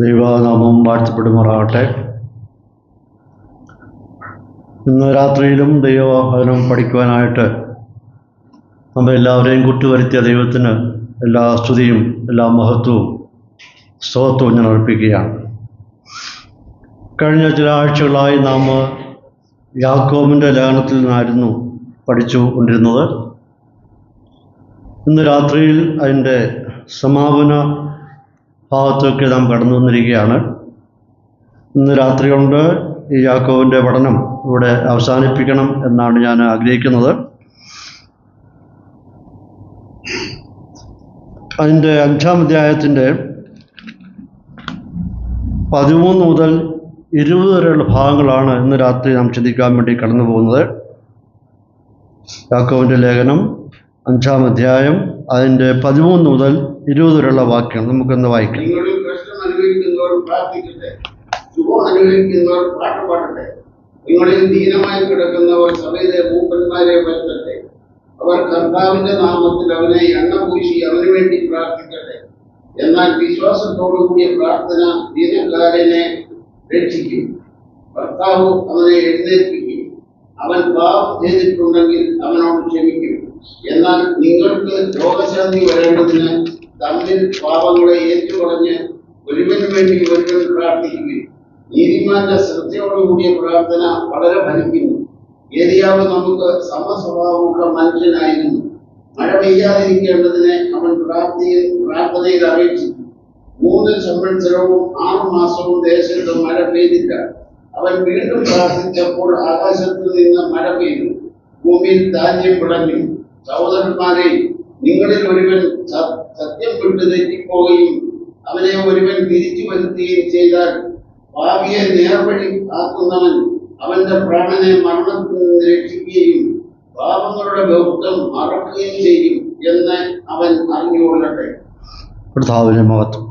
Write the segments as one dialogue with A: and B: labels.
A: ദൈവനാമം വാഴ്ത്തപ്പെടുമാറാകട്ടെ. ഇന്ന് രാത്രിയിലും ദൈവവചനം പഠിക്കുവാനായിട്ട് നമ്മെല്ലാവരെയും കൂട്ടുവരുത്തിയ ദൈവത്തിന് എല്ലാ സ്തുതിയും എല്ലാ മഹത്വവും സ്തോത്രവും ഞാൻ അർപ്പിക്കുകയാണ്. കഴിഞ്ഞ ചില ആഴ്ചകളായി നാം യാക്കോബിൻ്റെ ലേഖനത്തിൽ നിന്നായിരുന്നു പഠിച്ചു കൊണ്ടിരുന്നത്. ഇന്ന് രാത്രിയിൽ അതിൻ്റെ സമാപന ഭാഗത്തൊക്കെ നാം കടന്നു വന്നിരിക്കുകയാണ്. ഇന്ന് രാത്രി കൊണ്ട് ഈ യാക്കോബിൻ്റെ പഠനം ഇവിടെ അവസാനിപ്പിക്കണം എന്നാണ് ഞാൻ ആഗ്രഹിക്കുന്നത്. അതിൻ്റെ 5-ാം അധ്യായത്തിൻ്റെ 13 മുതൽ 20 വരെയുള്ള ഭാഗങ്ങളാണ് ഇന്ന് രാത്രി നാം ചിന്തിക്കാൻ വേണ്ടി കടന്നു പോകുന്നത്. യാക്കോബിൻ്റെ ലേഖനം 5-ാം അധ്യായം അതിൻ്റെ 13 മുതൽ 20 വരെയുള്ള വാക്യങ്ങൾ നമുക്കൊന്ന് വായിക്കാം.
B: നിങ്ങളിൽ കഷ്ടം അനുഭവിക്കുന്നവർ പ്രാർത്ഥിക്കട്ടെ, സുഖം അനുഭവിക്കുന്നവർ പാട്ട് പാടട്ടെ. നിങ്ങളിൽ ദീനമായി കിടക്കുന്നവർ സഭയിലെ മൂപ്പന്മാരെ വരുത്തട്ടെ. അവർ കർത്താവിന്റെ നാമത്തിൽ അവനെ എണ്ണ പൂശി അവന് വേണ്ടി പ്രാർത്ഥിക്കട്ടെ. എന്നാൽ വിശ്വാസത്തോടുകൂടിയ പ്രാർത്ഥന ദീനക്കാരനെ രക്ഷിക്കും. കർത്താവ് അവനെ എഴുന്നേൽപ്പിക്കും. അവൻ പാപം ചെയ്തിട്ടുണ്ടെങ്കിൽ അവനോട് ക്ഷമിക്കും. എന്നാൽ നിങ്ങൾക്ക് രോഗശാന്തി വരേണ്ടതിന് തമ്മിൽ പാപങ്ങളെ ഏറ്റുപറഞ്ഞ് ഒരുവന് വേണ്ടി ഒരുവൻ പ്രാർത്ഥിക്കുകയും. നീതിമാന്റെ ശ്രദ്ധയോടുകൂടിയ പ്രാർത്ഥന വളരെ ഫലിക്കുന്നു. ഏലിയാവ് നമുക്ക് സമസ്വഭാവമുള്ള മനുഷ്യനായിരുന്നു. മഴ പെയ്യാതിരിക്കേണ്ടതിന് അവൻ പ്രാർത്ഥനയിൽ അപേക്ഷിച്ചു. 3 സംവത്സരവും 6 മാസവും ദേശത്ത് മഴ പെയ്തില്ല. അവൻ വീണ്ടും പ്രാർത്ഥിച്ചപ്പോൾ ആകാശത്തിൽ നിന്ന് മഴ പെയ്തു, ഭൂമിയിൽ ധാന്യം വിളഞ്ഞു. സഹോദരന്മാരെ, നിങ്ങളിൽ ഒരുവൻ സത്യം വിട്ട് തെറ്റിപ്പോവുകയും അവനെ ഒരുവൻ തിരിച്ചു വരുത്തുകയും ചെയ്താൽ ഭാവിയെ നേർവഴി ആക്കുന്നവൻ അവന്റെ പ്രാണനെ മരണത്തിൽ നിന്ന് രക്ഷിക്കുകയും പാപങ്ങളുടെ ബഹുത്വം മറക്കുകയും ചെയ്യും എന്ന് അവൻ അറിഞ്ഞുകൊള്ളട്ടെ.
A: കർത്താവിന്റെ മഹത്വം.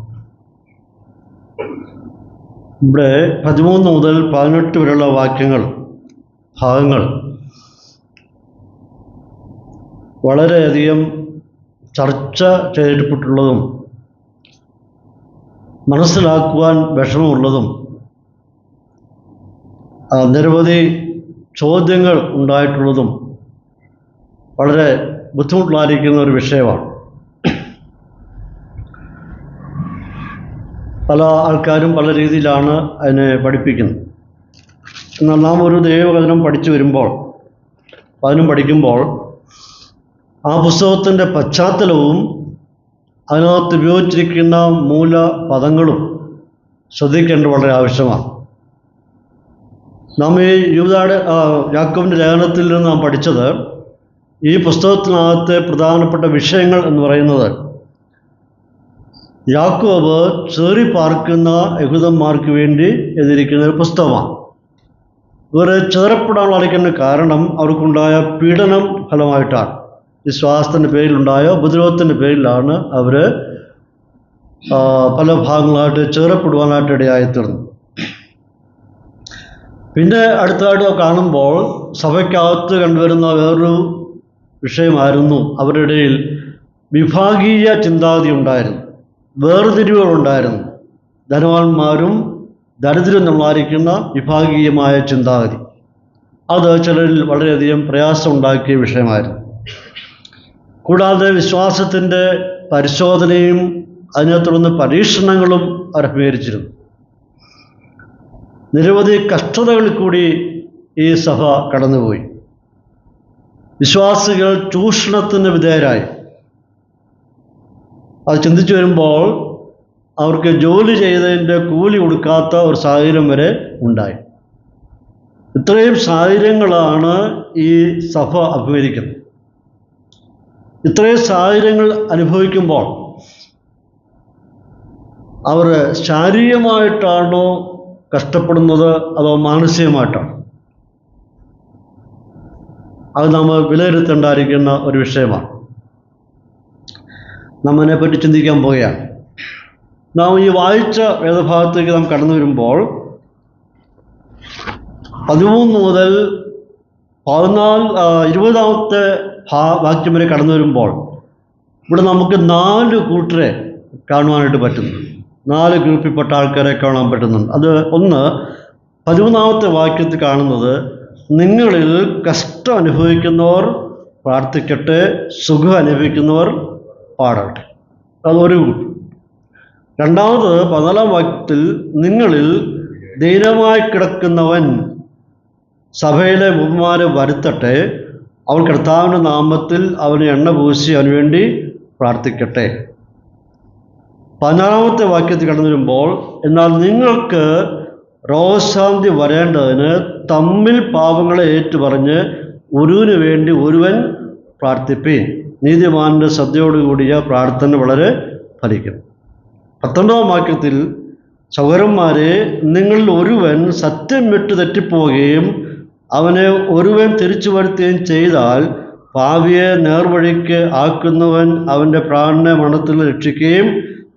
A: ഇവിടെ 13 മുതൽ 18 വരെയുള്ള ഭാഗങ്ങൾ വളരെയധികം ചർച്ച ചെയ്യപ്പെട്ടുള്ളതും മനസ്സിലാക്കുവാൻ വിഷമമുള്ളതും നിരവധി ചോദ്യങ്ങൾ ഉണ്ടായിട്ടുള്ളതും വളരെ ബുദ്ധിമുട്ടിലായിരിക്കുന്ന ഒരു വിഷയമാണ്. പല ആൾക്കാരും പല രീതിയിലാണ് അതിനെ പഠിപ്പിക്കുന്നത്. എന്നാൽ നാം ഒരു ദൈവവചനം പഠിക്കുമ്പോൾ ആ പുസ്തകത്തിൻ്റെ പശ്ചാത്തലവും അതിനകത്ത് ഉപയോഗിച്ചിരിക്കുന്ന മൂലപദങ്ങളും ശ്രദ്ധിക്കേണ്ടത് വളരെ ആവശ്യമാണ്. നാം ഈ യാക്കോബിൻ്റെ ലേഖനത്തിൽ നിന്ന് നാം പഠിച്ചത്, ഈ പുസ്തകത്തിനകത്തെ പ്രധാനപ്പെട്ട വിഷയങ്ങൾ എന്ന് പറയുന്നത് യാക്കോബ് ചേറി പാർക്കുന്ന യഹൂദന്മാർക്ക് വേണ്ടി എഴുതിയിരിക്കുന്ന ഒരു പുസ്തകമാണ്. ഇവർ ചേറപ്പെടാനുള്ള കാരണം അവർക്കുണ്ടായ പീഡനം ഫലമായിട്ടാണ്. വിശ്വാസത്തിൻ്റെ പേരിലുണ്ടായ ഉപദ്രവത്തിൻ്റെ പേരിലാണ് അവർ പല ഭാഗങ്ങളായിട്ട് ചേറപ്പെടുവാനായിട്ട് ഇടയായിത്തീർന്നു. പിന്നെ അടുത്തതായിട്ട് കാണുമ്പോൾ സഭയ്ക്കകത്ത് കണ്ടുവരുന്ന വേറൊരു വിഷയമായിരുന്നു, അവരുടെ ഇടയിൽ വിഭാഗീയ ചിന്താഗതി ഉണ്ടായിരുന്നു, വേർതിരിവുകളുണ്ടായിരുന്നു. ധനവാന്മാരും ദരിദ്രം നമ്മളായിരിക്കുന്ന വിഭാഗീയമായ ചിന്താഗതി, അത് ചിലരിൽ വളരെയധികം പ്രയാസം ഉണ്ടാക്കിയ വിഷയമായിരുന്നു. കൂടാതെ വിശ്വാസത്തിൻ്റെ പരിശോധനയും അതിനെ തുടർന്ന് പരീക്ഷണങ്ങളും അവർ അഭിമുഖീകരിച്ചിരുന്നു. നിരവധി കഷ്ടതകളിൽ കൂടി ഈ സഭ കടന്നുപോയി. വിശ്വാസികൾ ചൂഷണത്തിന് വിധേയരായി. അത് ചിന്തിച്ചു വരുമ്പോൾ അവർക്ക് ജോലി ചെയ്തതിൻ്റെ കൂലി കൊടുക്കാത്ത ഒരു സാഹചര്യം വരെ ഉണ്ടായി. ഇത്രയും സാഹചര്യങ്ങളാണ് ഈ സഭ അഭിമുഖീകരിക്കുന്നത്. ഇത്രയും സാഹചര്യങ്ങൾ അനുഭവിക്കുമ്പോൾ അവർ ശാരീരികമായിട്ടാണോ കഷ്ടപ്പെടുന്നത് അതോ മാനസികമായിട്ടാണ്? അത് നമ്മൾ വിലയിരുത്തേണ്ടായിരിക്കുന്ന ഒരു വിഷയമാണ്. നാം അതിനെപ്പറ്റി ചിന്തിക്കാൻ പോവുകയാണ്. നാം ഈ വായിച്ച വേദഭാഗത്തേക്ക് നാം കടന്നു വരുമ്പോൾ 13 മുതൽ 20-ാമത്തെ വാക്യം വരെ കടന്നു വരുമ്പോൾ ഇവിടെ നമുക്ക് 4 കൂട്ടരെ കാണുവാനായിട്ട് പറ്റുന്നു. 4 ഗ്രൂപ്പിൽപ്പെട്ട ആൾക്കാരെ കാണാൻ പറ്റുന്നുണ്ട്. അത് ഒന്ന് 13ാമത്തെ വാക്യത്തിൽ കാണുന്നത്, നിങ്ങളിൽ കഷ്ടം അനുഭവിക്കുന്നവർ പ്രാർത്ഥിക്കട്ടെ, സുഖം അനുഭവിക്കുന്നവർ പാടട്ടെ. അതൊരു ഗ്രൂപ്പ്. രണ്ടാമത് 14ാം വാക്യത്തിൽ, നിങ്ങളിൽ ദീനമായി കിടക്കുന്നവൻ സഭയിലെ മുഖന്മാരെ വരുത്തട്ടെ, അവൻ കർത്താവിൻ്റെ നാമത്തിൽ അവന് എണ്ണ പൂശി അവന് വേണ്ടി പ്രാർത്ഥിക്കട്ടെ. 16ാമത്തെ വാക്യത്തിൽ കടന്നു വരുമ്പോൾ, എന്നാൽ നിങ്ങൾക്ക് രോഗശാന്തി വരേണ്ടതിന് തമ്മിൽ പാപങ്ങളെ ഏറ്റുപറഞ്ഞ് ഒരുവന് വേണ്ടി ഒരുവൻ പ്രാർത്ഥിപ്പീൻ, നീതിമാന്റെ ശ്രദ്ധയോടുകൂടിയ പ്രാർത്ഥന വളരെ ഫലിക്കും. 19ാം വാക്യത്തിൽ, സഹോദരന്മാരെ, നിങ്ങളിൽ ഒരുവൻ സത്യം വിട്ട് തെറ്റിപ്പോവുകയും അവനെ ഒരുവൻ തിരിച്ചു വരുത്തുകയും ചെയ്താൽ പാപിയെ നേർവഴിക്ക് ആക്കുന്നവൻ അവൻ്റെ പ്രാണനെ മരണത്തിൽ രക്ഷിക്കുകയും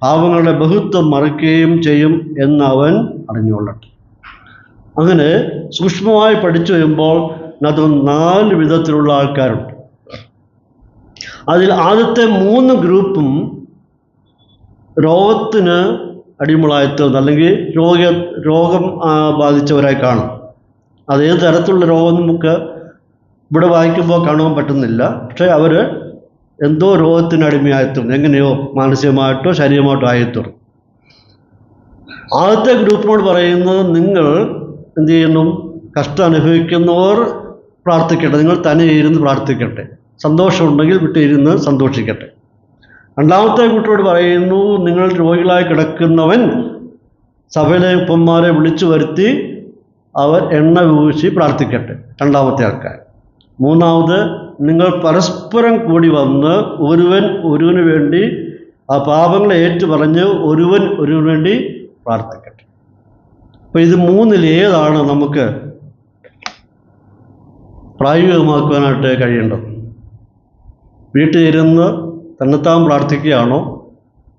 A: പാപങ്ങളുടെ ബഹുത്വം മറയ്ക്കുകയും ചെയ്യും എന്ന് അവൻ അറിഞ്ഞുകൊള്ളട്ടെ. അങ്ങനെ സൂക്ഷ്മമായി പഠിച്ചു വരുമ്പോൾ അത് 4 വിധത്തിലുള്ള ആൾക്കാരുണ്ട്. അതിൽ ആദ്യത്തെ 3 ഗ്രൂപ്പും രോഗത്തിന് അടിമകളായിത്തീർന്ന് അല്ലെങ്കിൽ രോഗം ബാധിച്ചവരായി കാണും. അതേത് തരത്തിലുള്ള രോഗം നമുക്ക് ഇവിടെ വായിക്കുമ്പോൾ കാണുവാൻ പറ്റുന്നില്ല. പക്ഷേ അവർ എന്തോ രോഗത്തിന് അടിമയായിത്തീർന്നു, എങ്ങനെയോ മാനസികമായിട്ടോ ശാരീരികമായിട്ടോ ആയിത്തീർന്നു. ആദ്യത്തെ ഗ്രൂപ്പിനോട് പറയുന്നത്, നിങ്ങൾ എന്ത് ചെയ്യുന്നു, കഷ്ടം അനുഭവിക്കുന്നവർ പ്രാർത്ഥിക്കട്ടെ, നിങ്ങൾ തനിയെ ഇരുന്ന് പ്രാർത്ഥിക്കട്ടെ, സന്തോഷമുണ്ടെങ്കിൽ വിട്ടിരുന്ന് സന്തോഷിക്കട്ടെ. രണ്ടാമത്തെ കൂട്ടരോട് പറയുന്നു, നിങ്ങൾ രോഗികളായി കിടക്കുന്നവൻ സഭയിലെ ഉപ്പന്മാരെ വിളിച്ചു വരുത്തി അവർ എണ്ണ പൂശി പ്രാർത്ഥിക്കട്ടെ, രണ്ടാമത്തെ ആൾക്കാർ. മൂന്നാമത്, നിങ്ങൾ പരസ്പരം കൂടി വന്ന് ഒരുവന് വേണ്ടി ആ പാപങ്ങളെ ഏറ്റുപറഞ്ഞ് ഒരുവന് വേണ്ടി പ്രാർത്ഥിക്കട്ടെ. അപ്പോൾ ഇത് 3-ൽ ഏതാണ് നമുക്ക് പ്രായോഗികമാക്കുവാനായിട്ട് കഴിയേണ്ടത്? വീട്ടിലിരുന്ന് തന്നെത്താൻ പ്രാർത്ഥിക്കുകയാണോ,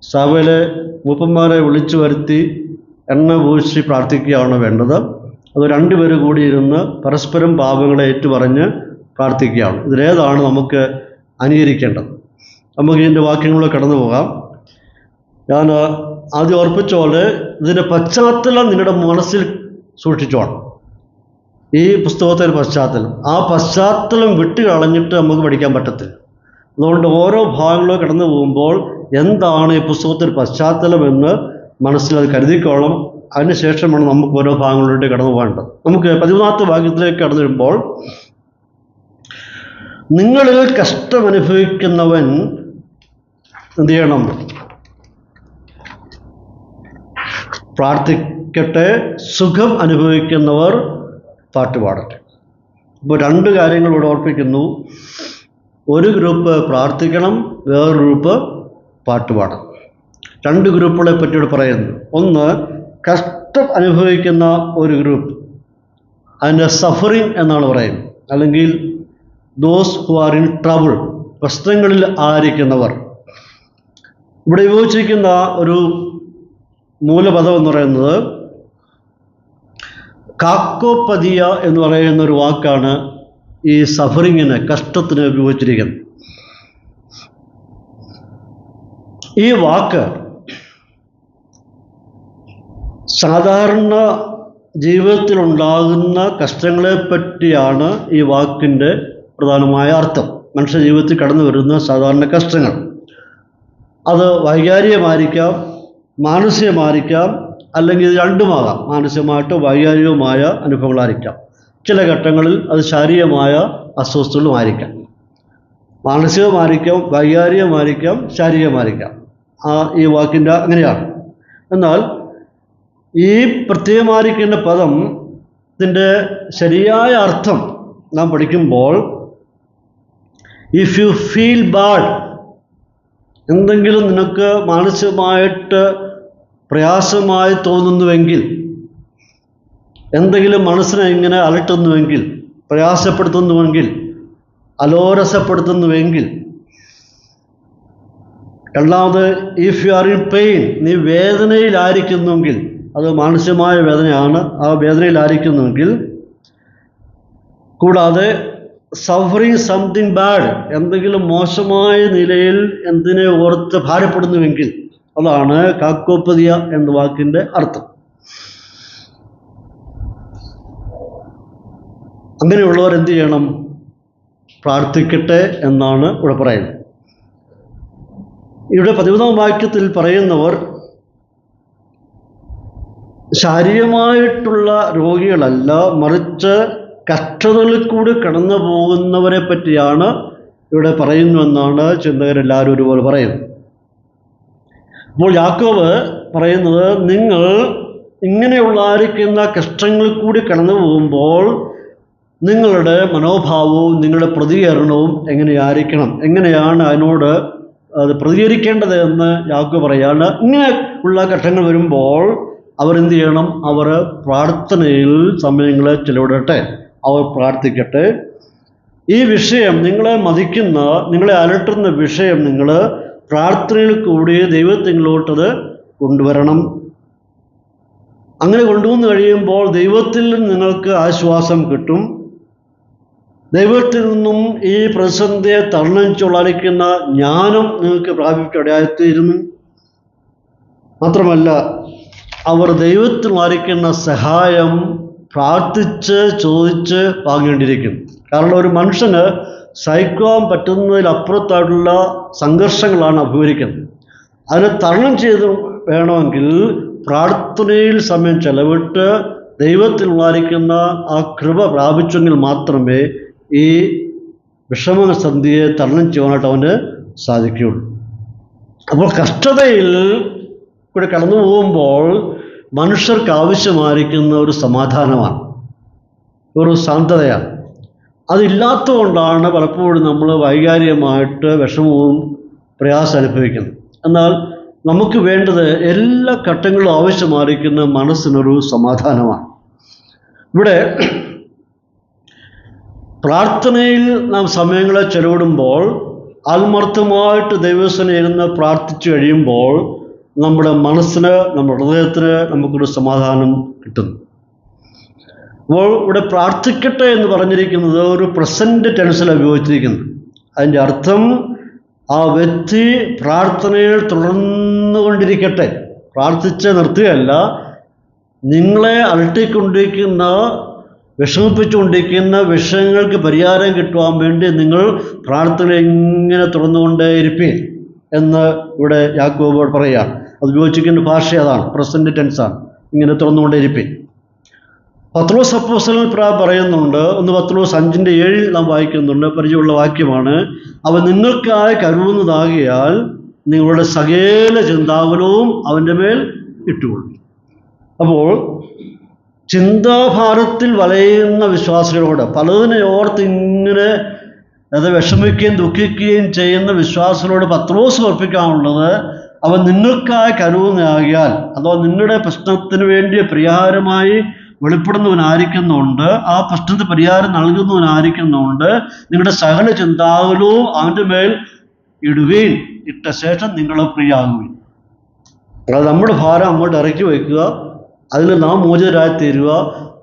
A: സഭയിലെ മൂപ്പന്മാരെ വിളിച്ചു വരുത്തി എണ്ണ പൂശി പ്രാർത്ഥിക്കുകയാണോ വേണ്ടത്? അത് 2 പേര് കൂടി ഇരുന്ന് പരസ്പരം പാപങ്ങളെ ഏറ്റുപറഞ്ഞ് പ്രാർത്ഥിക്കുകയാണ്? ഇതിലേതാണ് നമുക്ക് അനുകരിക്കേണ്ടത്? നമുക്ക് ഇതിൻ്റെ വാക്യങ്ങളിലൂടെ കടന്നു പോകാം. ഞാൻ ആദ്യം ഓർപ്പിച്ച പോലെ ഇതിൻ്റെ പശ്ചാത്തലം നിങ്ങളുടെ മനസ്സിൽ സൂക്ഷിച്ചോണം. ഈ പുസ്തകത്തിൻ്റെ പശ്ചാത്തലം, ആ പശ്ചാത്തലം വിട്ട് കളഞ്ഞിട്ട് നമുക്ക് പഠിക്കാൻ പറ്റത്തില്ല. അതുകൊണ്ട് ഓരോ ഭാഗങ്ങളിലും കടന്നു പോകുമ്പോൾ എന്താണ് ഈ പുസ്തകത്തിൻ്റെ പശ്ചാത്തലം എന്ന് മനസ്സിൽ അത് കരുതിക്കോളണം. അതിനുശേഷമാണ് നമുക്ക് ഓരോ ഭാഗങ്ങളിലോട്ട് കടന്നു പോകേണ്ടത്. നമുക്ക് 13ാമത്തെ വാക്യത്തിലേക്ക് കടന്നു വരുമ്പോൾ, നിങ്ങളിൽ കഷ്ടമനുഭവിക്കുന്നവൻ എന്ത് ചെയ്യണം? പ്രാർത്ഥിക്കട്ടെ, സുഖം അനുഭവിക്കുന്നവർ പാട്ടുപാടട്ടെ. ഇപ്പോൾ 2 കാര്യങ്ങൾ ഇവിടെ ഓർപ്പിക്കുന്നു. ഒരു ഗ്രൂപ്പ് പ്രാർത്ഥിക്കണം, വേറൊരു ഗ്രൂപ്പ് പാട്ടുപാടണം. 2 ഗ്രൂപ്പുകളെ പറ്റിയോട് പറയുന്നു. ഒന്ന്, കഷ്ടം അനുഭവിക്കുന്ന ഒരു ഗ്രൂപ്പ്, അതിൻ്റെ സഫറിങ് എന്നാണ് പറയുന്നത്, അല്ലെങ്കിൽ those who are in trouble, പ്രശ്നങ്ങളിൽ ആയിരിക്കുന്നവർ. ഇവിടെ ഉപയോഗിച്ചിരിക്കുന്ന ഒരു മൂലപദം എന്ന് പറയുന്നത് കാക്കോപതിയ എന്ന് പറയുന്ന ഒരു വാക്കാണ് ഈ സഫറിങ്ങിന്, കഷ്ടത്തിന് ഉപയോഗിച്ചിരിക്കുന്നത്. ഈ വാക്ക് സാധാരണ ജീവിതത്തിലുണ്ടാകുന്ന കഷ്ടങ്ങളെ പറ്റിയാണ് ഈ വാക്കിൻ്റെ പ്രധാനമായ അർത്ഥം. മനുഷ്യ ജീവിതത്തിൽ കടന്നു വരുന്ന സാധാരണ കഷ്ടങ്ങൾ, അത് വൈകാരികമായിരിക്കാം, മാനസികമായിരിക്കാം, അല്ലെങ്കിൽ ഇത് രണ്ടുമാകാം. മാനസികമായിട്ടോ വൈകാരികവുമായ അനുഭവങ്ങളായിരിക്കാം. ചില ഘട്ടങ്ങളിൽ അത് ശാരീരികമായ അസ്വസ്ഥതകളുമായിരിക്കാം. മാനസികമായിരിക്കാം, വൈകാരികമായിരിക്കാം, ശാരീരികമായിരിക്കാം. ഈ വാക്കിൻ്റെ അങ്ങനെയാണ്. എന്നാൽ ഈ പ്രത്യേകമായിരിക്കുന്ന പദം ഇതിൻ്റെ ശരിയായ അർത്ഥം നാം പഠിക്കുമ്പോൾ, ഇഫ് യു ഫീൽ ബാഡ്, എന്തെങ്കിലും നിനക്ക് മാനസികമായിട്ട് പ്രയാസമായി തോന്നുന്നുവെങ്കിൽ, എന്തെങ്കിലും മനസ്സിനെ ഇങ്ങനെ അലട്ടുന്നുവെങ്കിൽ, പ്രയാസപ്പെടുത്തുന്നുവെങ്കിൽ, അലോരസപ്പെടുത്തുന്നുവെങ്കിൽ. രണ്ടാമത്, if you are in pain, നീ വേദനയിലായിരിക്കുന്നുവെങ്കിൽ, അത് മാനസികമായ വേദനയാണ്, ആ വേദനയിലായിരിക്കുന്നുവെങ്കിൽ. കൂടാതെ സഫറിങ് സംതിങ് ബാഡ്, എന്തെങ്കിലും മോശമായ നിലയിൽ എന്തിനെ ഓർത്ത് ഭാരപ്പെടുന്നുവെങ്കിൽ, അതാണ് കാക്കോപ്പതിയ എന്ന വാക്കിൻ്റെ അർത്ഥം. അങ്ങനെയുള്ളവർ എന്ത് ചെയ്യണം? പ്രാർത്ഥിക്കട്ടെ എന്നാണ് ഇവിടെ പറയുന്നത്. ഇവിടെ 13-ാം വാക്യത്തിൽ പറയുന്നവർ ശാരീരികമായിട്ടുള്ള രോഗികളല്ല, മറിച്ച് കഷ്ടതകളിൽ കൂടി കടന്നു പോകുന്നവരെ പറ്റിയാണ് ഇവിടെ പറയുന്നുവെന്നാണ് ചിന്തകരെല്ലാവരും ഒരുപോലെ പറയുന്നത്. അപ്പോൾ യാക്കോബ് പറയുന്നത്, നിങ്ങൾ ഇങ്ങനെയുള്ളായിരിക്കുന്ന കഷ്ടങ്ങളിൽ കൂടി കടന്നു പോകുമ്പോൾ നിങ്ങളുടെ മനോഭാവവും നിങ്ങളുടെ പ്രതികരണവും എങ്ങനെയായിരിക്കണം, എങ്ങനെയാണ് അതിനോട് അത് പ്രതികരിക്കേണ്ടത് എന്ന് യാക്കോബ് പറയാണ്. ഇങ്ങനെ ഉള്ള ഘട്ടങ്ങൾ വരുമ്പോൾ അവരെന്ത് ചെയ്യണം? അവർ പ്രാർത്ഥനയിൽ സമയങ്ങളെ ചെലവിടട്ടെ, അവർ പ്രാർത്ഥിക്കട്ടെ. ഈ വിഷയം, നിങ്ങളെ മതിക്കുന്ന, നിങ്ങളെ അലട്ടുന്ന വിഷയം നിങ്ങൾ പ്രാർത്ഥനയിൽ കൂടി ദൈവത്തിലോട്ടത് കൊണ്ടുവരണം. അങ്ങനെ കൊണ്ടുവന്ന് കഴിയുമ്പോൾ ദൈവത്തിൽ നിങ്ങൾക്ക് ആശ്വാസം കിട്ടും. ദൈവത്തിൽ നിന്നും ഈ പ്രതിസന്ധിയെ തരണം ചൊല്ലാനിക്കുന്ന ജ്ഞാനം നിങ്ങൾക്ക് പ്രാപിച്ചിടയായിത്തീരുന്നു. മാത്രമല്ല, അവർ ദൈവത്തിൽ വാരിക്കുന്ന സഹായം പ്രാർത്ഥിച്ച് ചോദിച്ച് വാങ്ങേണ്ടിയിരിക്കും. കാരണം ഒരു മനുഷ്യന് സഹിക്കുവാൻ പറ്റുന്നതിലപ്പുറത്തായിട്ടുള്ള സംഘർഷങ്ങളാണ് അഭിമുഖീകരിക്കുന്നത്. അതിനെ തരണം ചെയ്ത് വേണമെങ്കിൽ പ്രാർത്ഥനയിൽ സമയം ചെലവിട്ട് ദൈവത്തിൽ വാരിക്കുന്ന ആ കൃപ പ്രാപിച്ചെങ്കിൽ മാത്രമേ ഈ വിഷമസന്ധിയെ തരണം ചെയ്യാനായിട്ട് അവന് സാധിക്കുകയുള്ളൂ. അപ്പോൾ കഷ്ടതയിൽ കൂടെ കടന്നു പോകുമ്പോൾ മനുഷ്യർക്ക് ആവശ്യമായിരിക്കുന്ന ഒരു സമാധാനമാണ്, ഒരു ശാന്തതയാണ്. അതില്ലാത്തതുകൊണ്ടാണ് പലപ്പോഴും നമ്മൾ വൈകാരികമായിട്ട് വിഷമവും പ്രയാസം അനുഭവിക്കുന്നത്. എന്നാൽ നമുക്ക് വേണ്ടത് എല്ലാ ഘട്ടങ്ങളിലും ആവശ്യമായിരിക്കുന്ന മനസ്സിനൊരു സമാധാനമാണ്. ഇവിടെ പ്രാർത്ഥനയിൽ നാം സമയങ്ങളെ ചെലവിടുമ്പോൾ, ആത്മാർത്ഥമായിട്ട് ദൈവസേന ഇരുന്ന് പ്രാർത്ഥിച്ചു കഴിയുമ്പോൾ നമ്മുടെ മനസ്സിന്, നമ്മുടെ ഹൃദയത്തിന് നമുക്കൊരു സമാധാനം കിട്ടുന്നു. അപ്പോൾ ഇവിടെ പ്രാർത്ഥിക്കട്ടെ എന്ന് പറഞ്ഞിരിക്കുന്നത് ഒരു പ്രസൻറ്റ് ടെൻസിലാണ് ഉപയോഗിച്ചിരിക്കുന്നത്. അതിൻ്റെ അർത്ഥം ആ വ്യക്തി പ്രാർത്ഥനയിൽ തുടർന്നുകൊണ്ടിരിക്കട്ടെ, പ്രാർത്ഥിച്ച് നിർത്തുകയല്ല. നിങ്ങളെ അലട്ടിക്കൊണ്ടിരിക്കുന്ന, വിഷമിപ്പിച്ചുകൊണ്ടിരിക്കുന്ന വിഷയങ്ങൾക്ക് പരിഹാരം കിട്ടുവാൻ വേണ്ടി നിങ്ങൾ പ്രാർത്ഥന ഇങ്ങനെ തുറന്നുകൊണ്ടേയിരിപ്പീൻ എന്ന് ഇവിടെ യാക്കോബ് പറയുകയാണ്. അത് ഉപയോഗിച്ചിരിക്കുന്ന ഭാഷ അതാണ്, പ്രസൻറ്റ് ടെൻസാണ്, ഇങ്ങനെ തുറന്നുകൊണ്ടേയിരിപ്പീൻ. പത്രോസ് അപ്പോസ്തലൻ പറയുന്നുണ്ട്, 1 പത്രോസ് 5:7 നാം വായിക്കുന്നുണ്ട്, പരിചയമുള്ള വാക്യമാണ്. അവൻ നിങ്ങൾക്കായി കരുതുന്നതാകിയാൽ നിങ്ങളുടെ സകല ചിന്താകുലവും അവൻ്റെ മേൽ ഇട്ടുകൊള്ളും. അപ്പോൾ ചിന്താഭാരത്തിൽ വലയുന്ന വിശ്വാസികളോട്, പലതിനെ ഓർത്ത് ഇങ്ങനെ അത് വിഷമിക്കുകയും ദുഃഖിക്കുകയും ചെയ്യുന്ന വിശ്വാസികളോട് പത്രോസ് ഓർപ്പിക്കാനുള്ളത്, അവൻ നിങ്ങൾക്കായി കരുതുന്നതാകിയാൽ, അഥവാ നിങ്ങളുടെ പ്രശ്നത്തിന് വേണ്ടി പരിഹാരമായി വെളിപ്പെടുന്നവനായിരിക്കുന്നുണ്ട്, ആ പ്രശ്നത്തിന് പരിഹാരം നൽകുന്നവനായിരിക്കുന്നുണ്ട്. നിങ്ങളുടെ സകല ചിന്താകുലവും അവൻ്റെ മേൽ ഇടുവീൻ, ഇട്ട ശേഷം നിങ്ങളെ പ്രിയാകുവീൻ. അതായത് നമ്മുടെ ഭാരം അങ്ങോട്ട് ഇറക്കി വയ്ക്കുക, അതിൽ നാം മോചിതരായി തീരുക,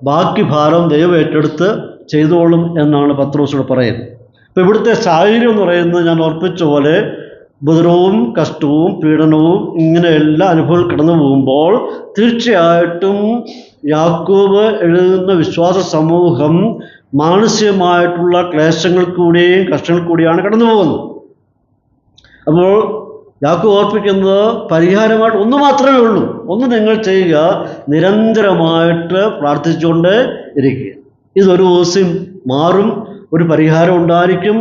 A: ബാക്കി ഭാരം ദൈവം ഏറ്റെടുത്ത് ചെയ്തോളും എന്നാണ് പത്രോസോട് പറയുന്നത്. അപ്പോൾ ഇവിടുത്തെ സാഹചര്യം എന്ന് പറയുന്നത് ഞാൻ ഓർപ്പിച്ച പോലെ ഉപദ്രവവും കഷ്ടവും പീഡനവും ഇങ്ങനെ എല്ലാ അനുഭവങ്ങൾ കടന്നു പോകുമ്പോൾ തീർച്ചയായിട്ടും യാക്കോബ് എഴുതുന്ന വിശ്വാസ സമൂഹം മാനസികമായിട്ടുള്ള ക്ലേശങ്ങൾ കൂടിയും കഷ്ടങ്ങൾ കൂടിയാണ് കടന്നു പോകുന്നത്. അപ്പോൾ യാക്കോബ് ഓർപ്പിക്കുന്നത് പരിഹാരമായിട്ട് ഒന്ന് മാത്രമേ ഉള്ളൂ. ഒന്ന് നിങ്ങൾ ചെയ്യുക, നിരന്തരമായിട്ട് പ്രാർത്ഥിച്ചുകൊണ്ട് ഇരിക്കുക. ഇതൊരു ദിവസം മാറും, ഒരു പരിഹാരം ഉണ്ടായിരിക്കും,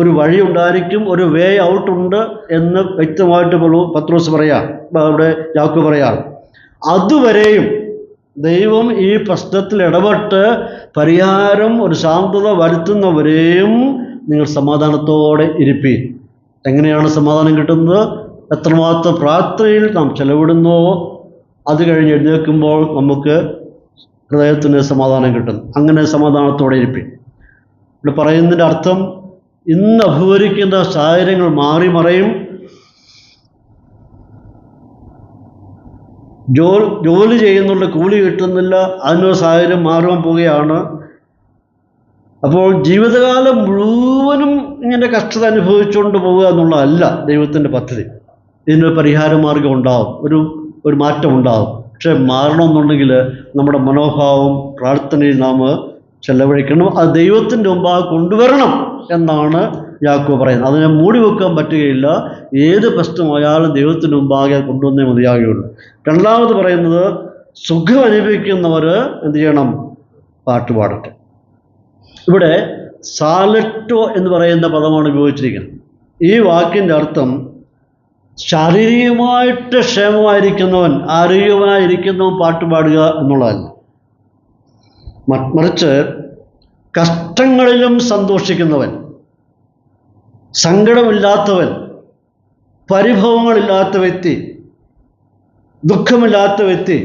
A: ഒരു വഴി ഉണ്ടായിരിക്കും, ഒരു വേ ഔട്ട് ഉണ്ട് എന്ന് വ്യക്തമായിട്ട് പത്രോസ് പറയാം, അവിടെ യാക്കോബ് പറയാം. അതുവരെയും ദൈവം ഈ പ്രശ്നത്തിൽ ഇടപെട്ട് പരിഹാരം, ഒരു ശാന്തത വരുത്തുന്നവരെയും നിങ്ങൾ സമാധാനത്തോടെ ഇരിപ്പീൻ. എങ്ങനെയാണ് സമാധാനം കിട്ടുന്നത്? എത്രമാത്രം പ്രാർത്ഥനയിൽ നാം ചെലവിടുന്നോ അത് കഴിഞ്ഞ് എഴുന്നേൽക്കുമ്പോൾ നമുക്ക് ഹൃദയത്തിന് സമാധാനം കിട്ടും. അങ്ങനെ സമാധാനത്തോടെ ഇരിപ്പീൻ. ഇവിടെ പറയുന്നതിൻ്റെ അർത്ഥം, ഇന്ന് അഭിമുഖീകരിക്കുന്ന സാഹചര്യങ്ങൾ മാറി മറയും. ജോലി ചെയ്യുന്നുള്ള കൂലി കിട്ടുന്നില്ല, അതിനൊരു സാഹചര്യം മാറുവാൻ പോവുകയാണ്. അപ്പോൾ ജീവിതകാലം മുഴുവനും ഇങ്ങനെ കഷ്ടത അനുഭവിച്ചുകൊണ്ട് പോവുക എന്നുള്ളതല്ല ദൈവത്തിൻ്റെ പദ്ധതി. ഇതിനൊരു പരിഹാരമാർഗം ഉണ്ടാവും, ഒരു മാറ്റം ഉണ്ടാവും. പക്ഷെ മാറണമെന്നുണ്ടെങ്കിൽ നമ്മുടെ മനോഭാവം പ്രാർത്ഥനയിൽ നാം ചെലവഴിക്കണം. അത് ദൈവത്തിൻ്റെ മുമ്പാകെ കൊണ്ടുവരണം എന്നാണ് യാക്കോബ് പറയുന്നത്. അതിനെ മൂടി വെക്കാൻ പറ്റുകയില്ല. ഏത് പ്രശ്നമായാലും ദൈവത്തിൻ്റെ മുമ്പാകെ കൊണ്ടുവന്നേ മതിയാകുകയുള്ളൂ. രണ്ടാമത് പറയുന്നത്, സുഖം അനുഭവിക്കുന്നവർ എന്ത് ചെയ്യണം? പാട്ടുപാടട്ടെ. ഇവിടെ സാലറ്റോ എന്ന് പറയുന്ന പദമാണ് ഉപയോഗിച്ചിരിക്കുന്നത്. ഈ വാക്കിൻ്റെ അർത്ഥം ശാരീരികമായിട്ട് ക്ഷേമമായിരിക്കുന്നവൻ, ആരോഗ്യവാനായിരിക്കുന്നവൻ പാട്ടുപാടുക എന്നുള്ളതല്ല. മറിച്ച് കഷ്ടങ്ങളിലും സന്തോഷിക്കുന്നവൻ, സങ്കടമില്ലാത്തവൻ, പരിഭവങ്ങളില്ലാത്ത വ്യക്തി, ദുഃഖമില്ലാത്ത വ്യക്തി,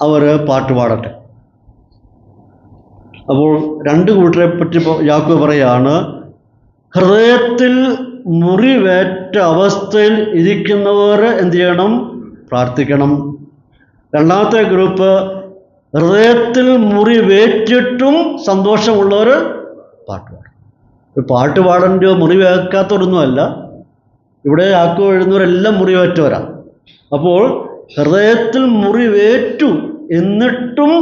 A: അവർ പാട്ടുപാടട്ടെ. അപ്പോൾ രണ്ട് കൂട്ടരെ പറ്റി യാക്കോബ് പറയാണ്, ഹൃദയത്തിൽ മുറിവേറ്റ അവസ്ഥയിൽ ഇരിക്കുന്നവർ എന്ത് ചെയ്യണം? പ്രാർത്ഥിക്കണം. രണ്ടാമത്തെ ഗ്രൂപ്പ്, ഹൃദയത്തിൽ മുറിവേറ്റിട്ടും സന്തോഷമുള്ളവർ പാട്ടുപാടും. പാട്ട് പാടേണ്ടോ മുറിവേക്കാത്തവരൊന്നുമല്ല. ഇവിടെ യാക്കോബ് എഴുതുന്നവരെല്ലാം മുറിവേറ്റവരാണ്. അപ്പോൾ ഹൃദയത്തിൽ മുറിവേറ്റു എന്നിട്ടും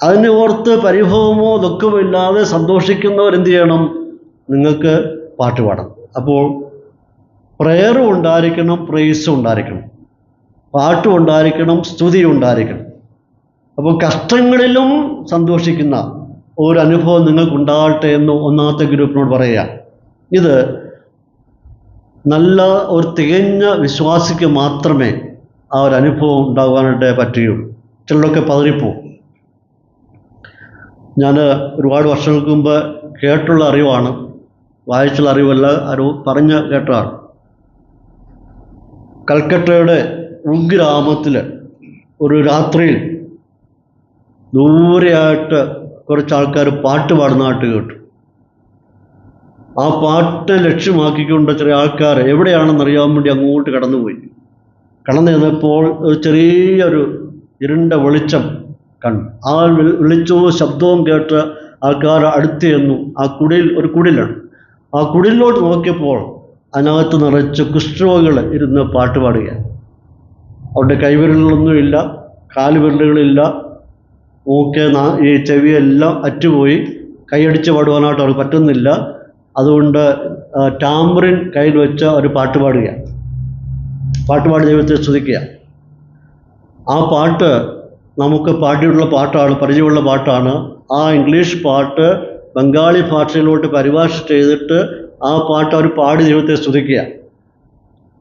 A: അതിനെ ഓർത്ത് പരിഭവമോ ദുഃഖമോ ഇല്ലാതെ സന്തോഷിക്കുന്നവരെന്ത് ചെയ്യണം? നിങ്ങൾക്ക് പാട്ട് പാടണം. അപ്പോൾ പ്രയറും ഉണ്ടായിരിക്കണം, പ്രൈസും ഉണ്ടായിരിക്കണം, പാട്ടും ഉണ്ടായിരിക്കണം, സ്തുതിയും ഉണ്ടായിരിക്കണം. അപ്പോൾ കഷ്ടങ്ങളിലും സന്തോഷിക്കുന്ന ഒരു അനുഭവം നിങ്ങൾക്കുണ്ടാകട്ടെ എന്ന് ഒന്നാമത്തെ ഗ്രൂപ്പിനോട് പറയുക. ഇത് നല്ല ഒരു തികഞ്ഞ വിശ്വാസിക്ക് മാത്രമേ ആ ഒരു അനുഭവം ഉണ്ടാകാനായിട്ട് പറ്റുകയുള്ളൂ. ചിലരൊക്കെ പതറിപ്പോവും. ഞാൻ ഒരുപാട് വർഷങ്ങൾക്ക് മുമ്പ് കേട്ടുള്ള അറിവാണ്, വായിച്ചുള്ള അറിവല്ല, പറഞ്ഞ് കേട്ടതാണ്. കൽക്കട്ടയുടെ ഉൾഗ്രാമത്തിൽ ഒരു രാത്രിയിൽ ദൂരെയായിട്ട് കുറച്ച് ആൾക്കാർ പാട്ട് പാടുന്നതായിട്ട് കേട്ടു. ആ പാട്ട് ലക്ഷ്യമാക്കിക്കൊണ്ട് ചെറിയ ആൾക്കാർ എവിടെയാണെന്നറിയാൻ വേണ്ടി അങ്ങോട്ട് കടന്നുപോയി. കടന്നു ചെന്നപ്പോൾ ഒരു ചെറിയൊരു ഇരുണ്ട വെളിച്ചം കണ്ടു. ആ വെളിച്ചവും ശബ്ദവും കേട്ട് ആൾക്കാർ അടുത്ത് ചെന്നു. ആ ഒരു കുടിലാണ്. ആ കുടിലോട്ട് നോക്കിയപ്പോൾ അതിനകത്ത് നിറച്ച് കുഷ്ഠരോഗികൾ ഇരുന്ന് പാട്ട് പാടുകയാണ്. അവരുടെ കൈവിരലുകളൊന്നുമില്ല, കാലുവിരലുകളില്ല, മൂക്ക്, ഈ ചെവിയെല്ലാം അറ്റുപോയി. കൈയടിച്ച് പാടുവാനായിട്ട് അവർക്ക് പറ്റുന്നില്ല. അതുകൊണ്ട് ടാമ്പറിൻ കയ്യിൽ വെച്ച് അവർ പാട്ട് പാടുകയാണ്. പാട്ടുപാടി ദൈവത്തെ സ്തുതിക്കുക. ആ പാട്ട് നമുക്ക് പാടിയുള്ള പാട്ടാണ്, പരിചയമുള്ള പാട്ടാണ്. ആ ഇംഗ്ലീഷ് പാട്ട് ബംഗാളി ഭാഷയിലോട്ട് പരിഭാഷ ചെയ്തിട്ട് ആ പാട്ട് അവർ പാടി ദൈവത്തെ സ്തുതിക്കുക.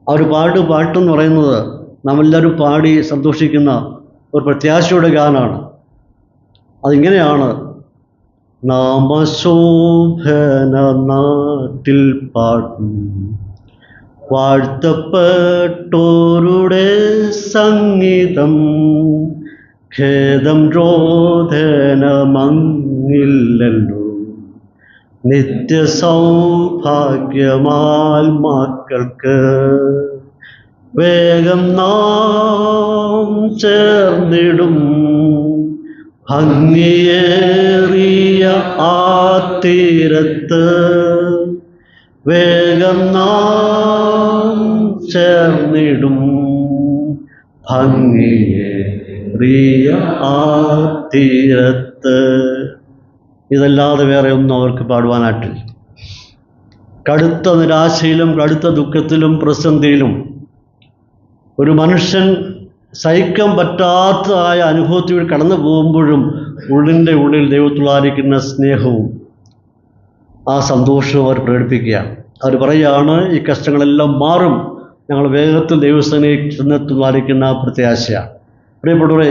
A: ആ ഒരു പാട്ടെന്ന് പറയുന്നത് നമ്മളെല്ലാവരും പാടി സന്തോഷിക്കുന്ന ഒരു പ്രത്യാശയുടെ ഗാനമാണ്. അതിങ്ങനെയാണ്: നാമശോഭന നാട്ടിൽ പാടും വാഴ്ത്തപ്പെട്ടോരുടെ സംഗീതം, ഖേദം രോധനമങ്ങില്ലല്ലോ, നിത്യസൗഭാഗ്യമാൽ മക്കൾക്ക് വേഗം നാം ചേർന്നിടും ഭംഗിയേറിയ ആ തീരത്ത്, വേഗം നാം ചേർന്നിടും ഭംഗിയേറിയ ആ തീരത്ത്. ഇതല്ലാതെ വേറെ ഒന്നും അവർക്ക് പാടുവാനായിട്ടില്ല. കടുത്ത നിരാശയിലും കടുത്ത ദുഃഖത്തിലും പ്രതിസന്ധിയിലും ഒരു മനുഷ്യൻ സഹിക്കാൻ പറ്റാത്തതായ അനുഭവത്തിലൂടെ കടന്നു പോകുമ്പോഴും ഉള്ളിൻ്റെ ഉള്ളിൽ ദൈവത്തിലായിരിക്കുന്ന സ്നേഹവും ആ സന്തോഷവും അവർ പ്രകടിപ്പിക്കുകയാണ്. അവർ പറയുകയാണ്, ഈ കഷ്ടങ്ങളെല്ലാം മാറും, ഞങ്ങൾ വേഗത്തിൽ ദൈവസേനയിൽ ചെന്നെത്തുന്നതായിരിക്കുന്ന പ്രത്യാശയാണ്. പ്രിയപ്പെട്ടവരെ,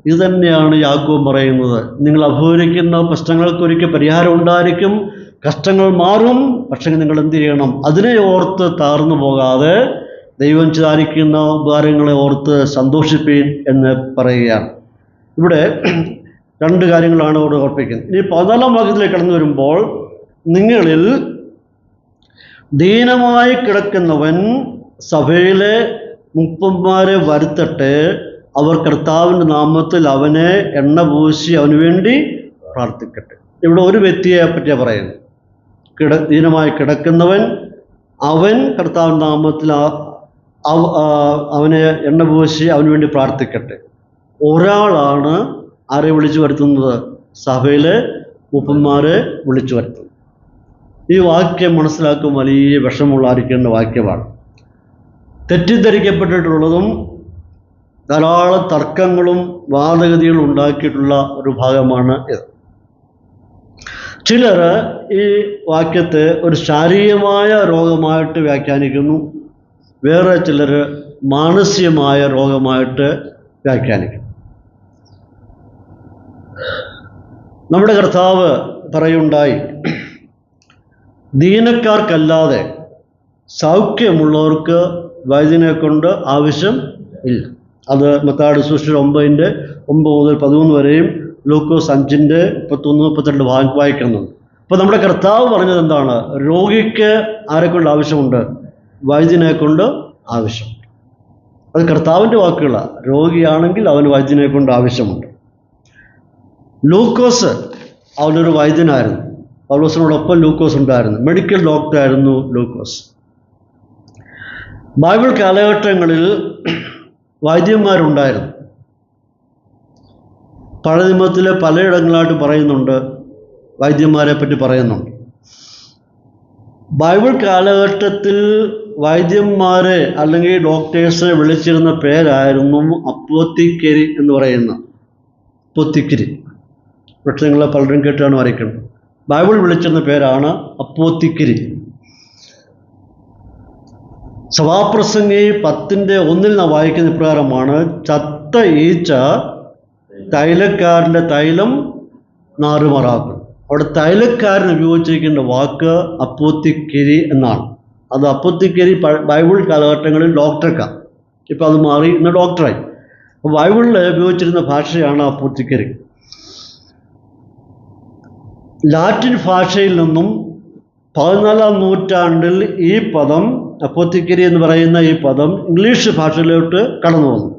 A: ഇത് തന്നെയാണ് യാക്കോബ് പറയുന്നത്. നിങ്ങൾ അഭിമുഖീകരിക്കുന്ന പ്രശ്നങ്ങൾക്കൊരിക്കൽ പരിഹാരം ഉണ്ടായിരിക്കും, കഷ്ടങ്ങൾ മാറും. പക്ഷേ നിങ്ങൾ എന്ത് ചെയ്യണം? അതിനെ ഓർത്ത് താഴ്ന്നു പോകാതെ ദൈവം ചെയ്തായിരിക്കുന്ന ഉപകാരങ്ങളെ ഓർത്ത് സന്തോഷിപ്പീൻ എന്ന് പറയുകയാണ്. ഇവിടെ രണ്ട് കാര്യങ്ങളാണ് അവിടെ ഓർപ്പിക്കുന്നത്. ഇനി 14-ാം വാക്യത്തിലേക്ക് കടന്നു വരുമ്പോൾ, നിങ്ങളിൽ ദീനമായി കിടക്കുന്നവൻ സഭയിലെ മുപ്പന്മാരെ വരുത്തട്ടെ, അവർ കർത്താവിൻ്റെ നാമത്തിൽ അവനെ എണ്ണ പൂശി അവന് വേണ്ടി പ്രാർത്ഥിക്കട്ടെ. ഇവിടെ ഒരു വ്യക്തിയെ പറ്റിയാണ് പറയുന്നത്. ദീനമായി കിടക്കുന്നവൻ, അവൻ കർത്താവിൻ്റെ നാമത്തിൽ അവനെ എണ്ണ പൂശി അവന് വേണ്ടി പ്രാർത്ഥിക്കട്ടെ. ഒരാളാണ് ആരെ വിളിച്ചു വരുത്തുന്നത്? സഭയിലെ മൂപ്പന്മാരെ വിളിച്ചു വരുത്തുന്നത്. ഈ വാക്യം മനസ്സിലാക്കും വലിയ വിഷമമുള്ളായിരിക്കേണ്ട വാക്യമാണ്. തെറ്റിദ്ധരിക്കപ്പെട്ടിട്ടുള്ളതും ധാരാളം തർക്കങ്ങളും വാദഗതികളും ഉണ്ടാക്കിയിട്ടുള്ള ഒരു ഭാഗമാണ് ഇത്. ചിലർ ഈ വാക്യത്തെ ഒരു ശാരീരികമായ രോഗമായിട്ട് വ്യാഖ്യാനിക്കുന്നു, വേറെ ചിലർ മാനസികമായ രോഗമായിട്ട് വ്യാഖ്യാനിക്കുന്നു. നമ്മുടെ കർത്താവ് പറയുണ്ടായി, ദീനക്കാർക്കല്ലാതെ സൗഖ്യമുള്ളവർക്ക് വൈദ്യനെ കൊണ്ട് ആവശ്യം ഇല്ല. അത് മത്തായിയുടെ സുവിശേഷം 9:9-13 വരെയും ലൂക്കോസ് 5:31-32 വായിക്കുന്നുണ്ട്. അപ്പോൾ നമ്മുടെ കർത്താവ് പറഞ്ഞത് എന്താണ്? രോഗിക്ക് ആരെക്കൊണ്ട് ആവശ്യമുണ്ട്? വൈദ്യനെ കൊണ്ട് ആവശ്യമുണ്ട്. അത് കർത്താവിൻ്റെ വാക്കുകളാണ്. രോഗിയാണെങ്കിൽ അവന് വൈദ്യനെ കൊണ്ട് ആവശ്യമുണ്ട്. ലൂക്കോസ് അവനൊരു വൈദ്യനായിരുന്നു. പൗലോസിനോടൊപ്പം ലൂക്കോസ് ഉണ്ടായിരുന്നു. മെഡിക്കൽ ഡോക്ടറായിരുന്നു ലൂക്കോസ്. ബൈബിൾ കാലഘട്ടങ്ങളിൽ വൈദ്യന്മാരുണ്ടായിരുന്നു. പഴയ നിയമത്തിൽ പലയിടങ്ങളായിട്ട് പറയുന്നുണ്ട്, വൈദ്യന്മാരെ പറ്റി പറയുന്നുണ്ട്. ബൈബിൾ കാലഘട്ടത്തിൽ വൈദ്യന്മാരെ അല്ലെങ്കിൽ ഡോക്ടേഴ്സിനെ വിളിച്ചിരുന്ന പേരായിരുന്നു അപ്പോത്തിക്കരി എന്ന് പറയുന്ന. അപ്പോത്തിക്കരി പക്ഷെ നിങ്ങൾ പലരും കേട്ടാണ് വരയ്ക്കുന്നത്. ബൈബിൾ വിളിച്ചിരുന്ന പേരാണ് അപ്പോത്തിക്കരി. സഭാപ്രസംഗി 10:1 നാം വായിക്കുന്ന ഇപ്രകാരമാണ്: ചത്ത ഈച്ച തൈലക്കാരൻ്റെ തൈലം നാറുമാറാക്കും. അവിടെ തൈലക്കാരൻ ഉപയോഗിച്ചിരിക്കുന്ന വാക്ക് അപ്പോത്തിക്കരി എന്നാണ്. അത് അപ്പോത്തിക്കരി ബൈബിൾ കാലഘട്ടങ്ങളിൽ ഡോക്ടർക്കാണ്. ഇപ്പം അത് മാറി, ഇന്ന് ഡോക്ടറായി. അപ്പോൾ ബൈബിളിൽ ഉപയോഗിച്ചിരുന്ന ഭാഷയാണ് അപ്പോത്തിക്കരി. ലാറ്റിൻ ഭാഷയിൽ നിന്നും 14-ാം നൂറ്റാണ്ടിൽ ഈ പദം, അപ്പോത്തിക്കരി എന്ന് പറയുന്ന ഈ പദം, ഇംഗ്ലീഷ് ഭാഷയിലോട്ട് കടന്നു വന്നു.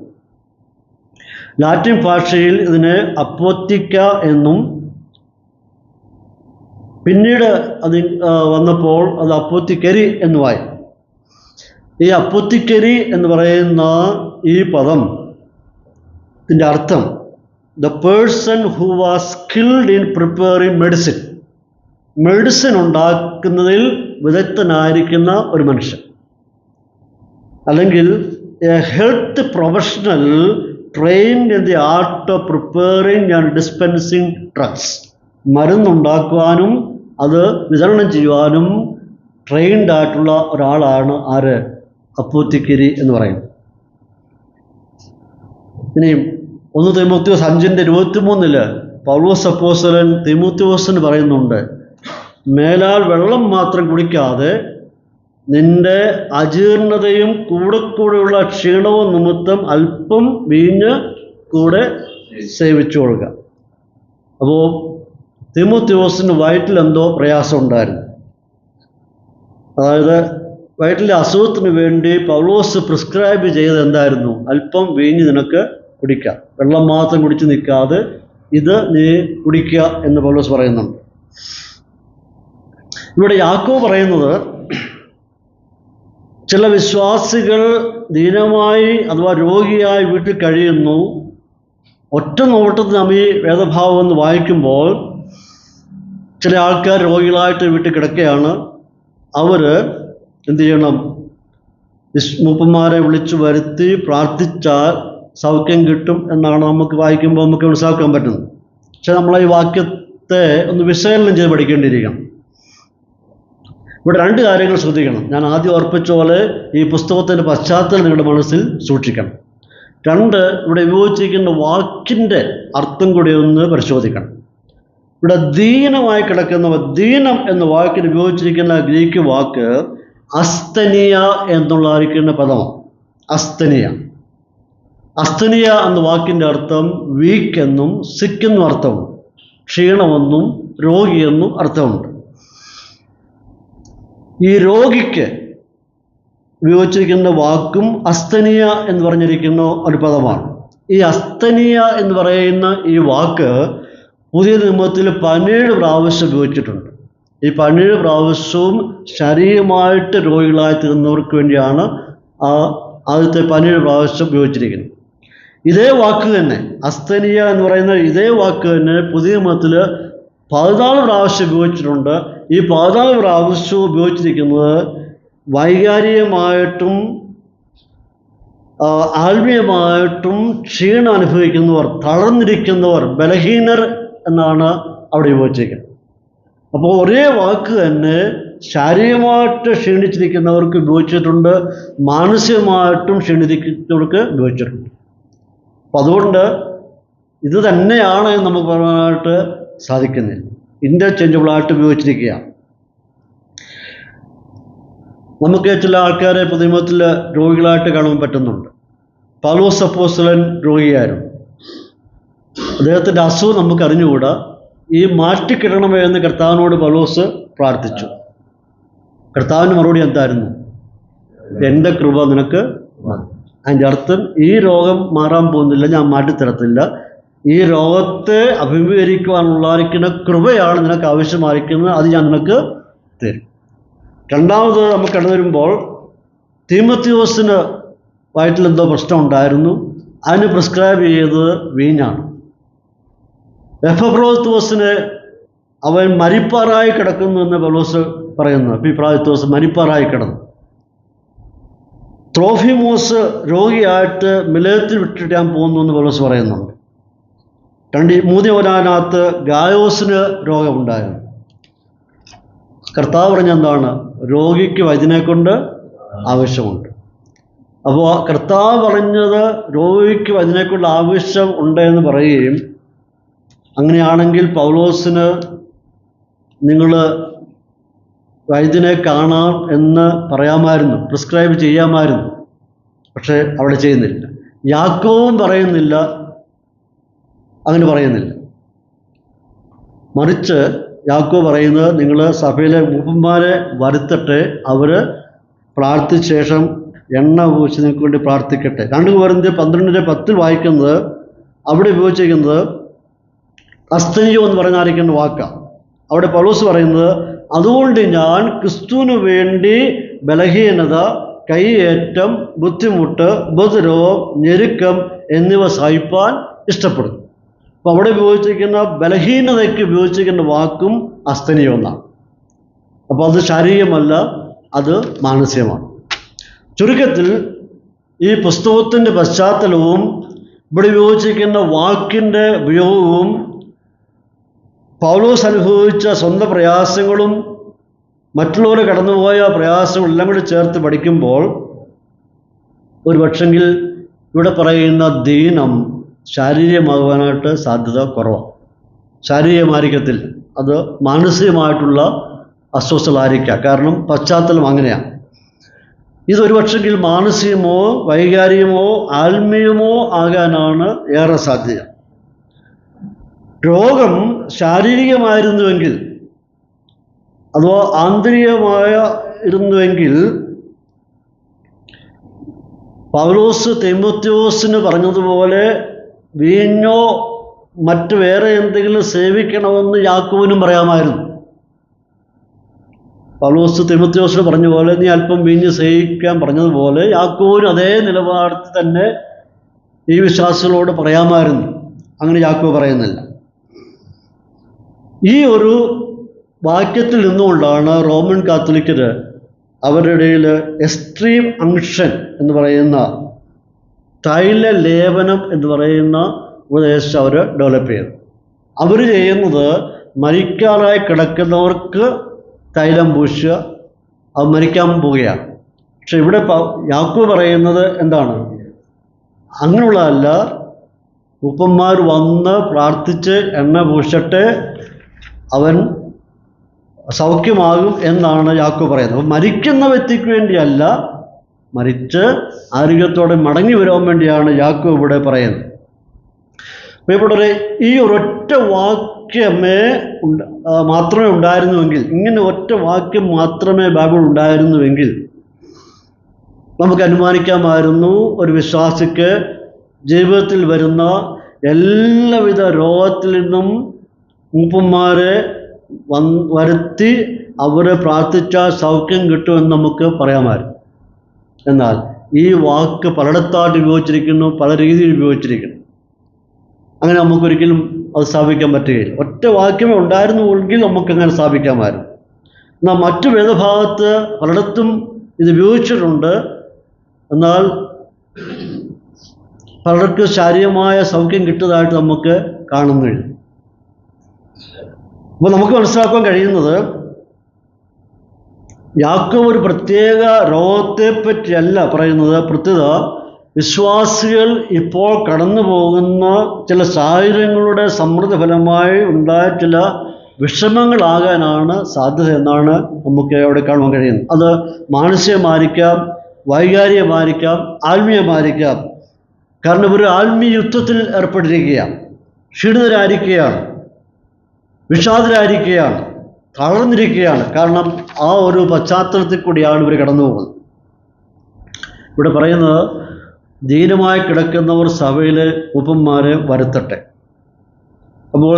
A: ലാറ്റിൻ ഭാഷയിൽ ഇതിനെ അപ്പോത്തിക്ക എന്നും, പിന്നീട് അത് വന്നപ്പോൾ അത് അപ്പോത്തിക്കരി എന്നുമായി. ഈ അപ്പോത്തിക്കരി എന്ന് പറയുന്ന ഈ പദം ഇതിൻ്റെ അർത്ഥം the person who was skilled in preparing medicine. Medicine ഉണ്ടാക്കുന്നതിൽ വിദഗ്ധനായിരിക്കുന്ന ഒരു മനുഷ്യൻ, അല്ലെങ്കിൽ a health professional trained in the art of preparing and dispensing drugs. മരുന്നുണ്ടാക്കുവാനും അത് വിതരണം ചെയ്യുവാനും ട്രെയിൻഡ് ആയിട്ടുള്ള ഒരാളാണ് ആര്? അപ്പോത്തിക്കരി എന്ന് പറയുന്നത്. ഇനിയും 1 തീമോത്തിയോസ് 5:23 പൗലോസ് അപ്പോസ്തലൻ തീമോത്തിയോസിന് പറയുന്നുണ്ട്, മേലാൽ വെള്ളം മാത്രം കുടിക്കാതെ നിന്റെ അജീർണതയും കൂടെയുള്ള ക്ഷീണവും നിമിത്തം അല്പം വീഞ്ഞ് കൂടെ സേവിച്ചുകൊള്ളുക. അപ്പോൾ തീമോത്തിയോസിന് വയറ്റിലെന്തോ പ്രയാസം ഉണ്ടായിരുന്നു. അതായത് വയറ്റിലെ അസുഖത്തിന് വേണ്ടി പൗലോസ് പ്രിസ്ക്രൈബ് ചെയ്തത് എന്തായിരുന്നു? അല്പം വീഞ്ഞ് നിനക്ക് കുടിക്കുക, വെള്ളം മാത്രം കുടിച്ച് നിൽക്കാതെ ഇത് നീ കുടിക്കുക എന്ന് പൗലോസ് പറയുന്നുണ്ട്. ഇവിടെ യാക്കോബ് പറയുന്നത്, ചില വിശ്വാസികൾ ദീനമായി അഥവാ രോഗിയായി വീട്ടിൽ കഴിയുന്നു. ഒറ്റ നോട്ടത്തിൽ നാം ഈ വേദഭാവം എന്ന് വായിക്കുമ്പോൾ ചില ആൾക്കാർ രോഗികളായിട്ട് വീട്ടിൽ കിടക്കുകയാണ്. അവർ എന്ത് ചെയ്യണം? മൂപ്പന്മാരെ വിളിച്ചു വരുത്തി പ്രാർത്ഥിച്ചാൽ സൗഖ്യം കിട്ടും എന്നാണ് നമുക്ക് വായിക്കുമ്പോൾ നമുക്ക് മനസ്സിലാക്കാൻ പറ്റുന്നത്. പക്ഷെ നമ്മൾ ഈ വാക്യത്തെ ഒന്ന് വിശകലനം ചെയ്ത് പഠിക്കേണ്ടിയിരിക്കണം. ഇവിടെ 2 കാര്യങ്ങൾ ശ്രദ്ധിക്കണം. ഞാൻ ആദ്യം ഓർപ്പിച്ച പോലെ ഈ പുസ്തകത്തിൻ്റെ പശ്ചാത്തലം നിങ്ങളുടെ മനസ്സിൽ സൂക്ഷിക്കണം. 2, ഇവിടെ ഉപയോഗിച്ചിരിക്കുന്ന വാക്കിൻ്റെ അർത്ഥം കൂടി ഒന്ന് പരിശോധിക്കണം. ഇവിടെ ദീനമായി കിടക്കുന്നവർ, ദീനം എന്ന വാക്കിന് ഉപയോഗിച്ചിരിക്കുന്ന ഗ്രീക്ക് വാക്ക് അസ്തനിയ എന്നുള്ളതായിരിക്കുന്ന പദമാണ്. അസ്തനിയ എന്ന വാക്കിൻ്റെ അർത്ഥം വീക്ക് എന്നും സിക്ക് എന്നും അർത്ഥമുണ്ട്. ക്ഷീണമെന്നും രോഗിയെന്നും അർത്ഥമുണ്ട്. ഈ രോഗിക്ക് ഉപയോഗിച്ചിരിക്കുന്ന വാക്കും അസ്തനിയ എന്ന് പറഞ്ഞിരിക്കുന്ന ഒരു പദമാണ്. ഈ അസ്തനിയ എന്ന് പറയുന്ന ഈ വാക്ക് പുതിയ നിയമത്തിൽ 17 പ്രാവശ്യം ഉപയോഗിച്ചിട്ടുണ്ട്. ഈ 17 പ്രാവശ്യവും ശാരീരികമായിട്ട് രോഗികളായി തീർന്നവർക്ക് വേണ്ടിയാണ് ആ ആദ്യത്തെ 17 പ്രാവശ്യം ഉപയോഗിച്ചിരിക്കുന്നത്. ഇതേ വാക്ക് തന്നെ അസ്തനിയ എന്ന് പറയുന്ന ഇതേ വാക്ക് തന്നെ പുതിയ നിയമത്തിൽ 14 പ്രാവശ്യം ഉപയോഗിച്ചിട്ടുണ്ട്. ഈ 14 പ്രാവശ്യവും ഉപയോഗിച്ചിരിക്കുന്നത് വൈകാരികമായിട്ടും ആത്മീയമായിട്ടും ക്ഷീണം അനുഭവിക്കുന്നവർ, തളർന്നിരിക്കുന്നവർ, ബലഹീനർ എന്നാണ് അവിടെ ഉപയോഗിച്ചിരിക്കുന്നത്. അപ്പോൾ ഒരേ വാക്ക് തന്നെ ശാരീരികമായിട്ട് ക്ഷീണിച്ചിരിക്കുന്നവർക്ക് ഉപയോഗിച്ചിട്ടുണ്ട്, മാനസികമായിട്ടും ക്ഷീണിച്ചിരിക്കുന്നവർക്ക് ഉപയോഗിച്ചിട്ടുണ്ട്. അപ്പം അതുകൊണ്ട് ഇത് തന്നെയാണ് നമുക്ക് പറയാനായിട്ട് സാധിക്കുന്നില്ല, ഇൻ്റർചേഞ്ചബിളായിട്ട് ഉപയോഗിച്ചിരിക്കുകയാണ്. നമുക്ക് ചില ആൾക്കാരെ പുതിയമത്തിൽ രോഗികളായിട്ട് കാണാൻ പറ്റുന്നുണ്ട്. പൗലോസ് അപ്പോസ്തലൻ രോഗിയായിരുന്നു. അദ്ദേഹത്തിൻ്റെ അസുഖം നമുക്ക് അറിഞ്ഞുകൂടാ. ഈ മാറ്റിക്കിടണമേ എന്ന് കർത്താവിനോട് പൗലോസ് പ്രാർത്ഥിച്ചു. കർത്താവിന് മറുപടി എന്തായിരുന്നു? എൻ്റെ കൃപ നിനക്ക്. അതിൻ്റെ അർത്ഥം ഈ രോഗം മാറാൻ പോകുന്നില്ല, ഞാൻ മാറ്റിത്തരത്തില്ല. ഈ രോഗത്തെ അഭിമുഖീകരിക്കുവാനുള്ള കൃപയാണ് നിനക്ക് ആവശ്യമായിരിക്കുന്നത്, അത് ഞാൻ നിനക്ക് തരും. രണ്ടാമത് നമുക്ക് കടന്നു വരുമ്പോൾ തീമോത്തിയോസിന് വയറ്റിലെന്തോ പ്രശ്നം ഉണ്ടായിരുന്നു. അതിന് പ്രിസ്ക്രൈബ് ചെയ്തത് വീഞ്ഞാണ്. എപ്പഫ്രോദിത്തോസിന് അവൻ മരിപ്പാറായി കിടക്കുന്നു എന്ന് പൗലോസ് പറയുന്നു. എപ്പഫ്രോദിത്തോസ് മരിപ്പാറായി കിടന്നു. ത്രോഫിമോസ് രോഗിയായിട്ട് മിലേത്തിൽ വിട്ടിട്ട് ഞാൻ പോകുന്നു എന്ന് പൗലോസ് പറയുന്നുണ്ട്. 3 യോഹന്നാനകത്ത് ഗായോസിന് രോഗമുണ്ടായിരുന്നു. കർത്താവ് പറഞ്ഞെന്താണ്? രോഗിക്ക് വൈദ്യനെ കൊണ്ട് ആവശ്യമുണ്ട്. അപ്പോൾ കർത്താവ് പറഞ്ഞത് രോഗിക്ക് വൈദ്യനെ കൊണ്ട് ആവശ്യം ഉണ്ട് എന്ന് പറയുകയും, അങ്ങനെയാണെങ്കിൽ പൗലോസിന് നിങ്ങൾ വൈദ്യനെ കാണാം എന്ന് പറയാമായിരുന്നു, പ്രിസ്ക്രൈബ് ചെയ്യാമായിരുന്നു. പക്ഷേ അവിടെ ചെയ്യുന്നില്ല. യാക്കോബും പറയുന്നില്ല, അങ്ങനെ പറയുന്നില്ല. മറിച്ച് യാക്കോബ് പറയുന്നത്, നിങ്ങൾ സഭയിലെ മൂപ്പന്മാരെ വരുത്തട്ടെ, അവർ പ്രാർത്ഥിച്ച ശേഷം എണ്ണ ഉപയോഗിച്ച് നിങ്ങൾക്ക് വേണ്ടി പ്രാർത്ഥിക്കട്ടെ. 2 കൊരിന്ത്യർ 12:10 വായിക്കുന്നത്, അവിടെ ഉപയോഗിച്ചിരിക്കുന്നത് അസ്തനിയോ എന്ന് പറഞ്ഞായിരിക്കുന്ന വാക്കാണ്. അവിടെ പൗലോസ് പറയുന്നത്, അതുകൊണ്ട് ഞാൻ ക്രിസ്തുവിന് വേണ്ടി ബലഹീനത, കൈയേറ്റം, ബുദ്ധിമുട്ട്, ഉപദ്രവം, ഞെരുക്കം എന്നിവ സഹിപ്പാൻ ഇഷ്ടപ്പെടുന്നു. അപ്പോൾ അവിടെ ഉപയോഗിച്ചിരിക്കുന്ന ബലഹീനതയ്ക്ക് ഉപയോഗിച്ചിരിക്കുന്ന വാക്കും അസ്തനിയോ എന്നാണ്. അപ്പോൾ അത് ശാരീരികമല്ല, അത് മാനസികമാണ്. ചുരുക്കത്തിൽ ഈ പുസ്തകത്തിൻ്റെ പശ്ചാത്തലവും ഇവിടെ ഉപയോഗിച്ചിരിക്കുന്ന വാക്കിൻ്റെ ഉപയോഗവും പൗലോസ് അനുഭവിച്ച സ്വന്തം പ്രയാസങ്ങളും മറ്റുള്ളവർ കടന്നുപോയ പ്രയാസങ്ങളും എല്ലാം കൂടി ചേർത്ത് പഠിക്കുമ്പോൾ ഒരു പക്ഷെങ്കിൽ ഇവിടെ പറയുന്ന ദീനം ശാരീരികമാകാനായിട്ട് സാധ്യത കുറവാണ്. ശാരീരികമായിരിക്കത്തില്ല, അത് മാനസികമായിട്ടുള്ള അസ്വസ്ഥതകളായിരിക്കാം. കാരണം പശ്ചാത്തലം അങ്ങനെയാണ്. ഇതൊരു പക്ഷെങ്കിൽ മാനസികമോ വൈകാരികമോ ആത്മീയമോ ആകാനാണ് ഏറെ സാധ്യത. രോഗം ശാരീരികമായിരുന്നുവെങ്കിൽ അഥവാ ആന്തരികമായിരുന്നുവെങ്കിൽ പൗലോസ് തീമോത്തിയോസിന് പറഞ്ഞതുപോലെ വീഞ്ഞോ മറ്റ് വേറെ എന്തെങ്കിലും സേവിക്കണമെന്ന് യാക്കോബിനും പറയാമായിരുന്നു. പൗലോസ് തീമോത്തിയോസിന് പറഞ്ഞ പോലെ നീ അല്പം വീഞ്ഞ് സേവിക്കാൻ പറഞ്ഞതുപോലെ യാക്കോബിനും അതേ നിലപാടത്തിൽ തന്നെ ഈ വിശ്വാസികളോട് പറയാമായിരുന്നു. അങ്ങനെ യാക്കോബ് പറയുന്നില്ല. ഈ ഒരു വാക്യത്തിൽ നിന്നുകൊണ്ടാണ് റോമൻ കാത്തലിക്കർ അവരുടെ ഇടയിൽ എക്സ്ട്രീം അങ്ഷൻ എന്ന് പറയുന്ന തൈല ലേപനം എന്ന് പറയുന്ന ഉപദേശം അവർ ഡെവലപ്പ് ചെയ്തു. അവർ ചെയ്യുന്നത് മരിക്കാറായി കിടക്കുന്നവർക്ക് തൈലം പൂശുക, അത് മരിക്കാൻ പോവുകയാണ്. പക്ഷെ ഇവിടെ യാക്കോബ് പറയുന്നത് എന്താണ്? അങ്ങനെയുള്ളതല്ല. മൂപ്പന്മാർ വന്ന് പ്രാർത്ഥിച്ച് എണ്ണ പൂശട്ടെ, അവൻ സൗഖ്യമാകും എന്നാണ് യാക്കോബ് പറയുന്നത്. അപ്പോൾ മരിക്കുന്ന വ്യക്തിക്ക് വേണ്ടിയല്ല, മരിച്ച് ആരോഗ്യത്തോടെ മടങ്ങി വരാൻ വേണ്ടിയാണ് യാക്കോബ് ഇവിടെ പറയുന്നത്. ഇവിടെ ഈ ഒരൊറ്റ വാക്യമേ മാത്രമേ ഉണ്ടായിരുന്നുവെങ്കിൽ, ഇങ്ങനെ ഒറ്റ വാക്യം മാത്രമേ ബൈബിൾ ഉണ്ടായിരുന്നുവെങ്കിൽ നമുക്ക് അനുമാനിക്കാമായിരുന്നു ഒരു വിശ്വാസിക്ക് ജീവിതത്തിൽ വരുന്ന എല്ലാവിധ രോഗത്തിൽ നിന്നും മൂപ്പന്മാരെ വരുത്തി അവരെ പ്രാർത്ഥിച്ചാൽ സൗഖ്യം കിട്ടുമെന്ന് നമുക്ക് പറയാമായിരുന്നു. എന്നാൽ ഈ വാക്ക് പലയിടത്തായിട്ട് ഉപയോഗിച്ചിരിക്കുന്നു, പല രീതിയിൽ ഉപയോഗിച്ചിരിക്കുന്നു. അങ്ങനെ നമുക്കൊരിക്കലും അത് സ്ഥാപിക്കാൻ പറ്റുകയില്ല. ഒറ്റ വാക്യമേ ഉണ്ടായിരുന്നുവെങ്കിൽ നമുക്കങ്ങനെ സ്ഥാപിക്കാമായിരുന്നു. എന്നാൽ മറ്റു വേദഭാഗത്ത് പലയിടത്തും ഇത് ഉപയോഗിച്ചിട്ടുണ്ട്. എന്നാൽ പലർക്കും ശാരീരികമായ സൗഖ്യം കിട്ടിയതായിട്ട് നമുക്ക് കാണുന്നില്ല. അപ്പോൾ നമുക്ക് മനസ്സിലാക്കാൻ കഴിയുന്നത് യാക്കോബ് ഒരു പ്രത്യേക രോഗത്തെപ്പറ്റിയല്ല പറയുന്നത്. പ്രത്യേക വിശ്വാസികൾ ഇപ്പോൾ കടന്നു പോകുന്ന ചില സാഹചര്യങ്ങളുടെ സമൃദ്ധ ഫലമായി ഉണ്ടായ ചില വിഷമങ്ങളാകാനാണ് സാധ്യത എന്നാണ് നമുക്ക് അവിടെ കാണുവാൻ കഴിയുന്നത്. അത് മാനസികമായിരിക്കാം, വൈകാരികമായിരിക്കാം, ആത്മീയമായിരിക്കാം. കാരണം ഇവർ ആത്മീയ യുദ്ധത്തിൽ ഏർപ്പെട്ടിരിക്കുകയാണ്, ക്ഷീണിതരായിരിക്കുകയാണ്, വിഷാദരായിരിക്കുകയാണ്, തളർന്നിരിക്കുകയാണ്. കാരണം ആ ഒരു പശ്ചാത്തലത്തിൽ കൂടിയാണ് ഇവർ കടന്നു പോകുന്നത്. ഇവിടെ പറയുന്നത് ദീനമായി കിടക്കുന്നവർ സഭയിലെ മൂപ്പന്മാരെ വരുത്തട്ടെ. അപ്പോൾ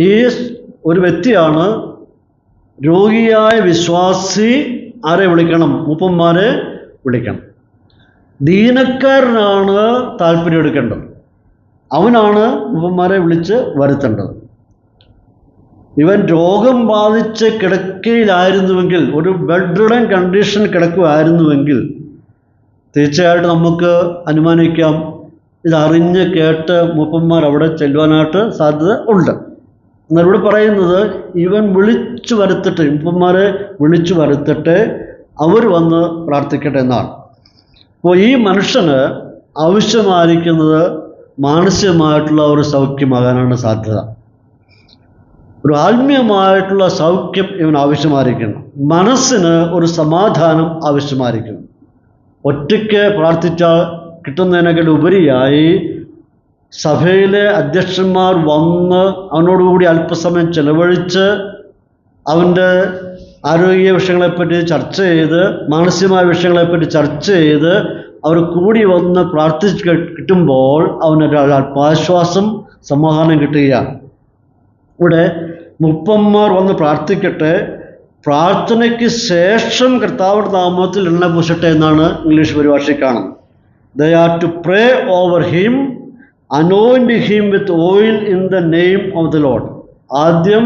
A: ഈ ഒരു വ്യക്തിയാണ് രോഗിയായ വിശ്വാസി ആരെ വിളിക്കണം? മൂപ്പന്മാരെ വിളിക്കണം. ദീനക്കാരനാണ് താല്പര്യം എടുക്കേണ്ടത്. അവനാണ് മൂപ്പന്മാരെ വിളിച്ച് വരുത്തേണ്ടത്. ഇവൻ രോഗം ബാധിച്ച് കിടക്കയിലായിരുന്നുവെങ്കിൽ, ഒരു ബെഡ് റിഡൻ കണ്ടീഷൻ കിടക്കുകയായിരുന്നുവെങ്കിൽ തീർച്ചയായിട്ടും നമുക്ക് അനുമാനിക്കാം ഇതറിഞ്ഞ് കേട്ട് മൂപ്പന്മാർ അവിടെ ചെല്ലുവാനായിട്ട് സാധ്യത ഉണ്ട്. എന്നാൽ ഇവിടെ പറയുന്നത് ഇവൻ വിളിച്ചു വരുത്തട്ടെ, മൂപ്പന്മാരെ വിളിച്ചു വരുത്തട്ടെ, അവർ വന്ന് പ്രാർത്ഥിക്കട്ടെ എന്നാണ്. അപ്പോൾ ഈ മനുഷ്യന് ആവശ്യമായിരിക്കുന്നത് മാനസികമായിട്ടുള്ള ഒരു സൗഖ്യമാകാനാണ് സാധ്യത. ഒരു ആത്മീയമായിട്ടുള്ള സൗഖ്യം ഇവൻ ആവശ്യമായിരിക്കണം. മനസ്സിന് ഒരു സമാധാനം ആവശ്യമായിരിക്കണം. ഒറ്റയ്ക്ക് പ്രാർത്ഥിച്ചാൽ കിട്ടുന്നതിനേക്കാൾ ഉപരിയായി സഭയിലെ അധ്യക്ഷന്മാർ വന്ന് അവനോടുകൂടി അല്പസമയം ചെലവഴിച്ച് അവൻ്റെ ആരോഗ്യ വിഷയങ്ങളെപ്പറ്റി ചർച്ച ചെയ്ത്, മാനസികമായ വിഷയങ്ങളെപ്പറ്റി ചർച്ച ചെയ്ത് അവർ കൂടി വന്ന് പ്രാർത്ഥിച്ച് കിട്ടുമ്പോൾ അവനൊരു അല്പാശ്വാസം, സമാധാനം കിട്ടുകയാണ്. ഇവിടെ മൂപ്പന്മാർ വന്ന് പ്രാർത്ഥിക്കട്ടെ, പ്രാർത്ഥനയ്ക്ക് ശേഷം കർത്താവിൻ്റെ നാമത്തിൽ എണ്ണ പൂശട്ടെ എന്നാണ് ഇംഗ്ലീഷ് പരിഭാഷയിൽ കാണുന്നത്. They are to pray over him, anoint him with oil in the name of the Lord. ആദ്യം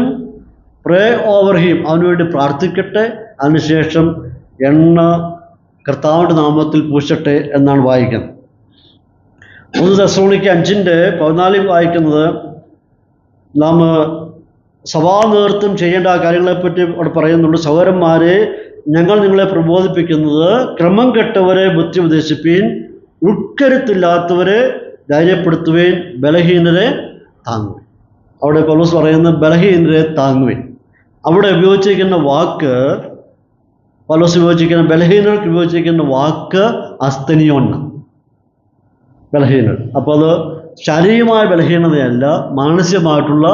A: pray over him, അവന് വേണ്ടി പ്രാർത്ഥിക്കട്ടെ, അതിനുശേഷം എണ്ണ കർത്താവിൻ്റെ നാമത്തിൽ പൂശട്ടെ എന്നാണ് വായിക്കുന്നത്. 1 തെസ്സലോനിക്കർ 5:14 വായിക്കുന്നത് നാം സഭാ നേതൃത്വം ചെയ്യേണ്ട കാര്യങ്ങളെപ്പറ്റി അവിടെ പറയുന്നുണ്ട്. സഹോദരന്മാരെ, ഞങ്ങൾ നിങ്ങളെ പ്രബോധിപ്പിക്കുന്നത് ക്രമം കെട്ടവരെ ബുദ്ധി ഉപദേശിപ്പീൻ, ഉൾക്കരുത്തില്ലാത്തവരെ ധൈര്യപ്പെടുത്തുവേൻ, ബലഹീനരെ താങ്ങുവേൻ. അവിടെ പൗലോസ് പറയുന്നത് ബലഹീനരെ താങ്ങുവേൻ. അവിടെ ഉപയോഗിച്ചിരിക്കുന്ന വാക്ക്, പൗലോസ് ഉപയോഗിച്ചിരിക്കുന്ന ബലഹീനർക്ക് ഉപയോഗിച്ചിരിക്കുന്ന വാക്ക് അസ്തനിയോൻ, ബലഹീനർ. അപ്പോൾ അത് ശാരീരികമായ ബലഹീനതയല്ല, മാനസികമായിട്ടുള്ള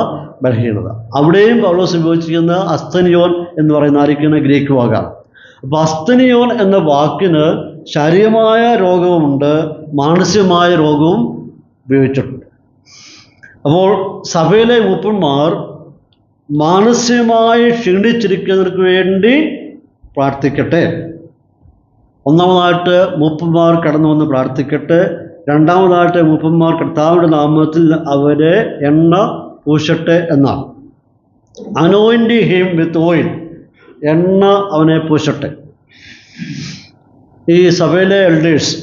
A: ബലഹീനത. അവിടെയും പൗലോസ് ഉപയോഗിച്ചിരിക്കുന്ന അസ്തനിയോൻ എന്ന് പറയുന്ന ആയിരിക്കുന്ന ഗ്രീക്ക് വാക്കാണ്. അപ്പോൾ അസ്തനിയോൻ എന്ന വാക്കിന് ശാരീരികമായ രോഗവുമുണ്ട്, മാനസികമായ രോഗവും ഉപയോഗിച്ചിട്ടുണ്ട്. അപ്പോൾ സഭയിലെ മൂപ്പന്മാർ മാനസികമായി ക്ഷീണിച്ചിരിക്കുന്നവർക്ക് വേണ്ടി പ്രാർത്ഥിക്കട്ടെ. ഒന്നാമതായിട്ട് മൂപ്പന്മാർ കടന്നു വന്ന് പ്രാർത്ഥിക്കട്ടെ. രണ്ടാമതായിട്ട് മൂപ്പന്മാർ കർത്താവിൻ്റെ നാമത്തിൽ അവരെ എണ്ണ പൂശട്ടെ എന്നാണ്. അനോയിൻറ്റ് ഹിം വിത്ത് ഓയിൽ, എണ്ണ അവനെ പൂശട്ടെ. ഈ സഭയിലെ എൽഡേഴ്സ്,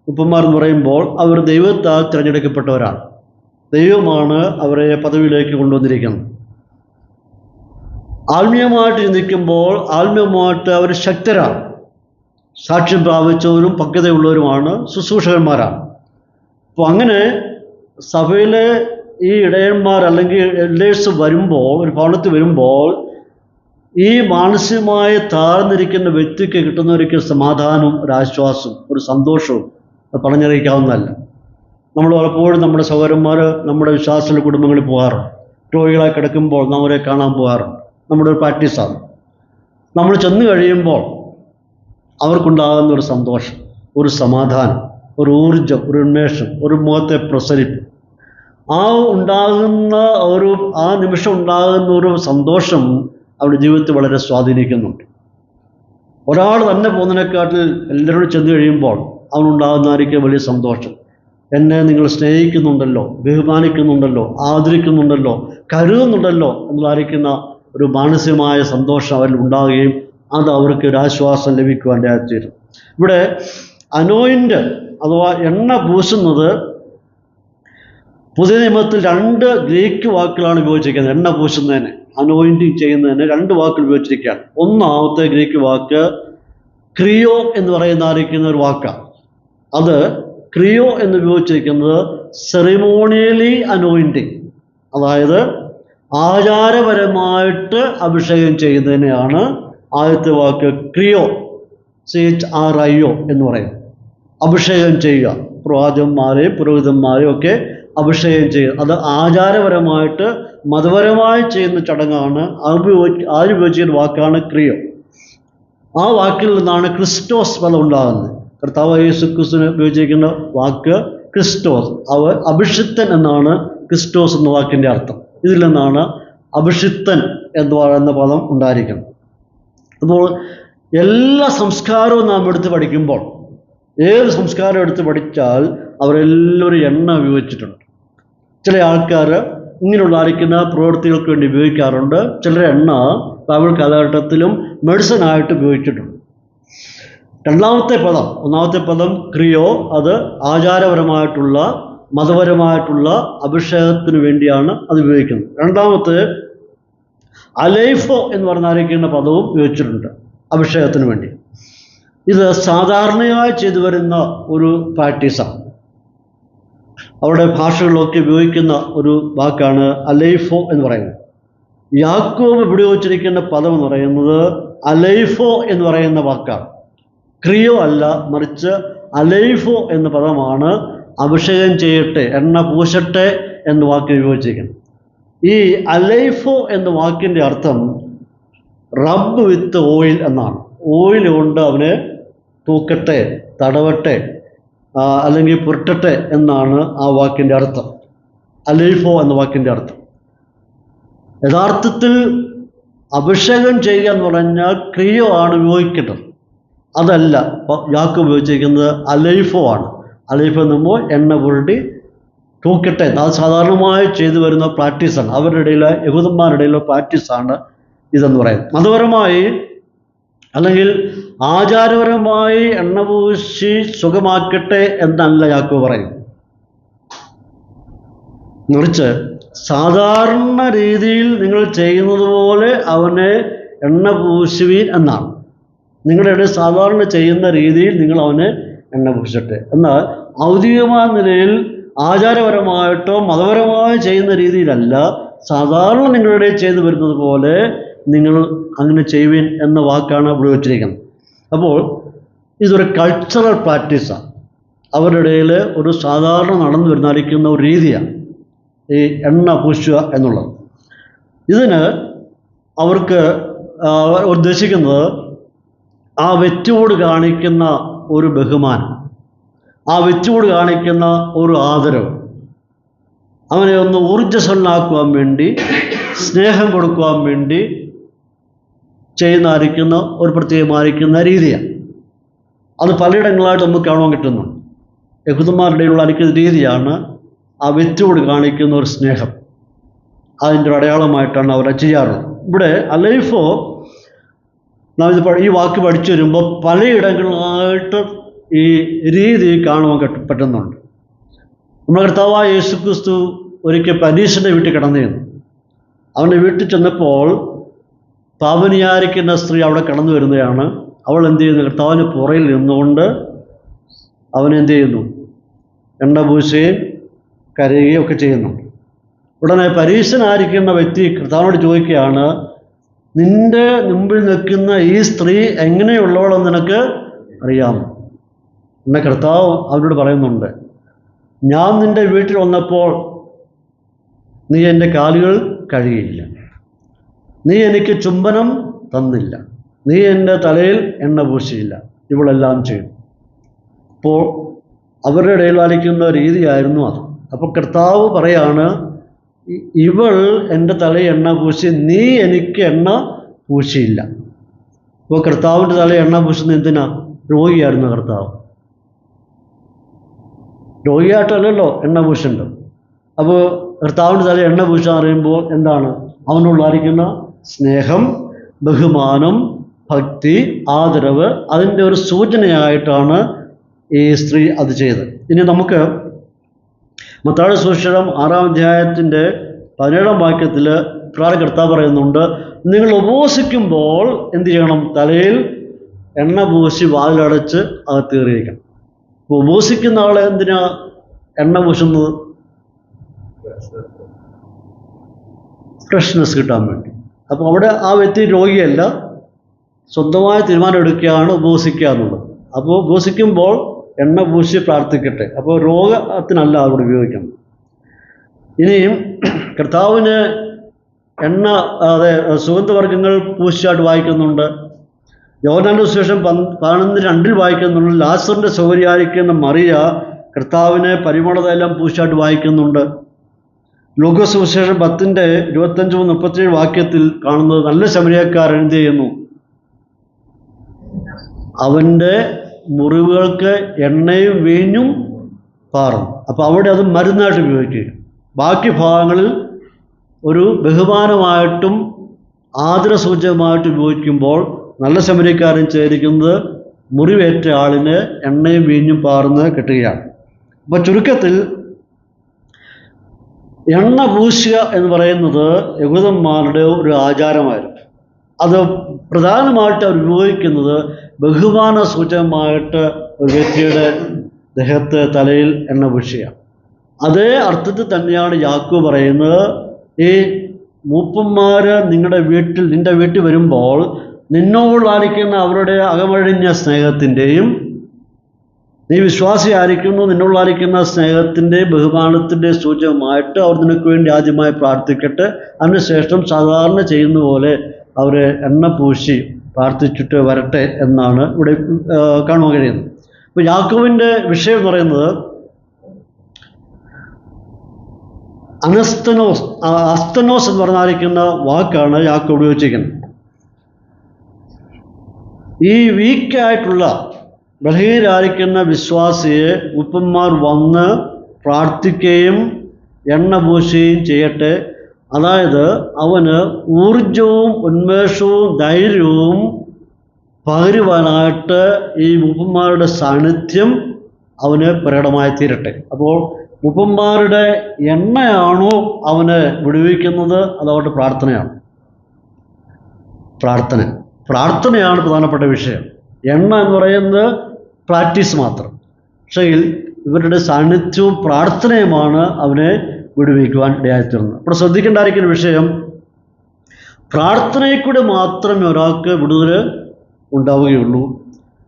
A: മൂപ്പന്മാർ എന്ന് പറയുമ്പോൾ അവർ ദൈവത്താൽ തിരഞ്ഞെടുക്കപ്പെട്ടവരാണ്. ദൈവമാണ് അവരെ പദവിയിലേക്ക് കൊണ്ടുവന്നിരിക്കുന്നത്. ആത്മീയമായിട്ട് ചിന്തിക്കുമ്പോൾ ആത്മീയമായിട്ട് അവർ ശക്തരാണ്, സാക്ഷ്യം പ്രാപിച്ചവരും പക്വതയുള്ളവരുമാണ്, ശുശ്രൂഷകന്മാരാണ്. അപ്പോൾ അങ്ങനെ സഭയിലെ ഈ ഇടയന്മാർ അല്ലെങ്കിൽ എൽഡേഴ്സ് വരുമ്പോൾ, ഒരു ഭവനത്തിൽ വരുമ്പോൾ, ഈ മാനസികമായി താഴ്ന്നിരിക്കുന്ന വ്യക്തിക്ക് കിട്ടുന്നവർക്ക് സമാധാനവും ഒരാശ്വാസവും ഒരു സന്തോഷവും അത് പറഞ്ഞറിയിക്കാവുന്നതല്ല. നമ്മൾ പലപ്പോഴും നമ്മുടെ സഹോദരന്മാർ നമ്മുടെ വിശ്വാസത്തിലെ കുടുംബങ്ങളിൽ പോകാറുണ്ട്. രോഗികളായി കിടക്കുമ്പോൾ നാം അവരെ കാണാൻ പോകാറുണ്ട്. നമ്മുടെ ഒരു പ്രാക്ടീസാണ്. നമ്മൾ ചെന്ന് കഴിയുമ്പോൾ അവർക്കുണ്ടാകുന്ന ഒരു സന്തോഷം, ഒരു സമാധാനം, ഒരു ഊർജം, ഒരു ഉന്മേഷം, ഒരു മുഖത്തെ പ്രസരിപ്പ്, ആ ഉണ്ടാകുന്ന ആ നിമിഷം ഉണ്ടാകുന്ന ഒരു സന്തോഷം അവരുടെ ജീവിതത്തിൽ വളരെ സ്വാധീനിക്കുന്നുണ്ട്. ഒരാൾ തന്നെ പോകുന്നതിനെക്കാട്ടിൽ എല്ലാവരോടും ചെന്ന് കഴിയുമ്പോൾ അവനുണ്ടാകുന്നതായിരിക്കും വലിയ സന്തോഷം. എന്നെ നിങ്ങൾ സ്നേഹിക്കുന്നുണ്ടല്ലോ, ബഹുമാനിക്കുന്നുണ്ടല്ലോ, ആദരിക്കുന്നുണ്ടല്ലോ, കരുതുന്നുണ്ടല്ലോ എന്നുള്ളതായിരിക്കുന്ന ഒരു മാനസികമായ സന്തോഷം അവരിൽ ഉണ്ടാകുകയും അത് അവർക്ക് ഒരു ആശ്വാസം ലഭിക്കുവാൻ തീരും. ഇവിടെ അനോയിൻ്റ് അഥവാ എണ്ണ പൂശുന്നത് പുതിയ നിയമത്തിൽ 2 ഗ്രീക്ക് വാക്കുകളാണ് ഉപയോഗിച്ചിരിക്കുന്നത്. എണ്ണ പൂശുന്നതിന്, അനോയിൻറ്റിങ് ചെയ്യുന്നതിന് 2 വാക്കുകൾ ഉപയോഗിച്ചിരിക്കുകയാണ്. ഒന്നാമത്തെ ഗ്രീക്ക് വാക്ക് ക്രിയോ എന്ന് പറയുന്നതായിരിക്കുന്ന ഒരു വാക്കാണ്. അത് ക്രിയോ എന്ന് ഉപയോഗിച്ചിരിക്കുന്നത് സെറിമോണിയലി അനോയിൻറ്റിങ്, അതായത് ആചാരപരമായിട്ട് അഭിഷേകം ചെയ്യുന്നതിനെയാണ് ആദ്യത്തെ വാക്ക് ക്രിയോ, CHRIO എന്ന് പറയും. അഭിഷേകം ചെയ്യുക, പ്രവാചകന്മാരെയും പുരോഹിതന്മാരെയും ഒക്കെ അഭിഷേകം ചെയ്യുക. അത് ആചാരപരമായിട്ട് മതപരമായി ചെയ്യുന്ന ചടങ്ങാണ്. ഉപയോഗിച്ചിരിക്കുന്ന വാക്കാണ് ക്രിയോ. ആ വാക്കിൽ നിന്നാണ് ക്രിസ്റ്റോസ് പദം ഉണ്ടാകുന്നത്. കർത്താവ് യേശു ക്രിസ്തുവിനെ ഉപയോഗിച്ചിരിക്കുന്ന വാക്ക് ക്രിസ്റ്റോസ്, അഭിഷിക്തൻ എന്നാണ് ക്രിസ്റ്റോസ് എന്ന വാക്കിൻ്റെ അർത്ഥം. ഇതിൽ നിന്നാണ് അഭിഷിക്തൻ എന്ന് പറയുന്ന പദം ഉണ്ടായിരിക്കുന്നത്. അപ്പോൾ എല്ലാ സംസ്കാരവും നാം എടുത്ത് പഠിക്കുമ്പോൾ, ഏത് സംസ്കാരം എടുത്ത് പഠിച്ചാൽ അവരെല്ലാവരും എണ്ണ ഉപയോഗിച്ചിട്ടുണ്ട്. ചില ആൾക്കാർ ഇങ്ങനെയുള്ളതായിരിക്കുന്ന പ്രവൃത്തികൾക്ക് വേണ്ടി ഉപയോഗിക്കാറുണ്ട്. ചിലർ എണ്ണ ബൈബിൾ കാലഘട്ടത്തിലും മെഡിസിനായിട്ട് ഉപയോഗിച്ചിട്ടുണ്ട്. ഒന്നാമത്തെ പദം ക്രിയോ, അത് ആചാരപരമായിട്ടുള്ള മതപരമായിട്ടുള്ള അഭിഷേകത്തിന് വേണ്ടിയാണ് അത് ഉപയോഗിക്കുന്നത്. രണ്ടാമത്തെ അലൈഫോ എന്ന് പറഞ്ഞായിരിക്കുന്ന പദവും ഉപയോഗിച്ചിട്ടുണ്ട് അഭിഷേകത്തിന് വേണ്ടി. ഇത് സാധാരണയായി ചെയ്തു വരുന്ന ഒരു പ്രാക്ടീസാണ്. അവരുടെ ഭാഷകളിലൊക്കെ ഉപയോഗിക്കുന്ന ഒരു വാക്കാണ് അലൈഫോ എന്ന് പറയുന്നത്. യാക്കോബ് ഉപയോഗിച്ചിരിക്കുന്ന പദം എന്ന് പറയുന്നത് അലൈഫോ എന്ന് പറയുന്ന വാക്കാണ്. ക്രിയോ അല്ല, മറിച്ച് അലൈഫോ എന്ന പദമാണ് അഭിഷേകം ചെയ്യട്ടെ, എണ്ണ പൂശട്ടെ എന്ന വാക്കിന് ഉപയോഗിച്ചിരിക്കുന്നത്. ഈ അലൈഫോ എന്ന വാക്കിൻ്റെ അർത്ഥം റബ്ബ് വിത്ത് ഓയിൽ എന്നാണ്. ഓയിൽ കൊണ്ട് അവനെ തൂക്കട്ടെ, തടവട്ടെ, അല്ലെങ്കിൽ പുരട്ടട്ടെ എന്നാണ് ആ വാക്കിൻ്റെ അർത്ഥം. അലൈഫോ എന്ന വാക്കിൻ്റെ അർത്ഥം യഥാർത്ഥത്തിൽ അഭിഷേകം ചെയ്യുക എന്ന് പറഞ്ഞാൽ ക്രിയോ ആണ് ഉപയോഗിക്കേണ്ടത്. അതല്ല യാക്കോബ് ഉപയോഗിച്ചിരിക്കുന്നത് അലൈഫോ ആണ്. അലൈഫോ എന്നുമ്പോൾ എണ്ണ പുരട്ടി തൂക്കട്ടെ. അത് സാധാരണമായി ചെയ്തു വരുന്ന പ്രാക്ടീസാണ്. അവരുടെ ഇടയിലെ യഹൂദന്മാരുടെ ഇടയിലെ പ്രാക്ടീസാണ് ഇതെന്ന് പറയുന്നത്. മതപരമായി അല്ലെങ്കിൽ ആചാരപരമായി എണ്ണ പൂശി സുഖമാക്കട്ടെ എന്നല്ല യാക്കോബ് പറയും. മറിച്ച് സാധാരണ രീതിയിൽ നിങ്ങൾ ചെയ്യുന്നത് പോലെ അവനെ എണ്ണ പൂശുവീൻ എന്നാണ്. നിങ്ങളുടെ ഇടയിൽ സാധാരണ ചെയ്യുന്ന രീതിയിൽ നിങ്ങൾ അവനെ എണ്ണ പൂശട്ടെ. എന്നാൽ ഔദ്യോഗികമായ നിലയിൽ ആചാരപരമായിട്ടോ മതപരമായോ ചെയ്യുന്ന രീതിയിലല്ല, സാധാരണ നിങ്ങളുടെ ചെയ്തു വരുന്നത് പോലെ നിങ്ങൾ അങ്ങനെ ചെയ്യുവിൻ എന്ന വാക്കാണ് ഉപയോഗിച്ചിരിക്കുന്നത്. അപ്പോൾ ഇതൊരു കൾച്ചറൽ പ്രാക്ടീസാണ്. അവരുടെ ഇടയിൽ ഒരു സാധാരണ നടന്നു വരുന്നായിരിക്കുന്ന ഒരു രീതിയാണ് ഈ എണ്ണ പൂശുക എന്നുള്ളത്. ഇതിന് അവർക്ക് ഉദ്ദേശിക്കുന്നത് ആ വ്യക്തിയോട് കാണിക്കുന്ന ഒരു ബഹുമാനം, ആ വ്യക്തിയോട് കാണിക്കുന്ന ഒരു ആദരവ്, അവനെ ഒന്ന് ഊർജ്ജസ്വലനാക്കുവാൻ വേണ്ടി, സ്നേഹം കൊടുക്കുവാൻ വേണ്ടി ചെയ്യുന്നതായിരിക്കുന്ന ഒരു പ്രത്യേകമായിരിക്കുന്ന രീതിയാണ്. അത് പലയിടങ്ങളായിട്ട് നമുക്ക് കാണാൻ കിട്ടുന്നുണ്ട്. യഹൂദന്മാരുടെ ഇടയിലുള്ള രീതിയാണ് ആ വ്യക്തിയോട് കാണിക്കുന്ന ഒരു സ്നേഹം. അതിൻ്റെ ഒരു അടയാളമായിട്ടാണ് അവർ ചെയ്യാറുള്ളത്. ഇവിടെ അലൈഫോ നാം ഈ വാക്ക് പഠിച്ചു വരുമ്പോൾ പലയിടങ്ങളിലായിട്ട് ഈ രീതി കാണുവാൻ പറ്റുന്നുണ്ട്. നമ്മുടെ കർത്താവായ യേശു ക്രിസ്തു ഒരിക്കൽ പരീശൻ്റെ വീട്ടിൽ കടന്നിരുന്നു. അവൻ്റെ വീട്ടിൽ ചെന്നപ്പോൾ പാപനിയായിരിക്കുന്ന സ്ത്രീ അവിടെ കടന്നു വരുന്നതാണ്. അവൾ എന്ത് ചെയ്യുന്നു? കർത്താവിന് പുറയിൽ നിന്നുകൊണ്ട് അവനെന്ത് ചെയ്യുന്നു? എണ്ണ പൂശുകയും കരയുകയും ഒക്കെ ചെയ്യുന്നുണ്ട്. ഉടനെ പരീശനായിരിക്കുന്ന വ്യക്തി കർത്താവിനോട് ചോദിക്കുകയാണ്, നിന്റെ മുമ്പിൽ നിൽക്കുന്ന ഈ സ്ത്രീ എങ്ങനെയുള്ളവളെന്ന് നിനക്ക് അറിയാമോ? എന്നെ കർത്താവ് അവനോട് പറയുന്നുണ്ട്, ഞാൻ നിന്റെ വീട്ടിൽ വന്നപ്പോൾ നീ എൻ്റെ കാലുകൾ കഴുകിയില്ല, നീ എനിക്ക് ചുംബനം തന്നില്ല, നീ എൻ്റെ തലയിൽ എണ്ണ പൂശിയില്ല, ഇവളെല്ലാം ചെയ്തു. അപ്പോൾ അവരുടെ ഇടയിൽ പാലിക്കുന്ന രീതിയായിരുന്നു അത്. അപ്പോൾ കർത്താവ് പറയാണ്, ഇവൾ എൻ്റെ തലയിൽ എണ്ണ പൂശി, നീ എനിക്ക് എണ്ണ പൂശിയില്ല. അപ്പോൾ കർത്താവിൻ്റെ തലയിൽ എണ്ണ പൂശുന്ന എന്തിനാ? രോഗിയായിരുന്നു കർത്താവ്. രോഗിയായിട്ടല്ലല്ലോ എണ്ണ പൂശുണ്ട്. അപ്പോൾ കർത്താവിൻ്റെ തലയിൽ എണ്ണ പൂശാൻ അറിയുമ്പോൾ എന്താണ്? അവനുള്ളായിരിക്കുന്ന സ്നേഹം, ബഹുമാനം, ഭക്തി, ആദരവ്, അതിൻ്റെ ഒരു സൂചനയായിട്ടാണ് ഈ സ്ത്രീ അത് ചെയ്തത്. ഇനി നമുക്ക് മത്തായിയുടെ സുവിശേഷം 6-ാം അധ്യായത്തിൻ്റെ 17-ാം വാക്യത്തിൽ പ്രകാരം കർത്താവ് പറയുന്നുണ്ട്, നിങ്ങൾ ഉപവസിക്കുമ്പോൾ എന്ത് ചെയ്യണം? തലയിൽ എണ്ണ പൂശി വാതിലടച്ച് അകത്ത് കയറിയിരിക്കണം. അപ്പോൾ ഉപവസിക്കുന്ന ആളെ എന്തിനാ എണ്ണ പൂശുന്നത്? ഫ്രഷ്നെസ് കിട്ടാൻ വേണ്ടി. അപ്പോൾ അവിടെ ആ വ്യക്തി രോഗിയല്ല, സ്വന്തമായ തീരുമാനം എടുക്കുകയാണ് ഉപവസിക്കുക എന്നുള്ളത്. അപ്പോൾ ഉപവസിക്കുമ്പോൾ എണ്ണ പൂശി പ്രാർത്ഥിക്കട്ടെ. അപ്പോൾ രോഗത്തിനല്ല അവിടെ ഉപയോഗിക്കുന്നത്. ഇനിയും കർത്താവിന് എണ്ണ, സുഗന്ധവർഗ്ഗങ്ങൾ പൂശിയായിട്ട് വായിക്കുന്നുണ്ട്. യോഹന്നാന്റെ സുവിശേഷം 11:2 വായിക്കുന്നുണ്ട്. ലാസറിൻ്റെ സഹോദരിയായിരിക്കുന്ന മറിയ കർത്താവിനെ പരിമളതൈലം പൂശിയായിട്ട് വായിക്കുന്നുണ്ട്. ലൂക്കോസ് സുവിശേഷം 10:25-37 വാക്യത്തിൽ കാണുന്നത്, നല്ല ശമരിയക്കാരൻ എന്ത് ചെയ്യുന്നു? അവൻ്റെ മുറിവുകൾക്ക് എണ്ണയും വീഞ്ഞും പാറും. അപ്പോൾ അവിടെ അത് മരുന്നായിട്ട് ഉപയോഗിക്കുക. ബാക്കി ഭാഗങ്ങളിൽ ഒരു ബഹുമാനമായിട്ടും ആദരസൂചകമായിട്ടും ഉപയോഗിക്കുമ്പോൾ നല്ല ശമരിയക്കാരൻ ചെയ്തിരിക്കുന്നത് മുറിവേറ്റ ആളിന് എണ്ണയും വീഞ്ഞും പാർന്ന് കിട്ടുകയാണ്. അപ്പോൾ ചുരുക്കത്തിൽ എണ്ണ പൂശുക എന്ന് പറയുന്നത് യഹൂദന്മാരുടെ ഒരു ആചാരമായിരുന്നു. അത് പ്രധാനമായിട്ട് അവർ ഉപയോഗിക്കുന്നത് ബഹുമാന സൂചകമായിട്ട് ഒരു വ്യക്തിയുടെ ദേഹത്ത് തലയിൽ എണ്ണ പൂശുക. അതേ അർത്ഥത്തിൽ തന്നെയാണ് യാക്കോബ് പറയുന്നത്, ഈ മൂപ്പന്മാർ നിന്റെ വീട്ടിൽ വരുമ്പോൾ നിന്നോടായിരിക്കുന്ന അവരുടെ അകമഴിഞ്ഞ സ്നേഹത്തിൻ്റെയും, നീ വിശ്വാസിയായിരിക്കുന്നു, നിന്നോടായിരിക്കുന്ന സ്നേഹത്തിൻ്റെ ബഹുമാനത്തിൻ്റെ സൂചകമായിട്ട് അവർ നിനക്ക് വേണ്ടി ആദ്യമായി പ്രാർത്ഥിക്കട്ടെ. അതിനുശേഷം സാധാരണ ചെയ്യുന്ന പോലെ അവരെ എണ്ണ പൂശി പ്രാർത്ഥിച്ചിട്ട് വരട്ടെ എന്നാണ് ഇവിടെ കാണുവാൻ കഴിയുന്നത്. അപ്പോൾ യാക്കോബിൻ്റെ വിഷയം എന്ന് പറയുന്നത് അസ്തനോസ് എന്ന് പറഞ്ഞായിരിക്കുന്ന വാക്കാണ് യാക്കോബ് ഉപയോഗിച്ചിരിക്കുന്നത്. ഈ വീക്കായിട്ടുള്ള ബലഹീനരായിരിക്കുന്ന വിശ്വാസിയെ ഉപ്പന്മാർ വന്ന് പ്രാർത്ഥിക്കുകയും എണ്ണ പൂശുകയും ചെയ്യട്ടെ. അതായത് അവന് ഊർജവും ഉന്മേഷവും ധൈര്യവും പകരുവാനായിട്ട് ഈ ഉപ്പന്മാരുടെ സാന്നിധ്യം അവന് പ്രകടമായി തീരട്ടെ. അപ്പോൾ ഉപ്പന്മാരുടെ എണ്ണയാണോ അവനെ വിടുവിക്കുന്നത്, അതവരുടെ പ്രാർത്ഥനയാണ്? പ്രാർത്ഥനയാണ് പ്രധാനപ്പെട്ട വിഷയം. എണ്ണ എന്ന് പറയുന്നത് പ്രാക്ടീസ് മാത്രം. പക്ഷേ ഇവരുടെ സാന്നിധ്യവും പ്രാർത്ഥനയുമാണ് അവനെ വിടുവിക്കുവാൻ ഇടയായിത്തീർന്നത്. അപ്പോൾ ശ്രദ്ധിക്കേണ്ടായിരിക്കുന്ന വിഷയം, പ്രാർത്ഥനയിൽ കൂടെ മാത്രമേ ഒരാൾക്ക് വിടുതൽ ഉണ്ടാവുകയുള്ളൂ.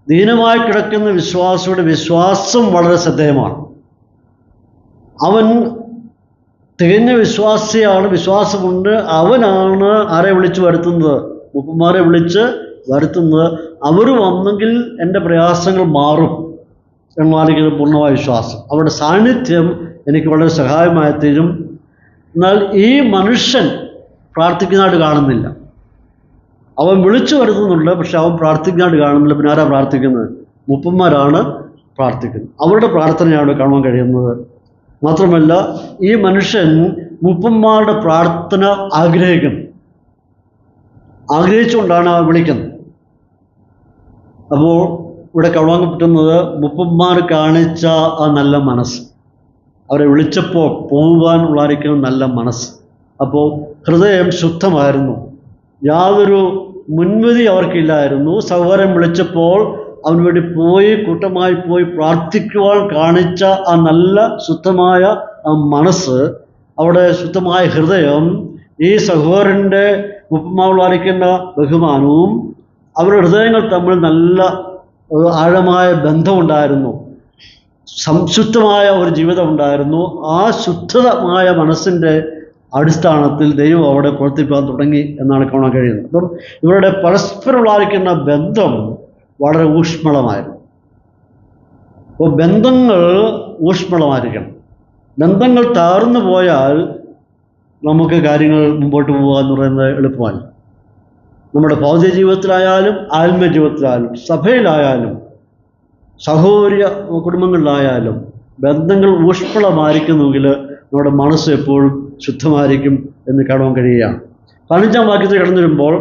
A: ദീനമായി കിടക്കുന്ന വിശ്വാസിയുടെ വിശ്വാസം വളരെ ശ്രദ്ധേയമാണ്. അവൻ തികഞ്ഞ വിശ്വാസിയാണ്, വിശ്വാസമുണ്ട്. അവനാണ് ആരെ വിളിച്ച് വരുത്തുന്നത്? മൂപ്പന്മാരെ വിളിച്ച് വരുത്തുന്നത്. അവർ വന്നെങ്കിൽ എൻ്റെ പ്രയാസങ്ങൾ മാറും എന്നായിരിക്കുന്നത് പൂർണ്ണമായ വിശ്വാസം. അവരുടെ സാന്നിധ്യം എനിക്ക് വളരെ സഹായമായി തീരും. എന്നാൽ ഈ മനുഷ്യൻ പ്രാർത്ഥിക്കുന്നതായിട്ട് കാണുന്നില്ല. അവൻ വിളിച്ചു വരുത്തുന്നുണ്ട്, പക്ഷെ അവൻ പ്രാർത്ഥിക്കുന്നതായിട്ട് കാണുന്നില്ല. പിന്നെ ആരാ പ്രാർത്ഥിക്കുന്നത്? മൂപ്പന്മാരാണ് പ്രാർത്ഥിക്കുന്നത്. അവരുടെ പ്രാർത്ഥനയാണ് കാണുവാൻ കഴിയുന്നത്. മാത്രമല്ല, ഈ മനുഷ്യൻ മൂപ്പന്മാരുടെ പ്രാർത്ഥന ആഗ്രഹിച്ചുകൊണ്ടാണ് അവൻ വിളിക്കുന്നത്. അപ്പോൾ ഇവിടെ കാണാൻ പറ്റുന്നത് മൂപ്പന്മാർ കാണിച്ച ആ നല്ല മനസ്സ്, അവരെ വിളിച്ചപ്പോൾ പോകുവാൻ ഉള്ളായിരിക്കുന്ന നല്ല മനസ്സ്. അപ്പോൾ ഹൃദയം ശുദ്ധമായിരുന്നു, യാതൊരു മുൻവിധി അവർക്കില്ലായിരുന്നു. സഹോദരൻ വിളിച്ചപ്പോൾ അവന് വേണ്ടി കൂട്ടമായി പോയി പ്രാർത്ഥിക്കുവാൻ കാണിച്ച ആ നല്ല ശുദ്ധമായ ആ മനസ്സ്, അവിടെ ശുദ്ധമായ ഹൃദയം, ഈ സഹോദരൻ്റെ ഉപ്പമാവുള്ളായിരിക്കുന്ന ബഹുമാനവും അവരുടെ ഹൃദയങ്ങൾ തമ്മിൽ നല്ല ആഴമായ ബന്ധമുണ്ടായിരുന്നു, സംശുദ്ധമായ ഒരു ജീവിതം ഉണ്ടായിരുന്നു. ആ ശുദ്ധമായ മനസ്സിൻ്റെ അടിസ്ഥാനത്തിൽ ദൈവം അവിടെ പ്രവർത്തിക്കാൻ തുടങ്ങി എന്നാണ് കാണാൻ കഴിയുന്നത്. അപ്പം ഇവരുടെ പരസ്പരമുള്ളായിരിക്കുന്ന ബന്ധം വളരെ ഊഷ്മളമായിരുന്നു. അപ്പോൾ ബന്ധങ്ങൾ ഊഷ്മളമായിരിക്കണം. ബന്ധങ്ങൾ താർന്നു പോയാൽ നമുക്ക് കാര്യങ്ങൾ മുമ്പോട്ട് പോകുക എന്ന് പറയുന്നത് എളുപ്പമല്ല. നമ്മുടെ ഭൗതിക ജീവിതത്തിലായാലും ആത്മീയ ജീവിതത്തിലായാലും സഭയിലായാലും സഹോദര്യ കുടുംബങ്ങളിലായാലും ബന്ധങ്ങൾ ഊഷ്മളമായിരിക്കുന്നുവെങ്കിൽ നമ്മുടെ മനസ്സ് എപ്പോഴും ശുദ്ധമായിരിക്കും എന്ന് കാണുവാൻ കഴിയുകയാണ്. 15-ാം വാക്യത്തിൽ കടന്നു വരുമ്പോൾ,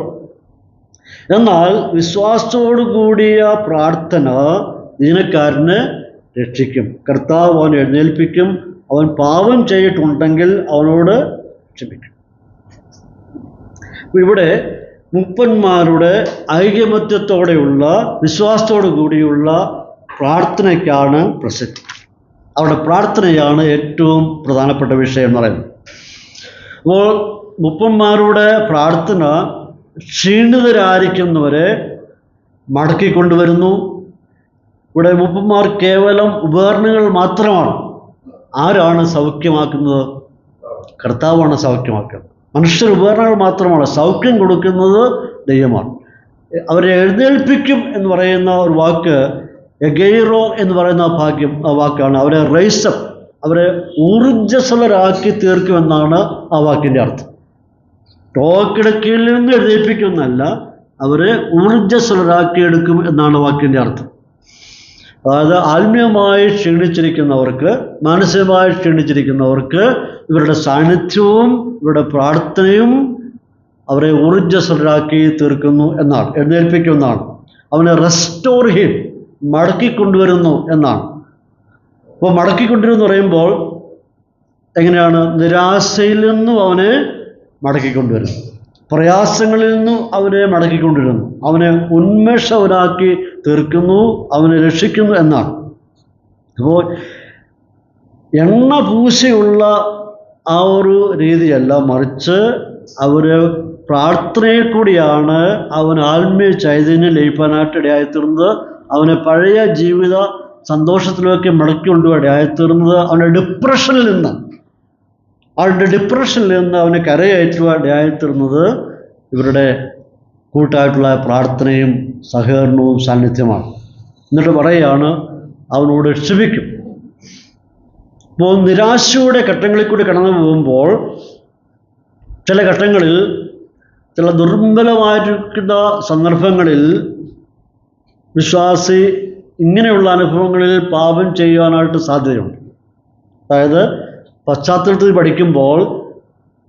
A: എന്നാൽ വിശ്വാസത്തോടു കൂടിയ പ്രാർത്ഥന ദീനക്കാരനെ രക്ഷിക്കും, കർത്താവ് അവനെ എഴുന്നേൽപ്പിക്കും, അവൻ പാപം ചെയ്തിട്ടുണ്ടെങ്കിൽ അവനോട് ക്ഷമിക്കും. ഇവിടെ മൂപ്പന്മാരുടെ ഐകമത്യത്തോടെയുള്ള വിശ്വാസത്തോടു കൂടിയുള്ള പ്രാർത്ഥനയ്ക്കാണ് പ്രസക്തി. അവിടെ പ്രാർത്ഥനയാണ് ഏറ്റവും പ്രധാനപ്പെട്ട വിഷയം എന്ന് പറയുന്നത്. അപ്പോൾ മൂപ്പന്മാരുടെ പ്രാർത്ഥന ക്ഷീണിതരായിരിക്കുന്നവരെ മടക്കിക്കൊണ്ടുവരുന്നു. ഇവിടെ മൂപ്പന്മാർ കേവലം ഉപകരണങ്ങൾ മാത്രമാണ്. ആരാണ് സൗഖ്യമാക്കുന്നത്? കർത്താവാണ് സൗഖ്യമാക്കുന്നത്. മനുഷ്യർ ഉപകരണങ്ങൾ മാത്രമാണ്. സൗഖ്യം കൊടുക്കുന്നത് ദൈവമാണ്. അവരെ എഴുന്നേൽപ്പിക്കും എന്ന് പറയുന്ന ഒരു വാക്ക് എഗൈറോ എന്ന് പറയുന്ന വാക്കാണ്. അവരെ റൈസപ്പ്, അവരെ ഊർജ്ജസ്വലരാക്കി തീർക്കുമെന്നാണ് ആ വാക്കിൻ്റെ അർത്ഥം. ടോക്കിടക്കയിൽ നിന്ന് എഴുന്നേൽപ്പിക്കുമെന്നല്ല, അവരെ ഊർജ്ജസ്വലരാക്കി എടുക്കും എന്നാണ് വാക്കിൻ്റെ അർത്ഥം. അതായത് ആത്മീയമായി ക്ഷീണിച്ചിരിക്കുന്നവർക്ക്, മാനസികമായി ക്ഷീണിച്ചിരിക്കുന്നവർക്ക് ഇവരുടെ സാന്നിധ്യവും ഇവരുടെ പ്രാർത്ഥനയും അവരെ ഊർജ്ജസ്വലരാക്കി തീർക്കുന്നു എന്നാണ്, എഴുന്നേൽപ്പിക്കുമെന്നാണ്. അവനെ റെസ്റ്റോർ ഹിം, മടക്കിക്കൊണ്ടുവരുന്നു എന്നാണ്. അപ്പോൾ മടക്കിക്കൊണ്ടുവരുമെന്ന് പറയുമ്പോൾ എങ്ങനെയാണ്? നിരാശയിൽ നിന്നും അവനെ മടക്കിക്കൊണ്ടുവരുന്നു, പ്രയാസങ്ങളിൽ നിന്നും അവനെ മടക്കിക്കൊണ്ടിരുന്നു, അവനെ ഉന്മേഷവനാക്കി തീർക്കുന്നു, അവനെ രക്ഷിക്കുന്നു എന്നാണ്. അപ്പോൾ എണ്ണ പൂശിയുള്ള ആ ഒരു രീതിയല്ല, മറിച്ച് അവർ പ്രാർത്ഥനയിൽ കൂടിയാണ് അവൻ ആത്മീയ ചൈതന്യം ലയിപ്പാനായിട്ട് ഇടയായിത്തീർന്നത്, അവനെ പഴയ ജീവിത സന്തോഷത്തിലേക്ക് മടക്കിക്കൊണ്ടുപോയി ഇടയായിത്തീർന്നത്, അവൻ്റെ ഡിപ്രഷനിൽ നിന്ന് അവനെ കരകയറ്റുവാൻ ഇടയായിത്തീർന്നത് ഇവരുടെ കൂട്ടായിട്ടുള്ള പ്രാർത്ഥനയും സഹകരണവും സാന്നിധ്യമാണ്. എന്നിട്ട് പറയുകയാണ് അവനോട് ക്ഷമിക്കും. അപ്പോൾ നിരാശയുടെ ഘട്ടങ്ങളിൽ കൂടി കടന്നു പോകുമ്പോൾ ചില ഘട്ടങ്ങളിൽ, ചില ദുർബലമായിരിക്കുന്ന സന്ദർഭങ്ങളിൽ വിശ്വാസി ഇങ്ങനെയുള്ള അനുഭവങ്ങളിൽ പാപം ചെയ്യുവാനായിട്ട് സാധ്യതയുണ്ട്. അതായത് പശ്ചാത്തലത്തിൽ പഠിക്കുമ്പോൾ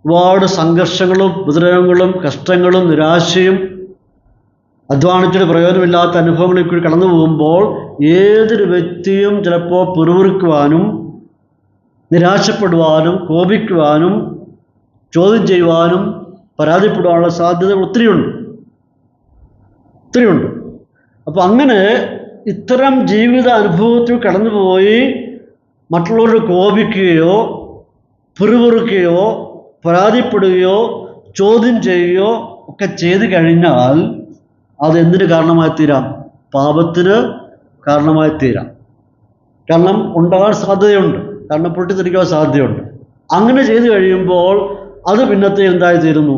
A: ഒരുപാട് സംഘർഷങ്ങളും ഉപദ്രവങ്ങളും കഷ്ടങ്ങളും നിരാശയും അധ്വാനിച്ചിട്ട് പ്രയോജനമില്ലാത്ത അനുഭവങ്ങളിൽ കൂടി കടന്നു പോകുമ്പോൾ ഏതൊരു വ്യക്തിയും ചിലപ്പോൾ പിറുപിറുക്കുവാനും നിരാശപ്പെടുവാനും കോപിക്കുവാനും ചോദ്യം ചെയ്യുവാനും പരാതിപ്പെടുവാനുള്ള സാധ്യത ഒത്തിരിയുണ്ട്. അപ്പോൾ അങ്ങനെ ഇത്തരം ജീവിത അനുഭവത്തിൽ കടന്നുപോയി മറ്റുള്ളവരോട് കോപിക്കുകയോ പിറുപിറുക്കുകയോ പരാതിപ്പെടുകയോ ചോദ്യം ചെയ്യുകയോ ഒക്കെ ചെയ്തു കഴിഞ്ഞാൽ അത് എന്തിന് കാരണമായി തീരാം? പാപത്തിന് കാരണമായി തീരാം. കാരണം ഉണ്ടാകാൻ സാധ്യതയുണ്ട്, കാരണം പൊട്ടിത്തെറിക്കാൻ സാധ്യതയുണ്ട്. അങ്ങനെ ചെയ്തു കഴിയുമ്പോൾ അത് പിന്നത്തെ എന്തായിത്തീരുന്നു?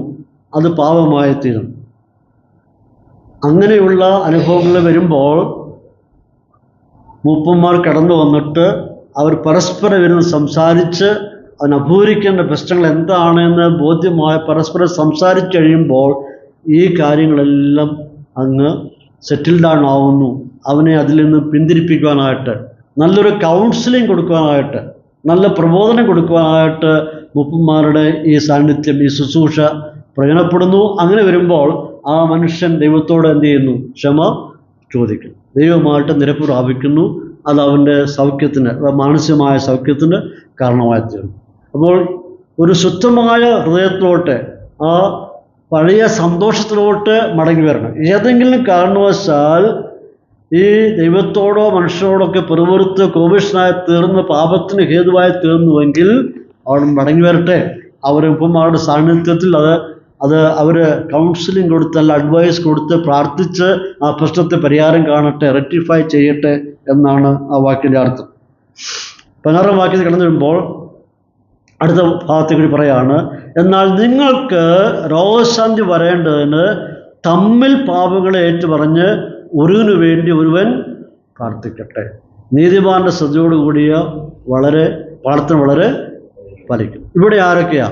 A: അത് പാപമായി തീരുന്നു. അങ്ങനെയുള്ള അനുഭവങ്ങൾ വരുമ്പോൾ മൂപ്പന്മാർ കടന്നു വന്നിട്ട് അവർ പരസ്പരം ഇരുന്ന് സംസാരിച്ച് അവൻ അഭിമുഖീകരിക്കേണ്ട പ്രശ്നങ്ങൾ എന്താണെന്ന് ബോധ്യമായി പരസ്പരം സംസാരിച്ച് കഴിയുമ്പോൾ ഈ കാര്യങ്ങളെല്ലാം അങ്ങ് സെറ്റിൽ ഡൗൺ ആവുന്നു. അവനെ അതിൽ നിന്ന് പിന്തിരിപ്പിക്കുവാനായിട്ട്, നല്ലൊരു കൗൺസിലിംഗ് കൊടുക്കുവാനായിട്ട്, നല്ല പ്രബോധനം കൊടുക്കുവാനായിട്ട് മൂപ്പന്മാരുടെ ഈ സാന്നിധ്യം, ഈ ശുശ്രൂഷ പ്രയോജനപ്പെടുന്നു. അങ്ങനെ വരുമ്പോൾ ആ മനുഷ്യൻ ദൈവത്തോട് എന്ത് ചെയ്യുന്നു? ക്ഷമ ചോദിക്കുന്നു, ദൈവമായിട്ട് നിരപ്പ് പ്രാപിക്കുന്നു. അത് അവൻ്റെ സൗഖ്യത്തിന്, മാനസികമായ സൗഖ്യത്തിന് കാരണമായി തീർന്നു. അപ്പോൾ ഒരു ശുദ്ധമായ ഹൃദയത്തിലോട്ട്, ആ പഴയ സന്തോഷത്തിലോട്ട് മടങ്ങി വരണം. ഏതെങ്കിലും കാരണവശാൽ ഈ ദൈവത്തോടോ മനുഷ്യരോടൊക്കെ പിറുപിറുത്ത് കോപിഷ്ഠനായി തീർന്ന് പാപത്തിന് ഹേതുവായി തീർന്നുവെങ്കിൽ അവർ മടങ്ങി വരട്ടെ. അവർ ഉപ്പന്മാരുടെ സാന്നിധ്യത്തിൽ അത് അവർ കൗൺസിലിംഗ് കൊടുത്ത്, അല്ല അഡ്വൈസ് കൊടുത്ത് പ്രാർത്ഥിച്ച് ആ പ്രശ്നത്തെ പരിഹാരം കാണട്ടെ, റെക്ടിഫൈ ചെയ്യട്ടെ എന്നാണ് ആ വാക്കിൻ്റെ അർത്ഥം. 16-ാം വാക്യത്തിൽ കടന്നു വരുമ്പോൾ അടുത്ത ഭാഗത്തെ കൂടി പറയാണ്, എന്നാൽ നിങ്ങൾക്ക് രോഗശാന്തി വരേണ്ടതിന് തമ്മിൽ പാപങ്ങളെ ഏറ്റുപറഞ്ഞ് ഒരുവനു വേണ്ടി ഒരുവൻ പ്രാർത്ഥിക്കട്ടെ. നീതിമാന്റെ ശ്രദ്ധയോടുകൂടിയ വളരെ പ്രാർത്ഥന വളരെ ഫലിക്കും. ഇവിടെ ആരൊക്കെയാ?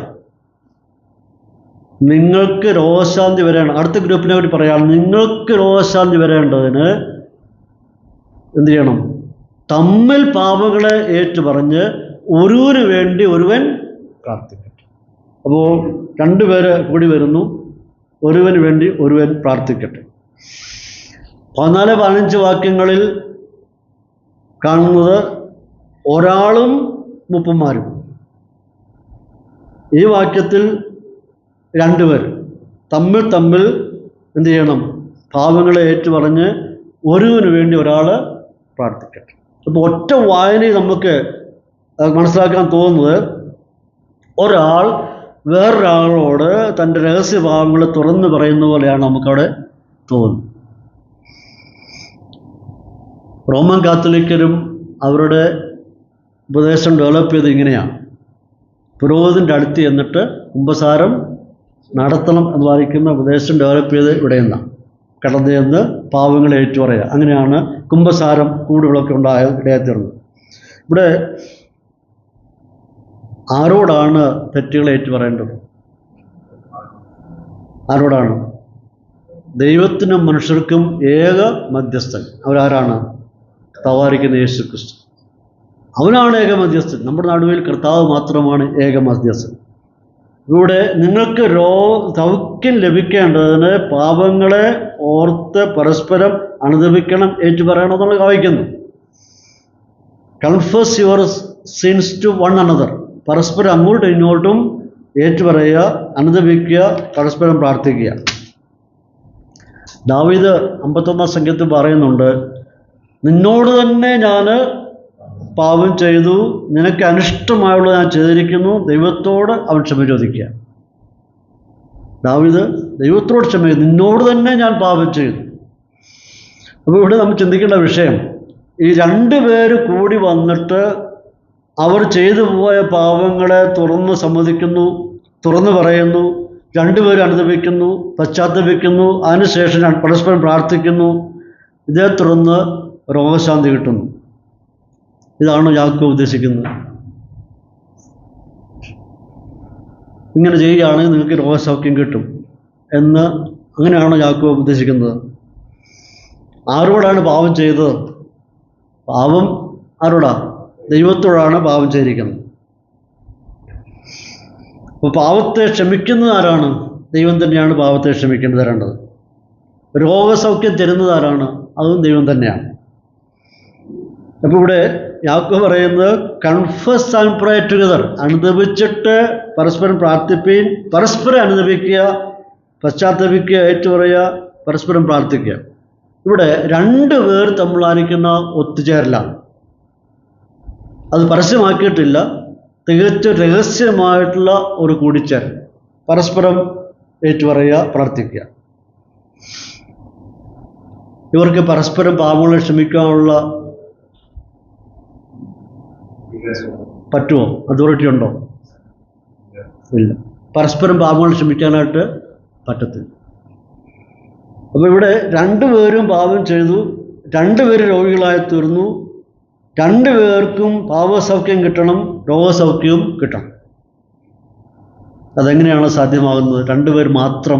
A: നിങ്ങൾക്ക് രോഗശാന്തി വരേണ്ട, അടുത്ത ഗ്രൂപ്പിനെ പറ്റി പറയുകയാണ്. നിങ്ങൾക്ക് രോഗശാന്തി വരേണ്ടതിന് എന്ത് ചെയ്യണം? തമ്മിൽ പാപങ്ങളെ ഏറ്റുപറഞ്ഞ് ഒരുവന് വേണ്ടി ഒരുവൻ പ്രാർത്ഥിക്കട്ടെ. അപ്പോൾ രണ്ടുപേര് കൂടി വരുന്നു, ഒരുവന് വേണ്ടി ഒരുവൻ പ്രാർത്ഥിക്കട്ടെ. 14-15 വാക്യങ്ങളിൽ കാണുന്നത് ഒരാളും മൂപ്പന്മാരും. ഈ വാക്യത്തിൽ രണ്ടുപേർ തമ്മിൽ എന്ത് ചെയ്യണം? പാപങ്ങളെ ഏറ്റുപറഞ്ഞ് ഒരുവന് വേണ്ടി ഒരാൾ പ്രാർത്ഥിക്കട്ടെ. അപ്പോൾ ഒറ്റ വായനയിൽ നമുക്ക് മനസ്സിലാക്കാൻ തോന്നുന്നത്, ഒരാൾ വേറൊരാളോട് തൻ്റെ രഹസ്യഭാവങ്ങൾ തുറന്നു പറയുന്ന പോലെയാണ് നമുക്കവിടെ തോന്നുന്നത്. റോമൻ കാത്തലിക്കരും അവരുടെ ഉപദേശം ഡെവലപ്പ് ചെയ്ത് ഇങ്ങനെയാണ്: പുരോഹിതൻ്റെ അടുത്ത് ചെന്നിട്ട് കുമ്പസാരം നടത്തണം എന്ന് വായിക്കുന്ന ഉപദേശം ഡെവലപ്പ് ചെയ്ത് ഇവിടെ നിന്നാണ്. കടന്നു ചെന്ന് പാവങ്ങളെ ഏറ്റുപറയുക, അങ്ങനെയാണ് കുമ്പസാരം കൂടുകളൊക്കെ ഇടയാത്തിരുന്നത്. ഇവിടെ ആരോടാണ് തെറ്റുകൾ ഏറ്റുപറയേണ്ടത്? ആരോടാണ്? ദൈവത്തിനും മനുഷ്യർക്കും ഏക മധ്യസ്ഥൻ. അവരാരാണ്? കർത്താവായിരിക്കുന്ന യേശു ക്രിസ്തു. അവനാണ് ഏക മധ്യസ്ഥൻ. നമ്മുടെ നടുവിൽ കർത്താവ് മാത്രമാണ് ഏക മധ്യസ്ഥൻ. ഇവിടെ നിങ്ങൾക്ക് സൗഖ്യം ലഭിക്കേണ്ടതിന് പാപങ്ങളെ ഓർത്ത് പരസ്പരം അനുദപിക്കണം, ഏറ്റുപറയണമെന്നുള്ള വായിക്കുന്നു. Confess your since two one another. പരസ്പരം അങ്ങോട്ടും ഇങ്ങോട്ടും ഏറ്റുപറയുക, അനുദപിക്കുക, പരസ്പരം പ്രാർത്ഥിക്കുക. ദാവീദ് 51 സംഖ്യത്തിൽ പറയുന്നുണ്ട്, നിന്നോട് തന്നെ ഞാൻ പാപം ചെയ്തു, നിനക്ക് അനിഷ്ടമായുള്ളത് ഞാൻ ചെയ്തിരിക്കുന്നു, ദൈവത്തോട് അവൻ ക്ഷമ ചോദിക്കുക. ദാവീദ് ദൈവത്തോട് ക്ഷമ ചെയ്തു, നിന്നോട് തന്നെ ഞാൻ പാപം ചെയ്തു. അപ്പോൾ ഇവിടെ നമ്മൾ ചിന്തിക്കേണ്ട വിഷയം, ഈ രണ്ടുപേര് കൂടി വന്നിട്ട് അവർ ചെയ്തു പോയ പാപങ്ങളെ തുറന്ന് സമ്മതിക്കുന്നു, തുറന്നു പറയുന്നു, രണ്ടുപേരും അനുദപിക്കുന്നു, പശ്ചാത്തപിക്കുന്നു, അതിനുശേഷം പരസ്പരം പ്രാർത്ഥിക്കുന്നു. ഇതേ തുടർന്ന് രോഗശാന്തി കിട്ടുന്നു. ഇതാണ് യാക്കോബ് ഉദ്ദേശിക്കുന്നത്. ഇങ്ങനെ ചെയ്യുകയാണെങ്കിൽ നിങ്ങൾക്ക് രോഗസൗഖ്യം കിട്ടും എന്ന്, അങ്ങനെയാണോ യാക്കോബ് ഉദ്ദേശിക്കുന്നത്? ആരോടാണ് പാപം ചെയ്തത്? പാപം ആരോടാ? ദൈവത്തോടാണ് പാപം ചെയ്തിരിക്കുന്നത്. അപ്പോൾ പാപത്തെ ക്ഷമിക്കുന്നത് ആരാണ്? ദൈവം തന്നെയാണ് പാപത്തെ ക്ഷമിക്കേണ്ടി തരേണ്ടത്. രോഗസൗഖ്യം തരുന്നത് ആരാണ്? അതും ദൈവം തന്നെയാണ്. അപ്പോൾ ഇവിടെ യാക്കോബ് പറയുന്നത്, കൺഫസ് ആൻഡ് പ്രേ ടുഗദർ. അനുദപിച്ചിട്ട് പരസ്പരം പ്രാർത്ഥിപ്പീൻ, പരസ്പരം അനുദപിക്കുക, പശ്ചാത്തപിക്കുക, ഏറ്റുപറയുക, പരസ്പരം പ്രാർത്ഥിക്കുക. ഇവിടെ രണ്ടുപേർ തമ്മിലായിരിക്കുന്ന ഒത്തുചേരലാണ്. അത് പരസ്യമാക്കിയിട്ടില്ല, തികച്ചും രഹസ്യമായിട്ടുള്ള ഒരു കൂടിച്ചേരൽ. പരസ്പരം ഏറ്റുപറയുക, പ്രാർത്ഥിക്കുക. ഇവർക്ക് പരസ്പരം പാപങ്ങളെ ക്ഷമിക്കാനുള്ള പറ്റുമോ? അതോറിറ്റി ഉണ്ടോ? ഇല്ല. പരസ്പരം പാപങ്ങൾ ക്ഷമിക്കാനായിട്ട് പറ്റത്തില്ല. അപ്പോൾ ഇവിടെ രണ്ടുപേരും പാപം ചെയ്തു, രണ്ടുപേരും രോഗികളായി തീർന്നു. രണ്ടുപേർക്കും പാപസൗഖ്യം കിട്ടണം, രോഗസൗഖ്യവും കിട്ടണം. അതെങ്ങനെയാണ് സാധ്യമാകുന്നത്? രണ്ടുപേർ മാത്രം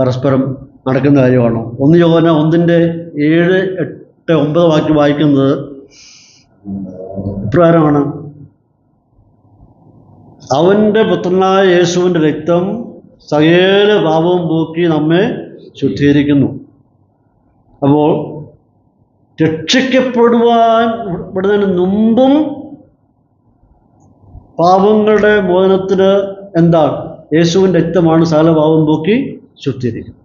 A: പരസ്പരം നടക്കുന്ന കാര്യമാണോ? 1 യോഹന്നാൻ 1:7, 8, 9 വാക്യം വായിക്കുന്നത് ഇപ്രകാരമാണ്: അവൻ്റെ പുത്രനായ യേശുവിൻ്റെ രക്തം സകല പാപവും പോക്കി നമ്മെ ശുദ്ധീകരിക്കുന്നു. അപ്പോൾ രക്ഷിക്കപ്പെടുന്നതിന് മുമ്പും പാപങ്ങളുടെ മോചനത്തിന് എന്താണ്? യേശുവിൻ്റെ രക്തമാണ് സകല പാപം പോക്കി ശുദ്ധീകരിക്കുന്നത്.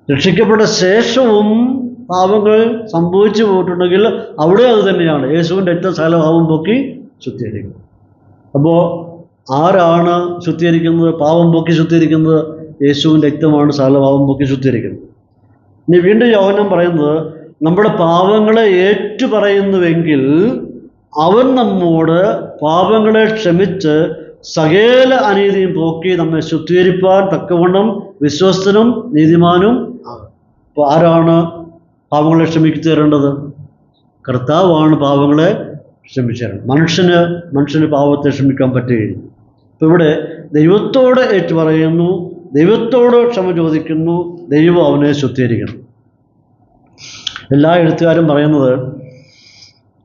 A: രക്ഷിക്കപ്പെട്ട ശേഷവും പാപങ്ങൾ സംഭവിച്ചു പോയിട്ടുണ്ടെങ്കിൽ അവിടെ അത് തന്നെയാണ്, യേശുവിൻ്റെ രക്തം സകല പാപം പോക്കി ശുദ്ധീകരിക്കുന്നത്. അപ്പോൾ ആരാണ് ശുദ്ധീകരിക്കുന്നത്? പാപം പോക്കി ശുദ്ധീകരിക്കുന്നത് യേശുവിൻ്റെ രക്തമാണ് സകല പാപം പോക്കി ശുദ്ധീകരിക്കുന്നത്. ഇനി വീണ്ടും യോഹന്നാൻ പറയുന്നത്, നമ്മുടെ പാപങ്ങളെ ഏറ്റുപറയുന്നുവെങ്കിൽ അവൻ നമ്മോട് പാപങ്ങളെ ക്ഷമിച്ച് സകല അനീതിയും പോക്കി നമ്മെ ശുദ്ധീകരിപ്പാൻ തക്കവണ്ണം വിശ്വസ്തനും നീതിമാനും ആകും. അപ്പോൾ ആരാണ് പാപങ്ങളെ ക്ഷമിച്ചു തരേണ്ടത്? കർത്താവാണ് പാപങ്ങളെ ക്ഷമിച്ചു തരണം. മനുഷ്യന് പാപത്തെ ക്ഷമിക്കാൻ പറ്റുകയില്ല. അപ്പോൾ ഇവിടെ ദൈവത്തോട് ഏറ്റുപറയുന്നു, ദൈവത്തോട് ക്ഷമ ചോദിക്കുന്നു, ദൈവം അവനെ ശുദ്ധീകരിക്കണം. എല്ലാ എഴുത്തുകാരും പറയുന്നത്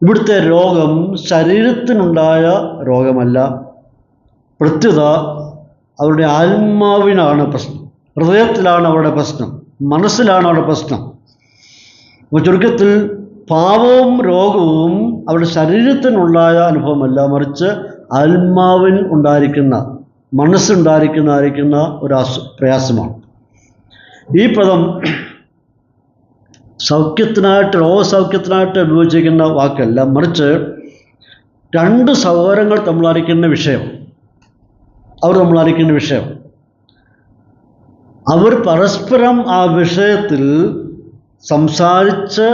A: ഇവിടുത്തെ രോഗം ശരീരത്തിനുണ്ടായ രോഗമല്ല, പ്രത്യുത അവരുടെ ആത്മാവിനാണ് പ്രശ്നം, ഹൃദയത്തിലാണ് അവരുടെ പ്രശ്നം, മനസ്സിലാണ് അവരുടെ പ്രശ്നം. അപ്പോൾ ചുരുക്കത്തിൽ പാപവും രോഗവും അവരുടെ ശരീരത്തിനുണ്ടായ അനുഭവമല്ല, മറിച്ച് ആത്മാവിൽ ഉണ്ടായിരിക്കുന്ന, മനസ്സുണ്ടായിരിക്കുന്ന ഒരു പ്രയാസമാണ്. ഈ പദം രോഗസൗഖ്യത്തിനായിട്ട് ഉപയോഗിച്ചിരിക്കുന്ന വാക്കല്ല, മറിച്ച് രണ്ട് സഹോദരങ്ങൾ തമ്മിലായിരിക്കുന്ന വിഷയം, അവർ പരസ്പരം ആ വിഷയത്തിൽ സംസാരിച്ച്,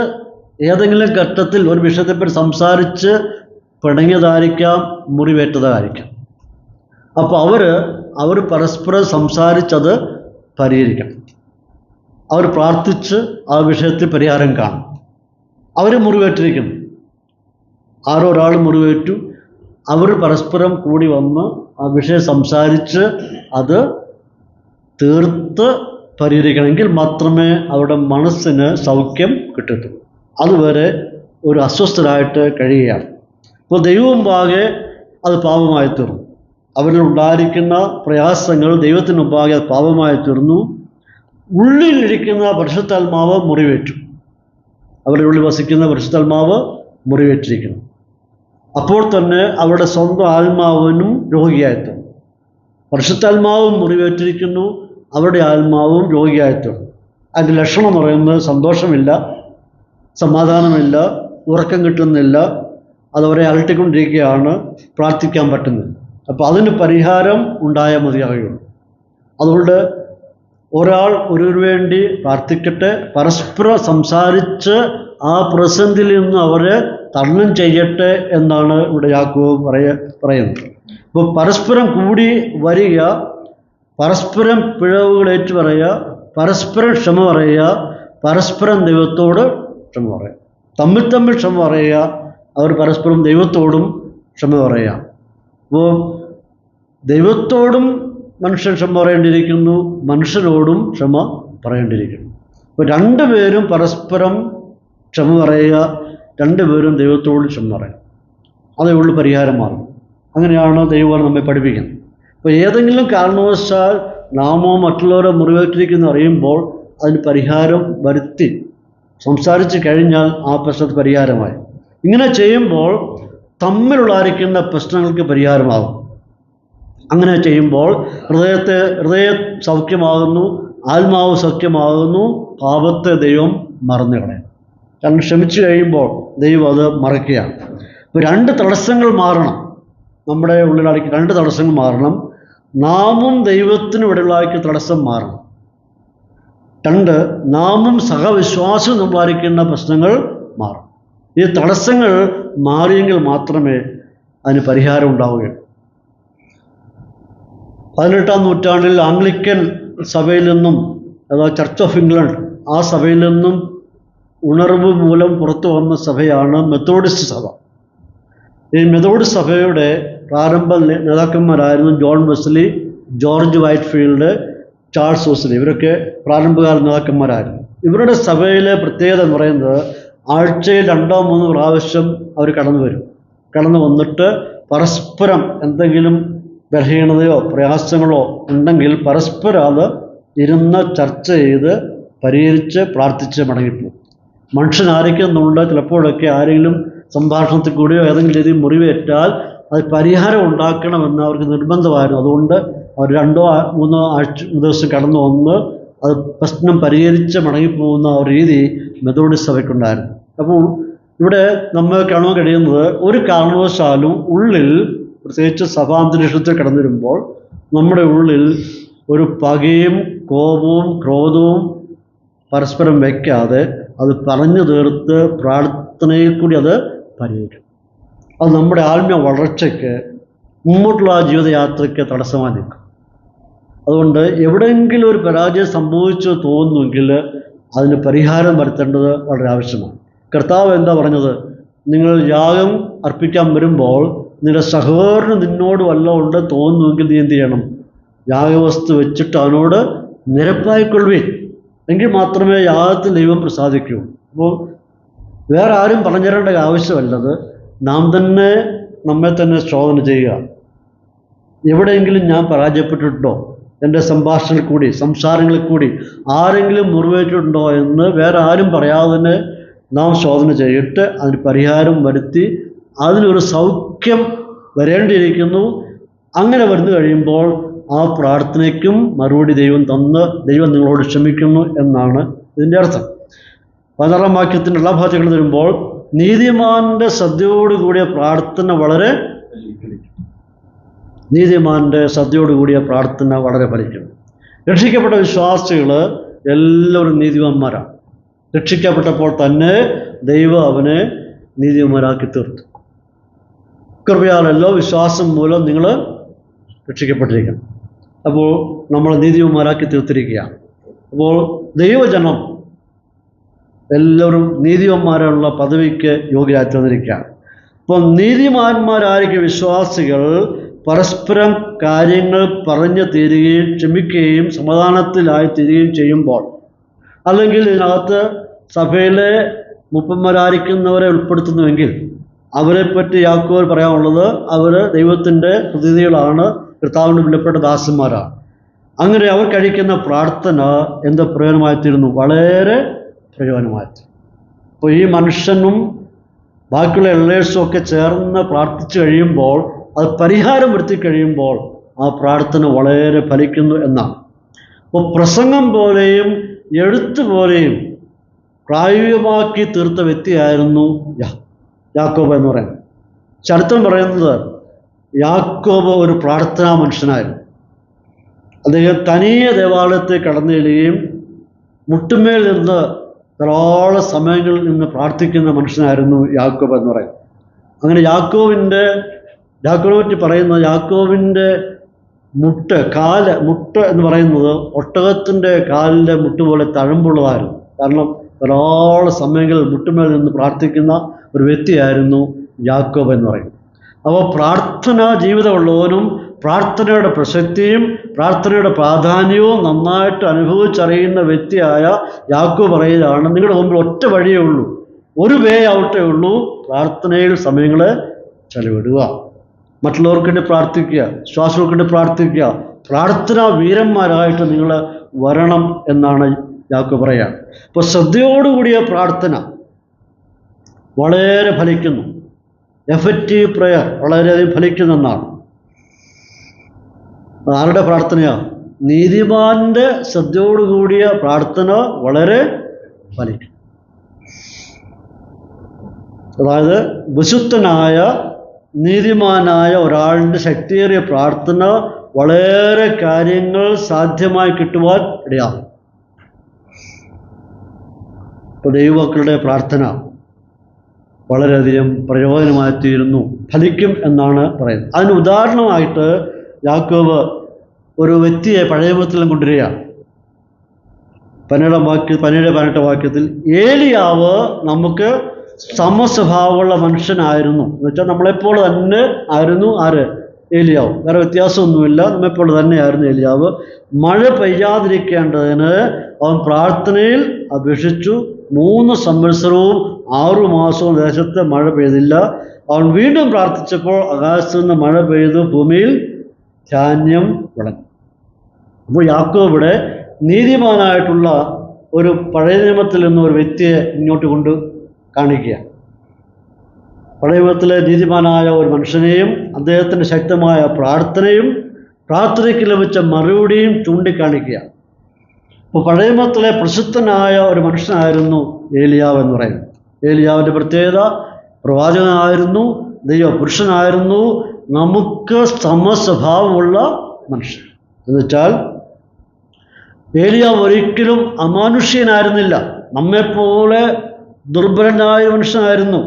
A: ഏതെങ്കിലും ഘട്ടത്തിൽ ഒരു വിഷയത്തെപ്പറ്റി സംസാരിച്ച് പിണങ്ങിയതായിരിക്കാം, മുറിവേറ്റതായിരിക്കാം. അപ്പോൾ അവർ പരസ്പരം സംസാരിച്ചത് പരിഹരിക്കണം. അവർ പ്രാർത്ഥിച്ച് ആ വിഷയത്തിൽ പരിഹാരം കാണും. അവർ മുറിവേറ്റിരിക്കുന്നു, ആരോ ഒരാൾ മുറിവേറ്റു, അവർ പരസ്പരം കൂടി വന്ന് ആ വിഷയം സംസാരിച്ച് അത് തീർത്ത് പരിഹരിക്കണമെങ്കിൽ മാത്രമേ അവരുടെ മനസ്സിന് സൗഖ്യം കിട്ടത്തുള്ളൂ. അതുവരെ ഒരു അസ്വസ്ഥരായിട്ട് കഴിയുകയാണ്. അപ്പോൾ ദൈവമുമ്പാകെ അത് പാപമായി തീർന്നു. അവരിൽ ഉണ്ടായിരിക്കുന്ന പ്രയാസങ്ങൾ ദൈവത്തിന് മുമ്പാകെ അത് പാപമായി തീർന്നു. ഉള്ളിലിരിക്കുന്ന പരിശുദ്ധാത്മാവ് മുറിവേറ്റു, അവരുടെ ഉള്ളിൽ വസിക്കുന്ന പരിശുദ്ധാത്മാവ് മുറിവേറ്റിരിക്കുന്നു. അപ്പോൾ തന്നെ അവരുടെ സ്വന്തം ആത്മാവിനും രോഗിയായിത്തീർന്നു. പരിശുദ്ധാത്മാവ് മുറിവേറ്റിരിക്കുന്നു, അവരുടെ ആത്മാവും രോഗിയായിത്തീർന്നു. അതിൻ്റെ ലക്ഷണം എന്ന് പറയുന്നത് സന്തോഷമില്ല, സമാധാനമില്ല, ഉറക്കം കിട്ടുന്നില്ല, അതവരെ അലട്ടിക്കൊണ്ടിരിക്കുകയാണ്, പ്രാർത്ഥിക്കാൻ പറ്റുന്നില്ല. അപ്പോൾ അതിന് പരിഹാരം ഉണ്ടായാൽ മതിയാകുള്ളൂ. അതുകൊണ്ട് ഒരാൾ ഒരുവന് വേണ്ടി പ്രാർത്ഥിക്കട്ടെ, പരസ്പരം സംസാരിച്ച് ആ പ്രതിസന്ധിയിൽ നിന്ന് അവരെ തരണം ചെയ്യട്ടെ എന്നാണ് ഇവിടെ യാക്കോബ് പറയുന്നത്. അപ്പോൾ പരസ്പരം കൂടി വരിക, പരസ്പരം പിഴവുകൾ ഏറ്റുപറയുക, പരസ്പരം ക്ഷമ പറയുക, പരസ്പരം ദൈവത്തോട് ക്ഷമ പറയുക, തമ്മിൽ ക്ഷമ പറയുക, അവർ പരസ്പരം ദൈവത്തോടും ക്ഷമ പറയുക. അപ്പോൾ ദൈവത്തോടും മനുഷ്യൻ ക്ഷമ പറയേണ്ടിയിരിക്കുന്നു, മനുഷ്യരോടും ക്ഷമ പറയേണ്ടിയിരിക്കുന്നു. അപ്പോൾ രണ്ടുപേരും പരസ്പരം ക്ഷമ പറയുക, രണ്ടുപേരും ദൈവത്തോട് ക്ഷമ പറയുക. അതേ ഉള്ളു പരിഹാരമാകും. അങ്ങനെയാണ് ദൈവം നമ്മെ പഠിപ്പിക്കുന്നത്. അപ്പോൾ ഏതെങ്കിലും കാരണവശാൽ നാമോ മറ്റുള്ളവരെ മുറിവേറ്റിരിക്കുന്നു അറിയുമ്പോൾ അതിന് പരിഹാരം വരുത്തി സംസാരിച്ച് കഴിഞ്ഞാൽ ആ പ്രശ്നത്തിന് പരിഹാരമായി. ഇങ്ങനെ ചെയ്യുമ്പോൾ തമ്മിലുള്ളായിരിക്കുന്ന പ്രശ്നങ്ങൾക്ക് പരിഹാരമാകും. അങ്ങനെ ചെയ്യുമ്പോൾ ഹൃദയം സൗഖ്യമാകുന്നു, ആത്മാവ് സൗഖ്യമാകുന്നു, പാപത്തെ ദൈവം മറന്നു കളയും. കാരണം ക്ഷമിച്ചു കഴിയുമ്പോൾ ദൈവം അത് മറക്കുകയാണ്. ഇപ്പോൾ രണ്ട് തടസ്സങ്ങൾ മാറണം, നമ്മുടെ ഉള്ളിലായിരിക്കും രണ്ട് തടസ്സങ്ങൾ മാറണം. നാമും ദൈവത്തിനും ഇടയിലായിരിക്കും തടസ്സം മാറണം. രണ്ട്, നാമും സഹവിശ്വാസവും നമ്മളായിരിക്കുന്ന പ്രശ്നങ്ങൾ മാറും. ഈ തടസ്സങ്ങൾ മാറിയെങ്കിൽ മാത്രമേ അതിന് പരിഹാരം ഉണ്ടാവുകയുള്ളൂ. 18-ാം നൂറ്റാണ്ടിൽ ആംഗ്ലിക്കൻ സഭയിൽ നിന്നും, അഥവാ ചർച്ച് ഓഫ് ഇംഗ്ലണ്ട്, ആ സഭയിൽ നിന്നും ഉണർവ് മൂലം പുറത്തു വന്ന സഭയാണ് മെത്തോഡിസ്റ്റ് സഭ. ഈ മെത്തോഡിസ്റ്റ് സഭയുടെ പ്രാരംഭ നേതാക്കന്മാരായിരുന്നു John Wesley, George Whitefield, Charles Wesley. ഇവരൊക്കെ പ്രാരംഭകാല നേതാക്കന്മാരായിരുന്നു. ഇവരുടെ സഭയിലെ പ്രത്യേകത എന്ന് പറയുന്നത് ആഴ്ചയിൽ 2-3 പ്രാവശ്യം അവർ കടന്നു വന്നിട്ട് പരസ്പരം എന്തെങ്കിലും ബലഹീനതയോ പ്രയാസങ്ങളോ ഉണ്ടെങ്കിൽ പരസ്പരം അത് ഇരുന്ന് ചർച്ച ചെയ്ത് പരിഹരിച്ച് പ്രാർത്ഥിച്ച് മടങ്ങിപ്പോകും. മനുഷ്യൻ ആരൊക്കെയെന്നുണ്ട്, ചിലപ്പോഴൊക്കെ ആരെങ്കിലും സംഭാഷണത്തിൽ കൂടിയോ ഏതെങ്കിലും രീതിയിൽ മുറിവേറ്റാൽ അത് പരിഹാരം ഉണ്ടാക്കണമെന്ന് അവർക്ക് നിർബന്ധമായിരുന്നു. അതുകൊണ്ട് അവർ 2-3 ദിവസം കടന്നു വന്ന് അത് പ്രശ്നം പരിഹരിച്ച് മടങ്ങിപ്പോകുന്ന ഒരു രീതി മെത്തോഡിസ്റ്റ് സഭയ്ക്കുണ്ടായിരുന്നു. അപ്പോൾ ഇവിടെ നമ്മൾ കാണാൻ കഴിയുന്നത്, ഒരു കാരണവശാലും ഉള്ളിൽ, പ്രത്യേകിച്ച് സഭാന്തരീക്ഷത്തിൽ കടന്നു വരുമ്പോൾ നമ്മുടെ ഉള്ളിൽ ഒരു പകയും കോപവും ക്രോധവും പരസ്പരം വയ്ക്കാതെ അത് പറഞ്ഞു തീർത്ത് പ്രാർത്ഥനയിൽ കൂടി അത് പരിഹരിക്കണം. അത് നമ്മുടെ ആത്മീയ വളർച്ചയ്ക്ക്, മുമ്പോട്ടുള്ള ജീവിതയാത്രയ്ക്ക് തടസ്സമായി നിൽക്കും. അതുകൊണ്ട് എവിടെയെങ്കിലും ഒരു പരാജയം സംഭവിച്ചു തോന്നുമെങ്കിൽ അതിന് പരിഹാരം വരുത്തേണ്ടത് വളരെ ആവശ്യമാണ്. കർത്താവ് എന്താ പറഞ്ഞത്? നിങ്ങൾ യാഗം അർപ്പിക്കാൻ വരുമ്പോൾ നിന്റെ സഹോദരന് നിന്നോട് വല്ലതും ഉണ്ട് തോന്നുമെങ്കിൽ നീ എന്ത് ചെയ്യണം? യാഗവസ്തു വെച്ചിട്ട് അവനോട് നിരപ്പായിക്കൊള്ളുവിൻ. എങ്കിൽ മാത്രമേ യാഗത്തിൽ ദൈവം പ്രസാദിക്കൂ. അപ്പോൾ വേറെ ആരും പറഞ്ഞു തരേണ്ട ആവശ്യമല്ലത്. നാം തന്നെ നമ്മെ തന്നെ ശോധന ചെയ്യുക. എവിടെയെങ്കിലും ഞാൻ പരാജയപ്പെട്ടിട്ടുണ്ടോ? എൻ്റെ സംസാരങ്ങളിൽ കൂടി ആരെങ്കിലും മുറിവേറ്റിട്ടുണ്ടോ എന്ന് വേറെ ആരും പറയാതെ തന്നെ നാം ശോധന ചെയ്തിട്ട് അതിന് പരിഹാരം വരുത്തി അതിനൊരു സൗഖ്യം വരേണ്ടിയിരിക്കുന്നു. അങ്ങനെ വന്നു കഴിയുമ്പോൾ ആ പ്രാർത്ഥനയ്ക്കും മറുപടി ദൈവം തന്ന് ദൈവം നിങ്ങളോട് ക്ഷമിക്കുന്നു എന്നാണ് ഇതിൻ്റെ അർത്ഥം. 16-ാം വാക്യത്തിൻ്റെ എല്ലാ ഭാഷകളും വരുമ്പോൾ നീതിമാന്റെ ശ്രദ്ധയോടുകൂടിയ പ്രാർത്ഥന വളരെ ഫലിക്കും. രക്ഷിക്കപ്പെട്ട വിശ്വാസികൾ എല്ലാവരും നീതിമാന്മാരാണ്. രക്ഷിക്കപ്പെട്ടപ്പോൾ തന്നെ ദൈവം അവനെ നീതിമാന്മാരാക്കി തീർത്തു. കൃപയാലല്ലോ വിശ്വാസം മൂലം നിങ്ങൾ രക്ഷിക്കപ്പെട്ടിരിക്കണം. അപ്പോൾ നമ്മൾ നീതിമാന്മാരാക്കി തീർത്തിരിക്കുകയാണ്. അപ്പോൾ ദൈവജനം എല്ലാവരും നീതിമാന്മാരുള്ള പദവിക്ക് യോഗ്യരായി തീർന്നിരിക്കുകയാണ്. അപ്പോൾ നീതിമാന്മാരായിരിക്കും വിശ്വാസികൾ പരസ്പരം കാര്യങ്ങൾ പറഞ്ഞു തീരുകയും ക്ഷമിക്കുകയും സമാധാനത്തിലായി തീരുകയും ചെയ്യുമ്പോൾ, അല്ലെങ്കിൽ ഇതിനകത്ത് സഭയിലെ മൂപ്പന്മാരായിരിക്കുന്നവരെ ഉൾപ്പെടുത്തുന്നുവെങ്കിൽ അവരെപ്പറ്റി യാക്കോബ് പറയാനുള്ളത് അവർ ദൈവത്തിൻ്റെ പ്രതിനിധികളാണ്, കർത്താവിന് വിലപ്പെട്ട ദാസന്മാരാണ്. അങ്ങനെ അവർ കഴിക്കുന്ന പ്രാർത്ഥന എന്ത് പ്രയോജനമായിത്തീരുന്നു? വളരെ പ്രയോജനമായിത്തീരുന്നു. അപ്പോൾ ഈ മനുഷ്യനും ബാക്കിയുള്ള എൽഡേഴ്സും ഒക്കെ ചേർന്ന് പ്രാർത്ഥിച്ചു കഴിയുമ്പോൾ, അത് പരിഹാരം വരുത്തി കഴിയുമ്പോൾ ആ പ്രാർത്ഥന വളരെ ഫലിക്കുന്നു എന്നാണ്. അപ്പോൾ പ്രസംഗം പോലെയും എഴുത്ത് പോലെയും പ്രായോഗികമാക്കി തീർത്ത വ്യക്തിയായിരുന്നു യാക്കോബ് എന്ന് പറയുന്നത്. ചരിത്രം പറയുന്നത് യാക്കോബ് ഒരു പ്രാർത്ഥനാ മനുഷ്യനായിരുന്നു. അദ്ദേഹം തനിയെ ദേവാലയത്തിൽ കടന്നു ചെല്ലുകയും മുട്ടുമേൽ നിന്ന് ധാരാളം സമയങ്ങളിൽ നിന്ന് പ്രാർത്ഥിക്കുന്ന മനുഷ്യനായിരുന്നു യാക്കോബ് എന്ന് പറയുന്നത്. അങ്ങനെ യാക്കോബിനെ പറ്റി പറയുന്നത് യാക്കോബിൻ്റെ മുട്ട് എന്ന് പറയുന്നത് ഒട്ടകത്തിൻ്റെ കാലിൻ്റെ മുട്ട് പോലെ തഴമ്പുള്ളതായിരുന്നു. കാരണം ധാരാളം സമയങ്ങളിൽ മുട്ടുമേൽ നിന്ന് പ്രാർത്ഥിക്കുന്ന ഒരു വ്യക്തിയായിരുന്നു യാക്കോബ് എന്ന് പറയുന്നത്. അപ്പോൾ പ്രാർത്ഥനാ ജീവിതമുള്ളവനും പ്രാർത്ഥനയുടെ പ്രസക്തിയും പ്രാർത്ഥനയുടെ പ്രാധാന്യവും നന്നായിട്ട് അനുഭവിച്ചറിയുന്ന വ്യക്തിയായ യാക്കോബ് പറയുകയാണ്, നിങ്ങളുടെ മുമ്പിൽ ഒറ്റ വഴിയേ ഉള്ളൂ, ഒരു വേ ഔട്ടേ ഉള്ളൂ, പ്രാർത്ഥനയിൽ സമയങ്ങൾ ചെലവിടുക, മറ്റുള്ളവർക്ക് വേണ്ടി പ്രാർത്ഥിക്കുക, വിശ്വാസികൾക്ക് വേണ്ടി പ്രാർത്ഥിക്കുക, പ്രാർത്ഥനാ വീരന്മാരായിട്ട് നിങ്ങൾ വരണം എന്നാണ് യാക്കോബ് പറയുക. അപ്പോൾ ശ്രദ്ധയോടുകൂടിയ പ്രാർത്ഥന വളരെ ഫലിക്കുന്നു. എഫക്റ്റീവ് പ്രയർ വളരെയധികം ഫലിക്കുന്നെന്നാണ്. ആരുടെ പ്രാർത്ഥനയാണ്? നീതിമാന്റെ ശ്രദ്ധയോടുകൂടിയ പ്രാർത്ഥന വളരെ ഫലിക്കും. അതായത് വിശുദ്ധനായ നീതിമാനായ ഒരാളുടെ ശക്തിയേറിയ പ്രാർത്ഥന വളരെ കാര്യങ്ങൾ സാധ്യമായി കിട്ടുവാൻ ഇടയാകും. ഇപ്പോൾ ദൈവമക്കളുടെ പ്രാർത്ഥന വളരെയധികം പ്രയോജനമായിത്തീരുന്നു, ഫലിക്കും എന്നാണ് പറയുന്നത്. അതിന് ഉദാഹരണമായിട്ട് യാക്കോബ് ഒരു വ്യക്തിയെ പഴയ നിയമത്തിലും കൊണ്ടുവരികയാണ്. 17-18 വാക്യത്തിൽ ഏലിയാവ് നമുക്ക് സമസ്വഭാവമുള്ള മനുഷ്യനായിരുന്നു എന്ന് വെച്ചാൽ നമ്മളെപ്പോലെ തന്നെ ആയിരുന്നു. ആര്? ഏലിയാവ്. വേറെ വ്യത്യാസമൊന്നുമില്ല, നമ്മെപ്പോലെ തന്നെയായിരുന്നു ഏലിയാവ്. മഴ പെയ്യാതിരിക്കേണ്ടതിന് അവൻ പ്രാർത്ഥനയിൽ അപേക്ഷിച്ചു. 3 സംവത്സരവും 6 മാസവും ദേശത്ത് മഴ പെയ്തില്ല. അവൻ വീണ്ടും പ്രാർത്ഥിച്ചപ്പോൾ ആകാശത്തു നിന്ന് മഴ പെയ്തു, ഭൂമിയിൽ ധാന്യം വിളഞ്ഞു. അപ്പോൾ യാക്കോബിടെ നീതിമാനായിട്ടുള്ള ഒരു പഴയ നിയമത്തിൽ നിന്ന് ഒരു വ്യക്തിയെ ഇങ്ങോട്ട് കൊണ്ട് കാണിക്കുക. പഴയ നിയമത്തിലെ നീതിമാനായ ഒരു മനുഷ്യനെയും അദ്ദേഹത്തിൻ്റെ ശക്തമായ പ്രാർത്ഥനയും പ്രാർത്ഥനയ്ക്ക് ലഭിച്ച മറുപടിയും ചൂണ്ടിക്കാണിക്കുക. അപ്പോൾ പഴയ നിയമത്തിലെ പ്രസിദ്ധനായ ഒരു മനുഷ്യനായിരുന്നു ഏലിയാവ് എന്ന് പറയുന്നത്. ഏലിയാവിൻ്റെ പ്രത്യേകത പ്രവാചകനായിരുന്നു, ദൈവപുരുഷനായിരുന്നു, നമുക്ക് സമസ്വഭാവമുള്ള മനുഷ്യൻ. എന്നുവെച്ചാൽ ഏലിയാവ് ഒരിക്കലും അമാനുഷ്യനായിരുന്നില്ല. നമ്മെപ്പോലെ ദുർബലനായ മനുഷ്യനായിരുന്നു,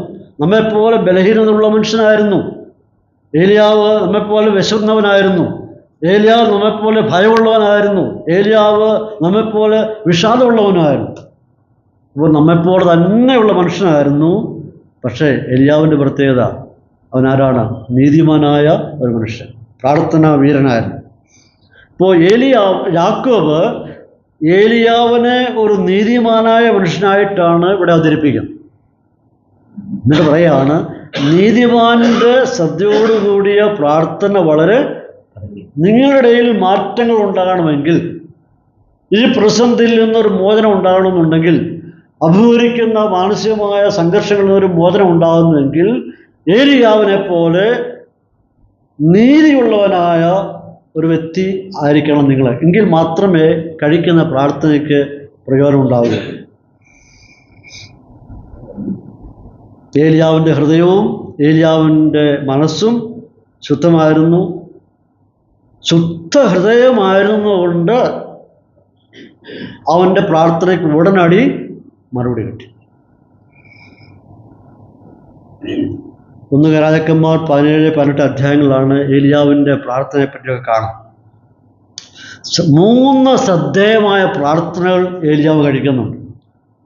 A: നമ്മെപ്പോലെ ബലഹീനതയുള്ള മനുഷ്യനായിരുന്നു. ഏലിയാവ് നമ്മെപ്പോലെ വിശന്നവനായിരുന്നു. ഏലിയാവ് നമ്മെപ്പോലെ ഭയമുള്ളവനായിരുന്നു. ഏലിയാവ് നമ്മെപ്പോലെ വിഷാദമുള്ളവനായിരുന്നു. അപ്പോൾ നമ്മെപ്പോലെ തന്നെയുള്ള മനുഷ്യനായിരുന്നു. പക്ഷേ ഏലിയാവിൻ്റെ പ്രത്യേകത, അവനാരാണ്? നീതിമാനായ ഒരു മനുഷ്യൻ, പ്രാർത്ഥനാ വീരനായിരുന്നു. ഇപ്പോൾ യാക്കോബ് ഏലിയാവിനെ ഒരു നീതിമാനായ മനുഷ്യനായിട്ടാണ് ഇവിടെ അവതരിപ്പിക്കുന്നത്. എന്നിട്ട് പറയാണ്, നീതിമാന്റെ ശ്രദ്ധയോടുകൂടിയ പ്രാർത്ഥന വളരെ, നിങ്ങളുടെ ഇടയിൽ മാറ്റങ്ങൾ ഉണ്ടാകണമെങ്കിൽ, ഈ പ്രതിസന്ധിയിൽ നിന്നൊരു മോചനം ഉണ്ടാകണമെന്നുണ്ടെങ്കിൽ, അഭിമുഖീകരിക്കുന്ന മാനസികമായ സംഘർഷങ്ങളിൽ നിന്നൊരു മോചനം ഉണ്ടാകുന്നുവെങ്കിൽ ഏലിയാവിനെ പോലെ നീതിയുള്ളവനായ ഒരു വ്യക്തി ആയിരിക്കണം നിങ്ങൾ. എങ്കിൽ മാത്രമേ കഴിക്കുന്ന പ്രാർത്ഥനയ്ക്ക് പ്രയോജനം ഉണ്ടാവുകയുള്ളൂ. ഏലിയാവിൻ്റെ ഹൃദയവും ഏലിയാവിൻ്റെ മനസ്സും ശുദ്ധമായിരുന്നു. ശുദ്ധ ഹൃദയമായിരുന്നുകൊണ്ട് അവൻ്റെ പ്രാർത്ഥനയ്ക്ക് ഉടനടി മറുപടി കിട്ടി. 1 രാജാക്കന്മാർ 17-18 അധ്യായങ്ങളിലാണ് ഏലിയാവിൻ്റെ പ്രാർത്ഥനയെ പറ്റിയൊക്കെ കാണാം. 3 ശ്രദ്ധേയമായ പ്രാർത്ഥനകൾ ഏലിയാവ് കഴിക്കുന്നുണ്ട്.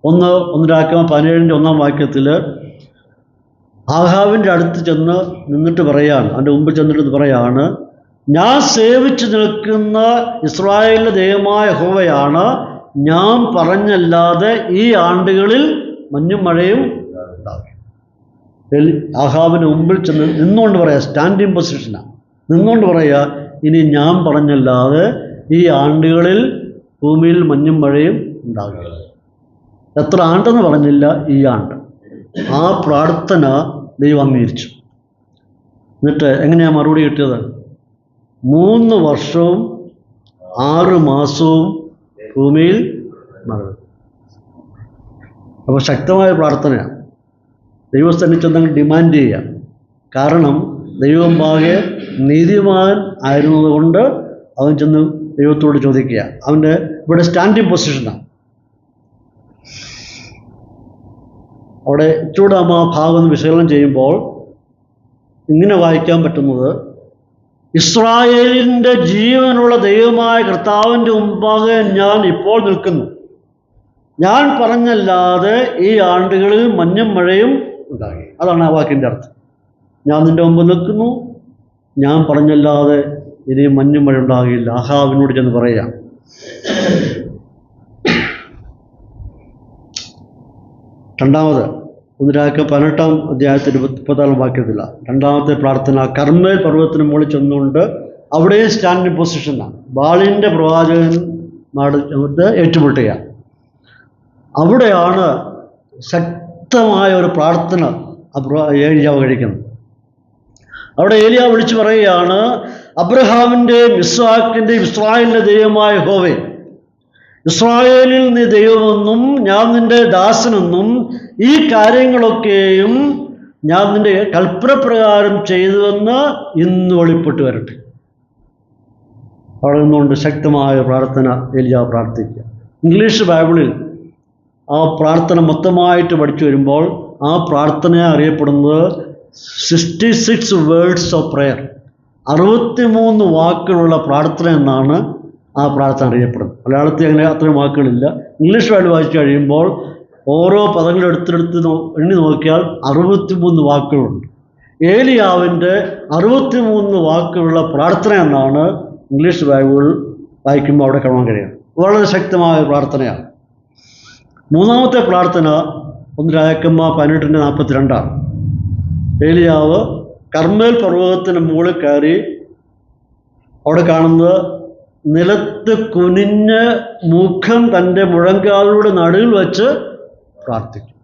A: 1 രാജാക്കന്മാർ 17-ന്റെ 1-ാം വാക്യത്തിൽ ആഹാബിൻ്റെ അടുത്ത് ചെന്ന് നിന്നിട്ട് പറയാണ്, അവൻ്റെ മുമ്പിൽ ചെന്നിട്ട് പറയാണ്, ഞാൻ സേവിച്ചു നിൽക്കുന്ന ഇസ്രായേലിൻ്റെ ദൈവമായ യഹോവയാണ്, ഞാൻ പറഞ്ഞല്ലാതെ ഈ ആണ്ടുകളിൽ മഞ്ഞും മഴയും ഉണ്ടാകും. ആഹാബിന് മുമ്പിൽ ചെന്ന് നിന്നുകൊണ്ട് പറയാം, സ്റ്റാൻഡിങ് പൊസിഷനാണ്, നിന്നുകൊണ്ട് പറയുക, ഇനി ഞാൻ പറഞ്ഞല്ലാതെ ഈ ആണ്ടുകളിൽ ഭൂമിയിൽ മഞ്ഞും മഴയും ഉണ്ടാകുക. എത്ര ആണ്ടെന്ന് പറഞ്ഞില്ല, ഈ ആണ്ട്. ആ പ്രാർത്ഥന ദൈവം അംഗീകരിച്ചു. എന്നിട്ട് എങ്ങനെയാണ് മറുപടി കിട്ടിയത്? 3 വർഷവും 6 മാസവും ഭൂമിയിൽ മഴ. അപ്പോൾ ശക്തമായ പ്രാർത്ഥനയാണ്. ദൈവസ്ഥനിൽ ചെന്നങ്ങ് ഡിമാൻഡ് ചെയ്യുക. കാരണം ദൈവം പാകെ നീതിമാൻ ആയിരുന്നതുകൊണ്ട് അവൻ ചെന്ന് ദൈവത്തോട് ചോദിക്കുക. അവൻ്റെ ഇവിടെ സ്റ്റാൻഡിങ് പൊസിഷനാണ്. അവിടെ ഇച്ചൂടെ ആ ഭാഗം വിശകലനം ചെയ്യുമ്പോൾ ഇങ്ങനെ വായിക്കാൻ പറ്റുന്നത്, ഇസ്രായേലിൻ്റെ ജീവനുള്ള ദൈവമായ കർത്താവിൻ്റെ മുമ്പാകെ ഞാൻ ഇപ്പോൾ നിൽക്കുന്നു, ഞാൻ പറഞ്ഞല്ലാതെ ഈ ആണ്ടുകളിൽ മഞ്ഞും മഴയും ഉണ്ടാകി. അതാണ് ആ വാക്കിൻ്റെ അർത്ഥം. ഞാൻ നിൻ്റെ മുമ്പ് നിൽക്കുന്നു, ഞാൻ പറഞ്ഞല്ലാതെ ഇനി മഞ്ഞും മഴ ഉണ്ടാകില്ല. ആഹാബിനോട് ചെന്ന് പറയാം. രണ്ടാമത് 1 രാജാക്കന്മാർ 18-ാം അധ്യായത്തിൽ 24-ാം വാക്യത്തില രണ്ടാമത്തെ പ്രാർത്ഥന, കർമ്മേൽ പർവ്വതത്തിന് മുകളിൽ ചെന്നുകൊണ്ട് അവിടെയും സ്റ്റാൻഡിങ് പൊസിഷനാണ്. ബാലിൻ്റെ പ്രവാചകൻ ഏറ്റുമുട്ടുക. അവിടെയാണ് ശക്തമായ ഒരു പ്രാർത്ഥന ഏലിയാവ് കഴിക്കുന്നത്. അവിടെ ഏലിയാവ് വിളിച്ചു പറയുകയാണ്, അബ്രഹാമിൻ്റെയും ഇസ്ഹാക്കിൻ്റെയും ഇസ്രായേലിൻ്റെ ദൈവമായ യഹോവേ, ഇസ്രായേലിൽ നീ ദൈവമെന്നും ഞാൻ നിൻ്റെ ദാസനെന്നും ഈ കാര്യങ്ങളൊക്കെയും ഞാൻ നിൻ്റെ കൽപ്പനപ്രകാരം ചെയ്തുവെന്ന് ഇന്ന് വെളിപ്പെട്ട് വരട്ടെ. അവിടെ നിന്നുകൊണ്ട് ശക്തമായ പ്രാർത്ഥന ഏലിയാവ് പ്രാർത്ഥിക്കുക. ഇംഗ്ലീഷ് ബൈബിളിൽ ആ പ്രാർത്ഥന മൊത്തമായിട്ട് പഠിച്ചു വരുമ്പോൾ ആ പ്രാർത്ഥന അറിയപ്പെടുന്നത് 66 വേർഡ്സ് ഓഫ് പ്രെയർ, 63 വാക്കുകളുള്ള പ്രാർത്ഥന എന്നാണ് ആ പ്രാർത്ഥന അറിയപ്പെടുന്നത്. മലയാളത്തിൽ അങ്ങനെ അത്രയും വാക്കുകളില്ല. ഇംഗ്ലീഷ് ബൈബിൾ വായിച്ചു കഴിയുമ്പോൾ ഓരോ പദങ്ങളും എടുത്തെടുത്ത് എണ്ണി നോക്കിയാൽ 63 വാക്കുകളുണ്ട്. ഏലിയാവിൻ്റെ 63 വാക്കുകളുള്ള പ്രാർത്ഥന എന്നാണ് ഇംഗ്ലീഷ് ബൈബിൾ വായിക്കുമ്പോൾ അവിടെ കാണാൻ കഴിയും. വളരെ ശക്തമായ പ്രാർത്ഥനയാണ്. മൂന്നാമത്തെ പ്രാർത്ഥന 1 രാജാക്കന്മാർ 18-42. ഏലിയാവ് കർമ്മേൽ പർവ്വതത്തിന് മുകളിൽ കയറി അവിടെ കാണുന്നത് നിലത്ത് കുനിഞ്ഞ് മുഖം തൻ്റെ മുഴങ്കാലുകളുടെ നടുവിൽ വെച്ച് പ്രാർത്ഥിക്കും.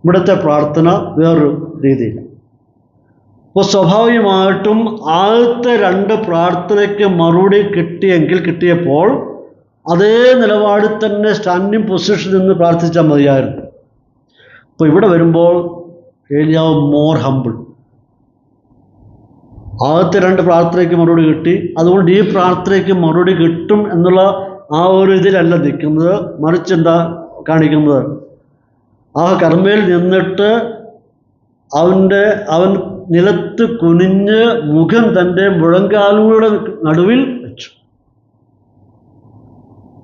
A: ഇവിടുത്തെ പ്രാർത്ഥന വേറൊരു രീതിയില്ല. അപ്പോൾ സ്വാഭാവികമായിട്ടും ആദ്യത്തെ 2 പ്രാർത്ഥനയ്ക്ക് മറുപടി കിട്ടിയപ്പോൾ അതേ നിലപാടിൽ തന്നെ സ്റ്റാൻഡിങ് പൊസിഷനിൽ നിന്ന് പ്രാർത്ഥിച്ചാൽ മതിയായിരുന്നു. അപ്പോൾ ഇവിടെ വരുമ്പോൾ ഏലിയാവ് മോർ ഹമ്പിൾ. ആദ്യത്തെ 2 പ്രാർത്ഥനയ്ക്ക് മറുപടി കിട്ടി, അതുകൊണ്ട് ഈ പ്രാർത്ഥനയ്ക്ക് മറുപടി കിട്ടും എന്നുള്ള ആ ഒരു ഇതിലല്ല നിൽക്കുന്നത്. മറിച്ച് എന്താ കാണിക്കുന്നത്? ആ കർമ്മയിൽ നിന്നിട്ട് അവൻ നിലത്ത് കുനിഞ്ഞ് മുഖം തൻ്റെ മുഴങ്കാലുകളുടെ നടുവിൽ വെച്ചു.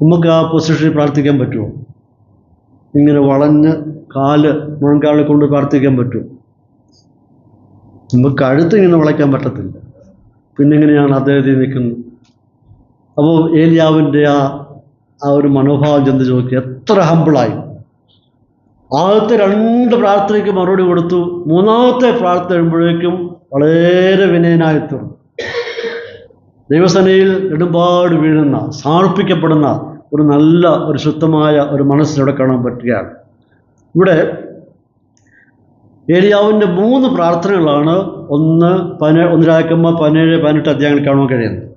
A: നമുക്ക് ആ പൊസിഷനിൽ പ്രാർത്ഥിക്കാൻ പറ്റുമോ? ഇങ്ങനെ വളഞ്ഞ് മുഴങ്കാലിൽ കൊണ്ട് പ്രാർത്ഥിക്കാൻ പറ്റും? നമുക്ക് കഴുത്ത് ഇങ്ങനെ വളയ്ക്കാൻ പറ്റത്തില്ല. പിന്നെ എങ്ങനെയാണ് അദ്ദേഹത്തിൽ നിൽക്കുന്നത്? അപ്പോൾ ഏലിയാവിൻ്റെ ആ ഒരു മനോഭാവം ചെന്ന് ചോദിക്കുക, എത്ര ഹമ്പിളായി. ആദ്യത്തെ 2 പ്രാർത്ഥനയ്ക്ക് മറുപടി കൊടുത്തു. 3ാമത്തെ പ്രാർത്ഥന കഴിയുമ്പോഴേക്കും വളരെ വിനയനായി തീർന്നു. ദൈവസേനയിൽ നെടുമ്പാട് വീഴുന്ന, സമർപ്പിക്കപ്പെടുന്ന ഒരു ശുദ്ധമായ ഒരു മനസ്സിലൂടെ കാണാൻ പറ്റുകയാണ്. ഇവിടെ ഏലിയാവിൻ്റെ 3 പ്രാർത്ഥനകളാണ് 1 രാജാക്കന്മാർ 17, 18 അധ്യായങ്ങളിൽ കാണാൻ കഴിയുന്നത്.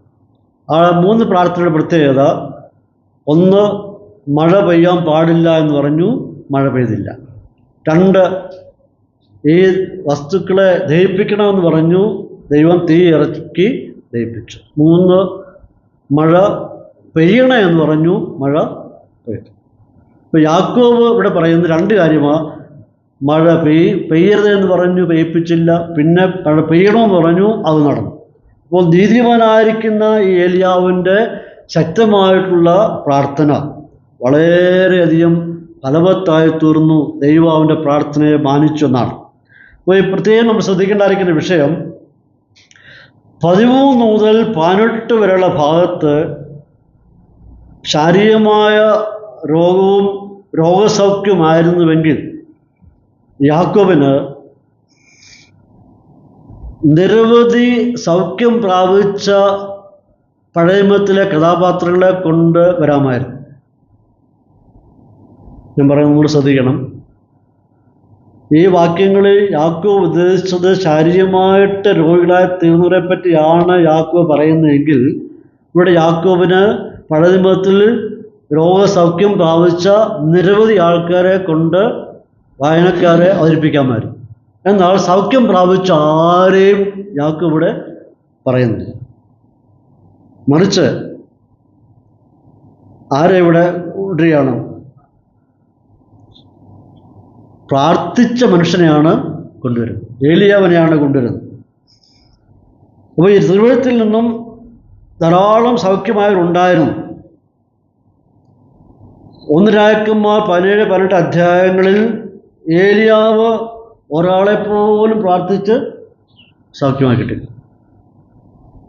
A: ആ 3 പ്രാർത്ഥനയുടെ പ്രത്യേകത, 1 മഴ പെയ്യാൻ പാടില്ല എന്ന് പറഞ്ഞു, മഴ പെയ്തില്ല. 2 ഈ വസ്തുക്കളെ ദഹിപ്പിക്കണമെന്ന് പറഞ്ഞു, ദൈവം തീ ഇറക്കി ദഹിപ്പിച്ചു. 3 മഴ പെയ്യണേ എന്ന് പറഞ്ഞു, മഴ പെയ്തു. ഇപ്പോൾ യാക്കോബ് ഇവിടെ പറയുന്ന 2 കാര്യമാണ്. മഴ പെയ്യരുത് എന്ന് പറഞ്ഞു, പെയ്യിപ്പിച്ചില്ല. പിന്നെ മഴ പെയ്യണമെന്ന് പറഞ്ഞു, അത് നടന്നു. അപ്പോൾ നീതിമാനായിരിക്കുന്ന ഈ ഏലിയാവിൻ്റെ ശക്തമായിട്ടുള്ള പ്രാർത്ഥന വളരെയധികം ഫലവത്തായി തീർന്നു. ദൈവം അവൻ്റെ പ്രാർത്ഥനയെ മാനിച്ചു എന്നാണ്. അപ്പോൾ ഈ പ്രത്യേകം നമ്മൾ ശ്രദ്ധിക്കേണ്ടായിരിക്കുന്ന വിഷയം, 13 മുതൽ 18 വരെയുള്ള ഭാഗത്ത് ശാരീരികമായ രോഗസൗഖ്യമായിരുന്നുവെങ്കിൽ യാക്കോബിന് നിരവധി സൗഖ്യം പ്രാപിച്ച പഴയ നിയമത്തിലെ കഥാപാത്രങ്ങളെ കൊണ്ട് വരാമായിരുന്നു. ഞാൻ പറയുന്നത് നമ്മൾ ശ്രദ്ധിക്കണം. ഈ വാക്യങ്ങളിൽ യാക്കോബ് ഉദ്ദേശിച്ചത് ശാരീരികമായിട്ട് രോഗികളായി തീർന്നവരെ പറ്റിയാണ് യാക്കോബ് പറയുന്നതെങ്കിൽ, ഇവിടെ യാക്കോബിന് പഴയ നിയമത്തിൽ രോഗസൗഖ്യം പ്രാപിച്ച നിരവധി ആൾക്കാരെ കൊണ്ട് വായനക്കാരെ അവതരിപ്പിക്കാമായിരുന്നു. എന്നാൽ സൗഖ്യം പ്രാപിച്ച ആരെയും യാക്കോബ് ഇവിടെ പറയുന്നില്ല. മറിച്ച് ആരെ ഇവിടെ ഇടുകയാണ്? പ്രാർത്ഥിച്ച മനുഷ്യനെയാണ് കൊണ്ടുവരുന്നത്. ഏലിയാവിനെയാണ് കൊണ്ടുവരുന്നത്. അപ്പോൾ ഈ തിരുവഴുത്തിൽ നിന്നും ധാരാളം സൗഖ്യമായവരുണ്ടായിരുന്നു. 1 രാജാക്കന്മാർ 17, 18 അധ്യായങ്ങളിൽ ഏലിയാവ് ഒരാളെപ്പോലും പ്രാർത്ഥിച്ച് സൗഖ്യമാക്കിയിട്ടില്ല.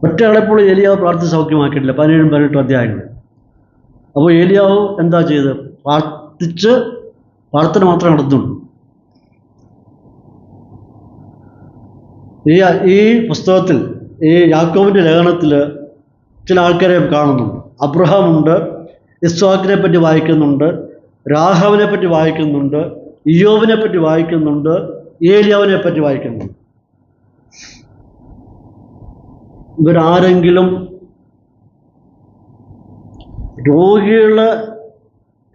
A: ഒറ്റയാളെപ്പോലും ഏലിയാവ് പ്രാർത്ഥിച്ച് സൗഖ്യമാക്കിയിട്ടില്ല 17, 18 അധ്യായങ്ങളിൽ. അപ്പോൾ ഏലിയാവ് എന്താ ചെയ്തത്? പ്രാർത്ഥന മാത്രമേ നടത്തുള്ളൂ. ഈ പുസ്തകത്തിൽ, ഈ യാക്കോബിൻ്റെ ലേഖനത്തിൽ ചില ആൾക്കാരെ കാണുന്നുണ്ട്. അബ്രഹാമുണ്ട്, ഇസ്ഹാക്കിനെ പറ്റി വായിക്കുന്നുണ്ട്, രാഹാബിനെ പറ്റി വായിക്കുന്നുണ്ട്, ഇയ്യോബിനെ പറ്റി വായിക്കുന്നുണ്ട്, ഏലിയാവിനെ പറ്റി വായിക്കുന്നുണ്ട്. ഇവരാരെങ്കിലും രോഗികളെ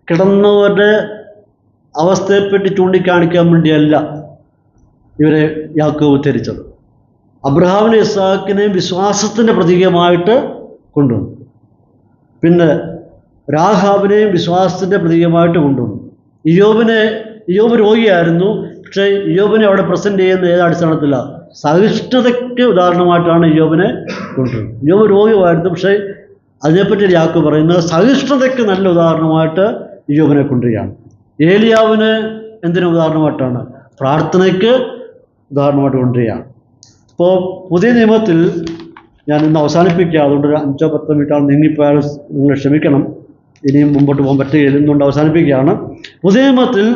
A: കിടന്നവരുടെ അവസ്ഥയെപ്പറ്റി ചൂണ്ടിക്കാണിക്കാൻ വേണ്ടിയല്ല ഇവരെ യാക്കോബ് ഉദ്ധരിച്ചത്. അബ്രഹാമിനെ ഇസ്ഹാക്കിനെയും വിശ്വാസത്തിൻ്റെ പ്രതീകമായിട്ട് കൊണ്ടുവന്നു. പിന്നെ രാഹാബിനെയും വിശ്വാസത്തിൻ്റെ പ്രതീകമായിട്ട് കൊണ്ടുവന്നു. ഇയ്യോബ് രോഗിയായിരുന്നു. പക്ഷേ ഇയ്യോബിനെ അവിടെ പ്രസൻറ്റ് ചെയ്യുന്ന ഏത് അടിസ്ഥാനത്തിലാണ്? സഹിഷ്ണുതയ്ക്ക് ഉദാഹരണമായിട്ടാണ് ഇയ്യോബിനെ കൊണ്ടുവരുന്നത്. ഇയ്യോബ് രോഗിയായിരുന്നു, പക്ഷേ അതിനെപ്പറ്റി യാക്കോബ് പറയുന്നത് സഹിഷ്ണുതയ്ക്ക് നല്ല ഉദാഹരണമായിട്ട് ഇയ്യോബിനെ കൊണ്ടുവരികയാണ്. ഏലിയാവിന് എന്തിനു ഉദാഹരണമായിട്ടാണ്? പ്രാർത്ഥനയ്ക്ക് ഉദാഹരണമായിട്ട് കൊണ്ടുവരികയാണ്. ഇപ്പോൾ പുതിയ നിയമത്തിൽ ഞാൻ ഇന്ന് അവസാനിപ്പിക്കുക, അതുകൊണ്ട് 5-10 മിനിറ്റാണ് നീങ്ങിപ്പോയാൽ നിങ്ങൾ ക്ഷമിക്കണം, ഇനിയും മുമ്പോട്ട് പോകാൻ പറ്റുകയില്ല, എന്നുകൊണ്ട് അവസാനിപ്പിക്കുകയാണ്. പുതിയ നിയമത്തിൽ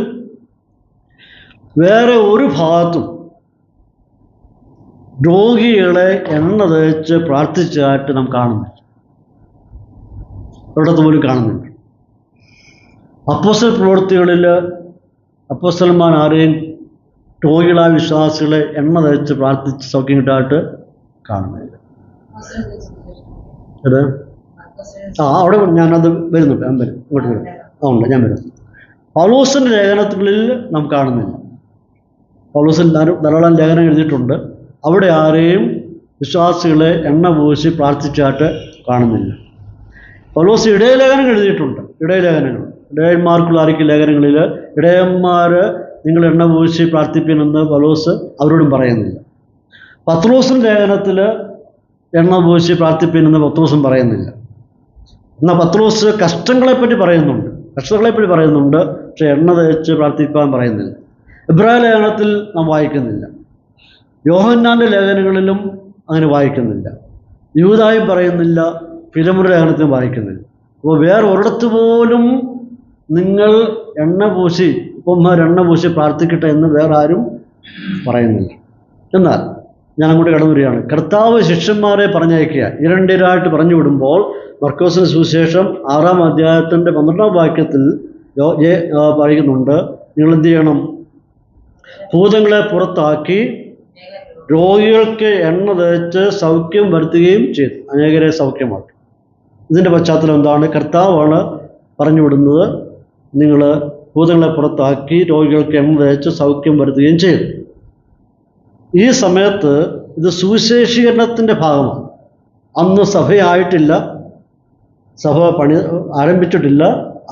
A: വേറെ ഒരു ഭാഗത്തും രോഗികളെ എണ്ണ തേച്ച് പ്രാർത്ഥിച്ചതായിട്ട് നാം കാണുന്നില്ല, ഒരിടത്ത് പോലും കാണുന്നില്ല. അപ്പോസ്തല പ്രവൃത്തികളിൽ അപ്പോസ്തലന്മാർ ആരെയും രോഗികളായ വിശ്വാസികളെ എണ്ണ തേച്ച് പ്രാർത്ഥിച്ച് സൗഖ്യം കിട്ടാനായിട്ട് കാണുന്നില്ല. അത് അവിടെ ഞാനത് വരുന്നുണ്ട്, ഞാൻ വരും, ഇങ്ങോട്ട് വരും. ഉണ്ട്, ഞാൻ വരും. പൗലോസിൻ്റെ ലേഖനങ്ങളിൽ നാം കാണുന്നില്ല. പൗലോസിൽ ധാരാളം ലേഖനം എഴുതിയിട്ടുണ്ട്. അവിടെ ആരെയും വിശ്വാസികളെ എണ്ണ പൂശി പ്രാർത്ഥിച്ചായിട്ട് കാണുന്നില്ല. പൗലോസ് ഇടയലേഖനങ്ങൾ എഴുതിയിട്ടുണ്ട്. ഇടയന്മാർക്കുള്ള ആയിരിക്കും ലേഖനങ്ങളിൽ ഇടയന്മാർ നിങ്ങൾ എണ്ണ പൂശി പ്രാർത്ഥിപ്പിനെന്ന് പൗലോസ് അവരോടും പറയുന്നില്ല. പത്രോസിൻ്റെ ലേഖനത്തിൽ എണ്ണ പൂശി പ്രാർത്ഥിപ്പിനെന്ന് പത്രോസും പറയുന്നില്ല. എന്നാൽ പത്രോസ് കഷ്ടങ്ങളെപ്പറ്റി പറയുന്നുണ്ട്. കഷ്ടതകളെപ്പറ്റി പറയുന്നുണ്ട്, പക്ഷെ എണ്ണ തേച്ച് പ്രാർത്ഥിക്കാൻ പറയുന്നില്ല. എബ്രായ ലേഖനത്തിൽ നാം വായിക്കുന്നില്ല, യോഹന്നാൻ്റെ ലേഖനങ്ങളിലും അങ്ങനെ വായിക്കുന്നില്ല, യൂദായും പറയുന്നില്ല, ഫിലമോന്റെ ലേഖനത്തിലും വായിക്കുന്നില്ല. അപ്പോൾ വേറെ ഒരിടത്ത് പോലും നിങ്ങൾ എണ്ണ പൂശി ഉപ്പന്മാർ എണ്ണ പൂശി പ്രാർത്ഥിക്കട്ടെ എന്ന് വേറെ ആരും പറയുന്നില്ല. എന്നാൽ ഞാൻ അങ്ങോട്ട് കടന്നു വരികയാണ്. കർത്താവ് ശിഷ്യന്മാരെ പറഞ്ഞയക്കുക, ഇരണ്ടിരായിട്ട് പറഞ്ഞു വിടുമ്പോൾ മർക്കോസിന് സുവിശേഷം 6-ാം അധ്യായത്തിൻ്റെ 12-ാം വാക്യത്തിൽ പറയുന്നുണ്ട്, നിങ്ങൾ എന്ത് ചെയ്യണം? ഭൂതങ്ങളെ പുറത്താക്കി രോഗികൾക്ക് എണ്ണ തേച്ച് സൗഖ്യം വരുത്തുകയും ചെയ്തു, അനേകരെ സൗഖ്യമാക്കി. ഇതിൻ്റെ പശ്ചാത്തലം എന്താണ്? കർത്താവാണ് പറഞ്ഞു വിടുന്നത്, നിങ്ങൾ ഭൂതങ്ങളെ പുറത്താക്കി രോഗികൾക്ക് എണ്ണ തേച്ച് സൗഖ്യം വരുത്തുകയും ചെയ്തു. ഈ സമയത്ത് ഇത് സുവിശേഷീകരണത്തിൻ്റെ ഭാഗമാണ്. അന്ന് സഭയായിട്ടില്ല, സഭ ആരംഭിച്ചിട്ടില്ല.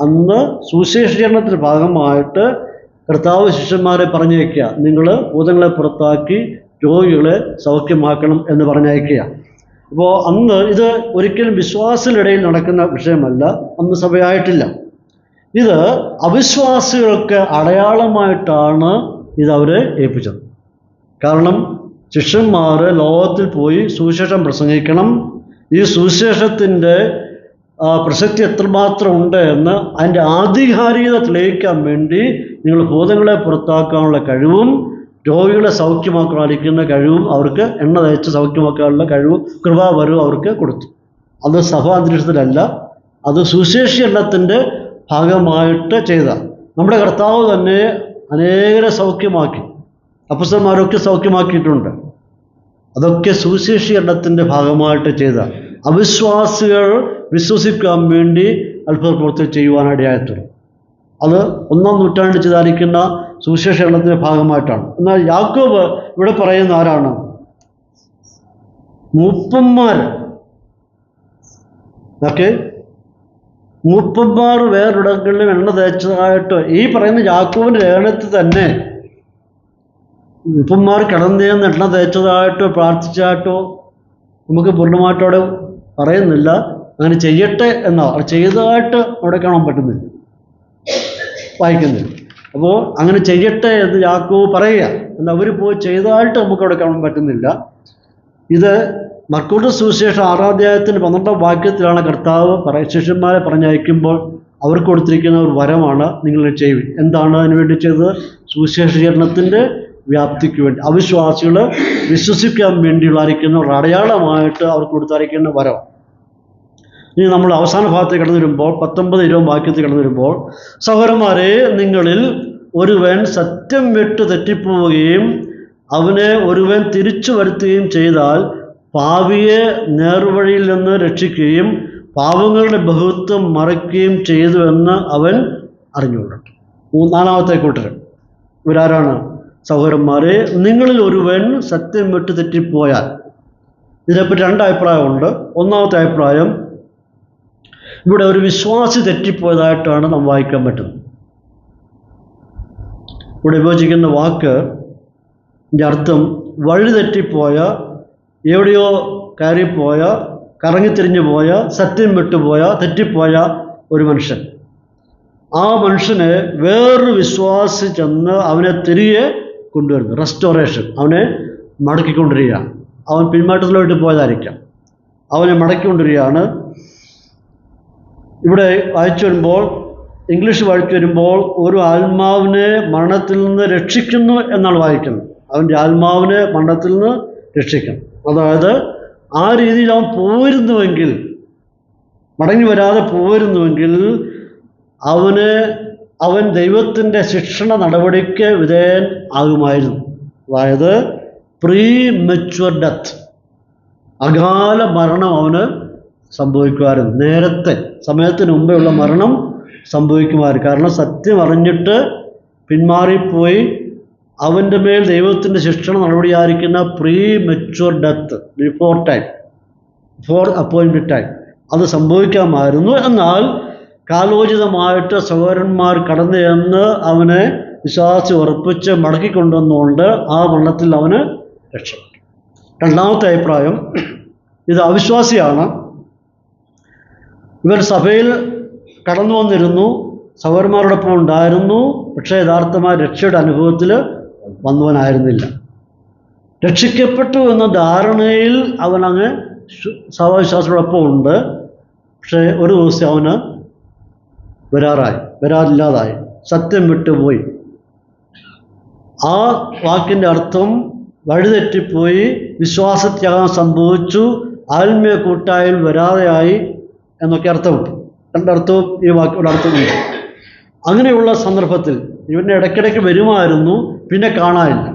A: അന്ന് സുവിശേഷീകരണത്തിൻ്റെ ഭാഗമായിട്ട് കർത്താവ് ശിഷ്യന്മാരെ പറഞ്ഞയക്കുക, നിങ്ങൾ ഭൂതങ്ങളെ പുറത്താക്കി രോഗികളെ സൗഖ്യമാക്കണം എന്ന് പറഞ്ഞയക്കുക. അപ്പോൾ അന്ന് ഇത് ഒരിക്കലും വിശ്വാസികളിടയിൽ നടക്കുന്ന വിഷയമല്ല, അന്ന് സഭയായിട്ടില്ല. ഇത് അവിശ്വാസികൾക്ക് അടയാളമായിട്ടാണ് ഇത് അവരെ ഏൽപ്പിച്ചത്. കാരണം ശിഷ്യന്മാർ ലോകത്തിൽ പോയി സുവിശേഷം പ്രസംഗിക്കണം, ഈ സുവിശേഷത്തിൻ്റെ പ്രസക്തി എത്രമാത്രം ഉണ്ട് എന്ന് അതിൻ്റെ ആധികാരികത തെളിയിക്കാൻ വേണ്ടി നിങ്ങൾ ഭൂതങ്ങളെ പുറത്താക്കാനുള്ള കഴിവും രോഗികളെ സൗഖ്യമാക്കാതിരിക്കുന്ന കഴിവും അവർക്ക് എണ്ണ തേച്ച് സൗഖ്യമാക്കാനുള്ള കഴിവും കൃപാവരവും അവർക്ക് കൊടുത്തു. അത് സഭാ അന്തരീക്ഷത്തിലല്ല, അത് സുവിശേഷീകരണത്തിൻ്റെ ഭാഗമായിട്ട് ചെയ്ത നമ്മുടെ കർത്താവ് തന്നെ അനേകരെ സൗഖ്യമാക്കി, അപ്പോസ്തലന്മാരൊക്കെ സൗഖ്യമാക്കിയിട്ടുണ്ട്. അതൊക്കെ സുവിശേഷീകരണത്തിൻ്റെ ഭാഗമായിട്ട് ചെയ്ത അവിശ്വാസികൾ വിശ്വസിക്കാൻ വേണ്ടി അത്ഭുത പ്രവൃത്തി ചെയ്യുവാനിടയായിട്ടുണ്ട്. അത് 1-ാം നൂറ്റാണ്ടിൽ ചെയ്തായിരിക്കുന്ന സുവിശേഷീകരണത്തിൻ്റെ ഭാഗമായിട്ടാണ്. എന്നാൽ യാക്കോബ് ഇവിടെ പറയുന്ന ആരാണ്? മൂപ്പന്മാർ. ഓക്കെ, മൂപ്പന്മാർ വേറൊരിടങ്ങളിലും എണ്ണ തേച്ചതായിട്ട് ഈ പറയുന്ന യാക്കോബിൻ്റെ ലേഖനത്തിൽ തന്നെ മൂപ്പന്മാർ കിടന്നേന്ന് എണ്ണ തേച്ചതായിട്ടോ പ്രാർത്ഥിച്ചായിട്ടോ നമുക്ക് പൂർണ്ണമായിട്ടോടെ പറയുന്നില്ല. അങ്ങനെ ചെയ്യട്ടെ എന്നാ, അത് ചെയ്തതായിട്ട് അവിടെ കാണാൻ പറ്റുന്നില്ല, വായിക്കുന്നില്ല. അപ്പോൾ അങ്ങനെ ചെയ്യട്ടെ എന്ന് യാക്കോബ് പറയുക, എന്നാൽ അവർ പോയി ചെയ്തതായിട്ട് നമുക്കവിടെ കാണാൻ പറ്റുന്നില്ല. ഇത് മർക്കോസ് സുവിശേഷം 6-ാം അധ്യായത്തിൻ്റെ 12-ാം വാക്യത്തിലാണ് കർത്താവ് ശിഷ്യന്മാരെ പറഞ്ഞയക്കുമ്പോൾ അവർക്ക് കൊടുത്തിരിക്കുന്ന ഒരു വരമാണ്, നിങ്ങൾ ചെയ്യുവിൻ. എന്താണ് അതിനു വേണ്ടി ചെയ്തത്? സുവിശേഷീകരണത്തിൻ്റെ വ്യാപ്തിക്ക് വേണ്ടി, അവിശ്വാസികൾ വിശ്വസിക്കാൻ വേണ്ടിയുള്ളായിരിക്കുന്ന ഒരു അടയാളമായിട്ട് അവർക്ക് കൊടുത്തായിരിക്കുന്ന വരം. ഇനി നമ്മൾ അവസാന ഭാഗത്തേക്ക് കടന്നു വരുമ്പോൾ 19-20 വാക്യത്തിൽ കടന്നു വരുമ്പോൾ, സഹോദരന്മാരെ, നിങ്ങളിൽ ഒരുവൻ സത്യം വിട്ട് തെറ്റിപ്പോവുകയും അവനെ ഒരുവൻ തിരിച്ചു വരുത്തുകയും ചെയ്താൽ പാപിയെ നേർവഴിയിൽ നിന്ന് രക്ഷിക്കുകയും പാപങ്ങളുടെ ബഹുത്വം മറയ്ക്കുകയും ചെയ്തു എന്ന് അവൻ അറിഞ്ഞുകൊള്ളട്ടെ. 4-ാമത്തെ കൂട്ടർ ഇവരാരാണ്? സഹോദരന്മാരെ, നിങ്ങളിൽ ഒരുവൻ സത്യം വിട്ട് തെറ്റിപ്പോയാൽ. ഇതിനെപ്പറ്റി 2 അഭിപ്രായമുണ്ട്. 1-ാമത്തെ അഭിപ്രായം, ഇവിടെ ഒരു വിശ്വാസി തെറ്റിപ്പോയതായിട്ടാണ് നാം വായിക്കാൻ പറ്റുന്നത്. ഇവിടെ ഉപയോഗിച്ചിരിക്കുന്ന വാക്ക് അർത്ഥം വഴി തെറ്റിപ്പോയ, എവിടെയോ കയറിപ്പോയ, കറങ്ങിത്തിരിഞ്ഞു പോയ, സത്യം വിട്ടുപോയ, തെറ്റിപ്പോയ ഒരു മനുഷ്യൻ. ആ മനുഷ്യനെ വേറൊരു വിശ്വാസി ചെന്ന് അവനെ തിരികെ കൊണ്ടുവരുന്നു, റെസ്റ്റോറേഷൻ. അവനെ മടക്കിക്കൊണ്ടിരിക്കുകയാണ്. അവൻ പിന്മാറ്റത്തിലോട്ട് പോയതായിരിക്കാം, അവനെ മടക്കിക്കൊണ്ടിരിക്കുകയാണ്. ഇവിടെ വായിച്ചു വരുമ്പോൾ, ഇംഗ്ലീഷ് വായിച്ചു വരുമ്പോൾ, ഒരു ആത്മാവിനെ മരണത്തിൽ നിന്ന് രക്ഷിക്കുന്നു എന്നാണ് വായിക്കുന്നത്. അവൻ്റെ ആത്മാവിനെ മരണത്തിൽ നിന്ന് രക്ഷിക്കണം. അതായത് ആ രീതിയിൽ അവൻ പോയിരുന്നുവെങ്കിൽ, മടങ്ങി വരാതെ പോയിരുന്നുവെങ്കിൽ അവൻ ദൈവത്തിൻ്റെ ശിക്ഷണ നടപടിക്ക് വിധേയൻ ആകുമായിരുന്നു. അതായത് പ്രീ മെച്വർ ഡെത്ത്, അകാല മരണം അവന് സംഭവിക്കുമായിരുന്നു. നേരത്തെ സമയത്തിന് മുമ്പേ ഉള്ള മരണം സംഭവിക്കുമായിരുന്നു. കാരണം സത്യം അറിഞ്ഞിട്ട് പിന്മാറിപ്പോയി അവൻ്റെ മേൽ ദൈവത്തിൻ്റെ ശിക്ഷണ നടപടിയായിരിക്കുന്ന premature death, before time, before appointed time, അത് സംഭവിക്കാമായിരുന്നു. എന്നാൽ കാലോചിതമായിട്ട് സഹോദരന്മാർ കടന്നു ചെന്ന് അവനെ വിശ്വാസി ഉറപ്പിച്ച് മടക്കിക്കൊണ്ടുവന്നുകൊണ്ട് ആ മരണത്തിൽ അവന് രക്ഷപ്പെട്ടു. 2-ാമത്തെ അഭിപ്രായം, ഇത് അവിശ്വാസിയാണ്. ഇവർ സഭയിൽ കടന്നു വന്നിരുന്നു, സഹോദരന്മാരോടൊപ്പം ഉണ്ടായിരുന്നു, പക്ഷേ യഥാർത്ഥമായ രക്ഷയുടെ അനുഭവത്തിൽ വന്നവനായിരുന്നില്ല. രക്ഷിക്കപ്പെട്ടു എന്ന ധാരണയിൽ അവനങ്ങ് സഹവിശ്വാസികളോടൊപ്പം ഉണ്ട്. പക്ഷേ ഒരു ദിവസം അവന് വരാറില്ലാതായി, സത്യം വിട്ടുപോയി. ആ വാക്കിൻ്റെ അർത്ഥം വഴിതെറ്റിപ്പോയി, വിശ്വാസത്യാഗം സംഭവിച്ചു, ആത്മീയ കൂട്ടായ്മയിൽ വരാതെയായി എന്നൊക്കെ അർത്ഥമുണ്ട്. രണ്ടർത്ഥവും ഈ വാക്കിയുടെ അർത്ഥമുണ്ട്. അങ്ങനെയുള്ള സന്ദർഭത്തിൽ ഇവൻ്റെ ഇടയ്ക്കിടയ്ക്ക് വരുമായിരുന്നു, പിന്നെ കാണാനില്ല.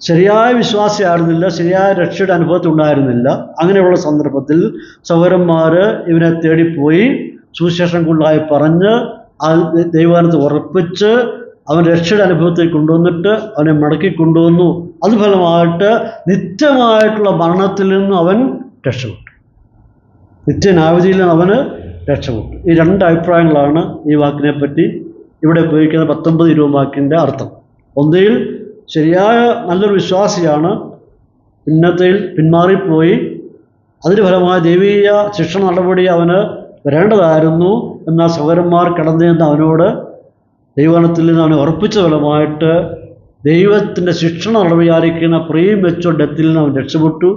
A: ശരിയായ വിശ്വാസിയായിരുന്നില്ല, ശരിയായ രക്ഷയുടെ അനുഭവത്തിൽ ഉണ്ടായിരുന്നില്ല. അങ്ങനെയുള്ള സന്ദർഭത്തിൽ സഹോദരന്മാർ ഇവനെ തേടിപ്പോയി സുവിശേഷം കൂടുതലായി പറഞ്ഞ് ദൈവവചനത്തെ ഉറപ്പിച്ച് അവൻ രക്ഷയുടെ അനുഭവത്തിൽ കൊണ്ടുവന്നിട്ട് അവനെ മടക്കി കൊണ്ടുവന്നു. അത് ഫലമായിട്ട് നിത്യമായിട്ടുള്ള മരണത്തിൽ നിന്ന് അവൻ രക്ഷപ്പെട്ടു, നിത്യനാവധിയിൽ നിന്ന് അവന് രക്ഷപ്പെട്ടു. ഈ രണ്ട് അഭിപ്രായങ്ങളാണ് ഈ വാക്കിനെ പറ്റി ഇവിടെ ഉപയോഗിക്കുന്ന 19-20 വാക്കിൻ്റെ അർത്ഥം. ഒന്നിൽ ശരിയായ നല്ലൊരു വിശ്വാസിയാണ്, പിന്നത്തിൽ പിന്മാറിപ്പോയി, അതിന് ഫലമായ ദൈവീയ ശിക്ഷണ നടപടി അവന് വരേണ്ടതായിരുന്നു. എന്നാൽ സഹോദരന്മാർ കടന്നു ചെന്ന് അവനോട് ദൈവവചനത്തിൽ നിന്ന് അവനെ ഉറപ്പിച്ച ഫലമായിട്ട് ദൈവത്തിൻ്റെ ശിക്ഷണ നടപടിയായിരിക്കുന്ന പ്രീ മെച്ചുവർ ഡെത്തിൽ നിന്ന് അവൻ രക്ഷപ്പെട്ടു.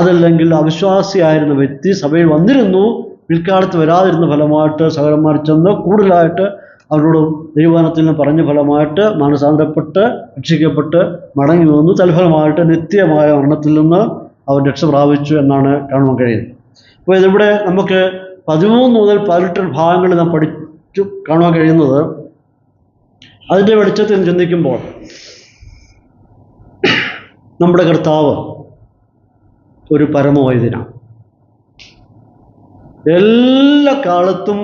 A: അതല്ലെങ്കിൽ അവിശ്വാസിയായിരുന്ന വ്യക്തി സഭയിൽ വന്നിരുന്നു, പിൽക്കാലത്ത് വരാതിരുന്ന ഫലമായിട്ട് സഹോദരന്മാർ ചെന്ന് കൂടുതലായിട്ട് അവരോട് ദൈവവചനത്തിൽ നിന്ന് പറഞ്ഞ ഫലമായിട്ട് മാനസാന്തരപ്പെട്ട് രക്ഷിക്കപ്പെട്ട് മടങ്ങി വന്നു. തൽഫലമായിട്ട് നിത്യമായ മരണത്തിൽ നിന്ന് അവൻ രക്ഷ പ്രാപിച്ചു എന്നാണ് കാണുവാൻ കഴിയുന്നത്. അപ്പോൾ ഇതിവിടെ നമുക്ക് 13 മുതൽ 18 ഭാഗങ്ങളിൽ നാം പഠിച്ചു കാണുവാൻ കഴിയുന്നത്, അതിൻ്റെ വെളിച്ചത്തിൽ ചിന്തിക്കുമ്പോൾ നമ്മുടെ കർത്താവ് ഒരു പരമവൈദ്യനാണ്. എല്ലാ കാലത്തും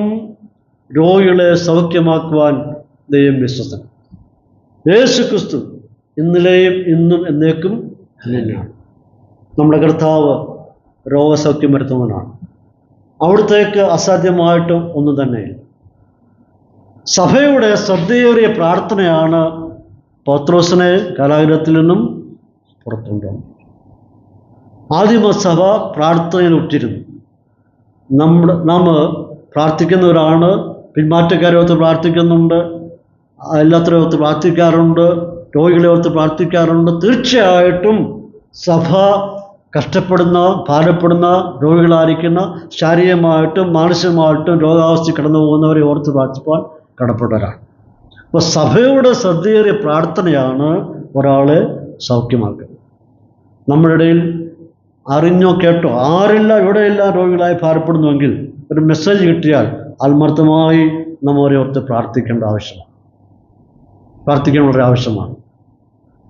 A: രോഗികളെ സൗഖ്യമാക്കുവാൻ ദൈവം വിശ്വസ്തൻ. യേശുക്രിസ്തു ഇന്നലെയും ഇന്നും എന്നേക്കും തന്നെയാണ്. നമ്മുടെ കർത്താവ് രോഗസൗഖ്യം വരുത്തുന്നവനാണ്. അവിടുത്തേക്ക് അസാധ്യമായിട്ട് ഒന്നും തന്നെയില്ല. സഭയുടെ ശ്രദ്ധയേറിയ പ്രാർത്ഥനയാണ് പത്രോസിനെ കാരാഗൃഹത്തിൽ നിന്നും പുറത്തുകൊണ്ടുവന്നത്. ആദിമസഭ പ്രാർത്ഥനയിൽ ഉറ്റിരുന്നു. നാം പ്രാർത്ഥിക്കുന്നവരാണ്, പിന്മാറ്റക്കാരെ ഓർത്ത് പ്രാർത്ഥിക്കുന്നുണ്ട്, എല്ലാത്തരെ ഓർത്ത് പ്രാർത്ഥിക്കാറുണ്ട്, രോഗികളെ ഓർത്ത് പ്രാർത്ഥിക്കാറുണ്ട്. തീർച്ചയായിട്ടും സഭ കഷ്ടപ്പെടുന്ന, ഭാരപ്പെടുന്ന, രോഗികളായിരിക്കുന്ന, ശാരീരികമായിട്ടും മാനസികമായിട്ടും രോഗാവസ്ഥ കടന്നു പോകുന്നവരെ ഓർത്ത് പ്രാർത്ഥിപ്പാൻ കടപ്പെട്ടവരാണ്. അപ്പോൾ സഭയുടെ ശ്രദ്ധയേറിയ പ്രാർത്ഥനയാണ് ഒരാളെ സൗഖ്യമാക്കുന്നത്. നമ്മുടെ ഇടയിൽ അറിഞ്ഞോ കേട്ടോ ആരെല്ലാം ഇവിടെയെല്ലാം രോഗികളായി ഭാരപ്പെടുന്നുവെങ്കിൽ ഒരു മെസ്സേജ് കിട്ടിയാൽ ആത്മാർത്ഥമായി നമ്മോരെ ഓർത്ത് പ്രാർത്ഥിക്കേണ്ട ആവശ്യമാണ്, പ്രാർത്ഥിക്കേണ്ട വളരെ ആവശ്യമാണ്.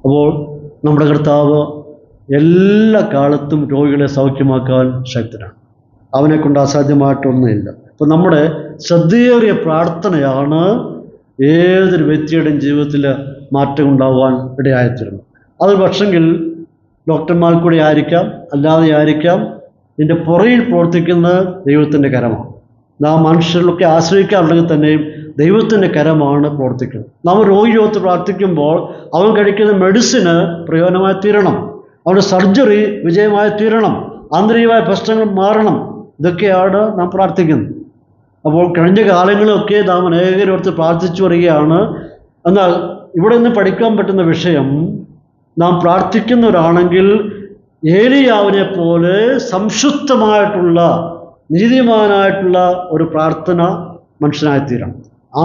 A: അപ്പോൾ നമ്മുടെ കർത്താവ് എല്ലാ കാലത്തും രോഗികളെ സൗഖ്യമാക്കാൻ ശക്തനാണ്. അവനെക്കൊണ്ട് അസാധ്യമായിട്ടൊന്നുമില്ല. അപ്പോൾ നമ്മുടെ ശ്രദ്ധയേറിയ പ്രാർത്ഥനയാണ് ഏതൊരു വ്യക്തിയുടെയും ജീവിതത്തിൽ മാറ്റം ഉണ്ടാകുവാൻ ഇടയായിത്തീരുന്നത്. അത് പക്ഷെങ്കിൽ ഡോക്ടർമാർക്കൂടെ ആയിരിക്കാം, അല്ലാതെ ആയിരിക്കാം. ഇതിൻ്റെ പുറകിൽ പ്രവർത്തിക്കുന്നത് ദൈവത്തിൻ്റെ കരമാണ്. നാം മനുഷ്യരിലൊക്കെ ആശ്രയിക്കാറുണ്ടെങ്കിൽ തന്നെയും ദൈവത്തിൻ്റെ കരമാണ് പ്രവർത്തിക്കുന്നത്. നാം രോഗിയോത്ത് പ്രാർത്ഥിക്കുമ്പോൾ അവൻ കഴിക്കുന്ന മെഡിസിന് പ്രയോജനമായി തീരണം, അവൻ്റെ സർജറി വിജയമായി തീരണം, ആന്തരികമായ പ്രശ്നങ്ങൾ മാറണം. ഇതൊക്കെയാണ് നാം പ്രാർത്ഥിക്കുന്നത്. അപ്പോൾ കഴിഞ്ഞ കാലങ്ങളിലൊക്കെ നാം അനേകരോർത്ത് പ്രാർത്ഥിച്ചു വരികയാണ്. എന്നാൽ ഇവിടെ നിന്ന് പഠിക്കാൻ പറ്റുന്ന വിഷയം, നാം പ്രാർത്ഥിക്കുന്നവരാണെങ്കിൽ ഏലിയാവിനെ പോലെ സംശുദ്ധമായിട്ടുള്ള നീതിമാനായിട്ടുള്ള ഒരു പ്രാർത്ഥന മനുഷ്യനായിത്തീരണം.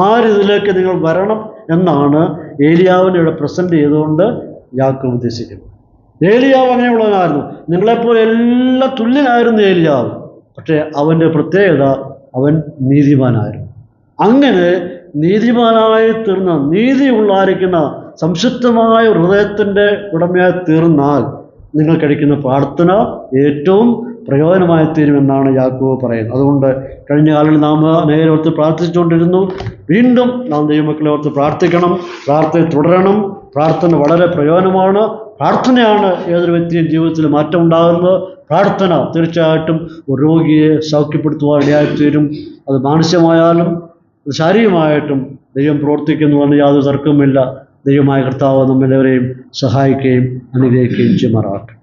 A: ആരിതിലേക്ക് നിങ്ങൾ വരണം എന്നാണ് ഏലിയാവിനെ ഇവിടെ പ്രസൻറ്റ് ചെയ്തുകൊണ്ട് യാക്കോബ് ഉദ്ദേശിക്കുന്നത്. ഏലിയാവ് അങ്ങനെയുള്ളവനായിരുന്നു. നിങ്ങളെപ്പോലെ എല്ലാം തുല്യനായിരുന്നു ഏലിയാവ്. പക്ഷേ അവൻ്റെ പ്രത്യേകത, അവൻ നീതിമാനായിരുന്നു. അങ്ങനെ നീതിമാനായി തീർന്ന, നീതിയുള്ളായിരിക്കുന്ന സംശുദ്ധമായ ഹൃദയത്തിൻ്റെ ഉടമയായി തീർന്നാൽ നിങ്ങൾ കഴിക്കുന്ന പ്രാർത്ഥന ഏറ്റവും പ്രയോജനമായി തീരുമെന്നാണ് യാക്കോബ് പറയുന്നത്. അതുകൊണ്ട് കഴിഞ്ഞ കാലങ്ങളിൽ നാം അനേകരോർത്ത് പ്രാർത്ഥിച്ചുകൊണ്ടിരുന്നു. വീണ്ടും നാം ദൈവമക്കളെ ഓർത്ത് പ്രാർത്ഥിക്കണം, പ്രാർത്ഥന തുടരണം. പ്രാർത്ഥന വളരെ പ്രയോജനമാണ്. പ്രാർത്ഥനയാണ് ഏതൊരു വ്യക്തിയും ജീവിതത്തിൽ മാറ്റം ഉണ്ടാകുന്നത്. പ്രാർത്ഥന തീർച്ചയായിട്ടും ഒരു രോഗിയെ സൗഖ്യപ്പെടുത്തുവാൻ ഇടയായിത്തീരും. അത് മാനസികമായാലും ശാരീരികമായിട്ടും ദൈവം പ്രവർത്തിക്കുന്നുവെന്ന് യാതൊരു തർക്കവുമില്ല. ദൈവമായ കർത്താവ് നമ്മളെവരെയും സഹായിക്കുകയും അനുഗ്രഹിക്കുകയും ചെയ്യുമാറാകട്ടെ.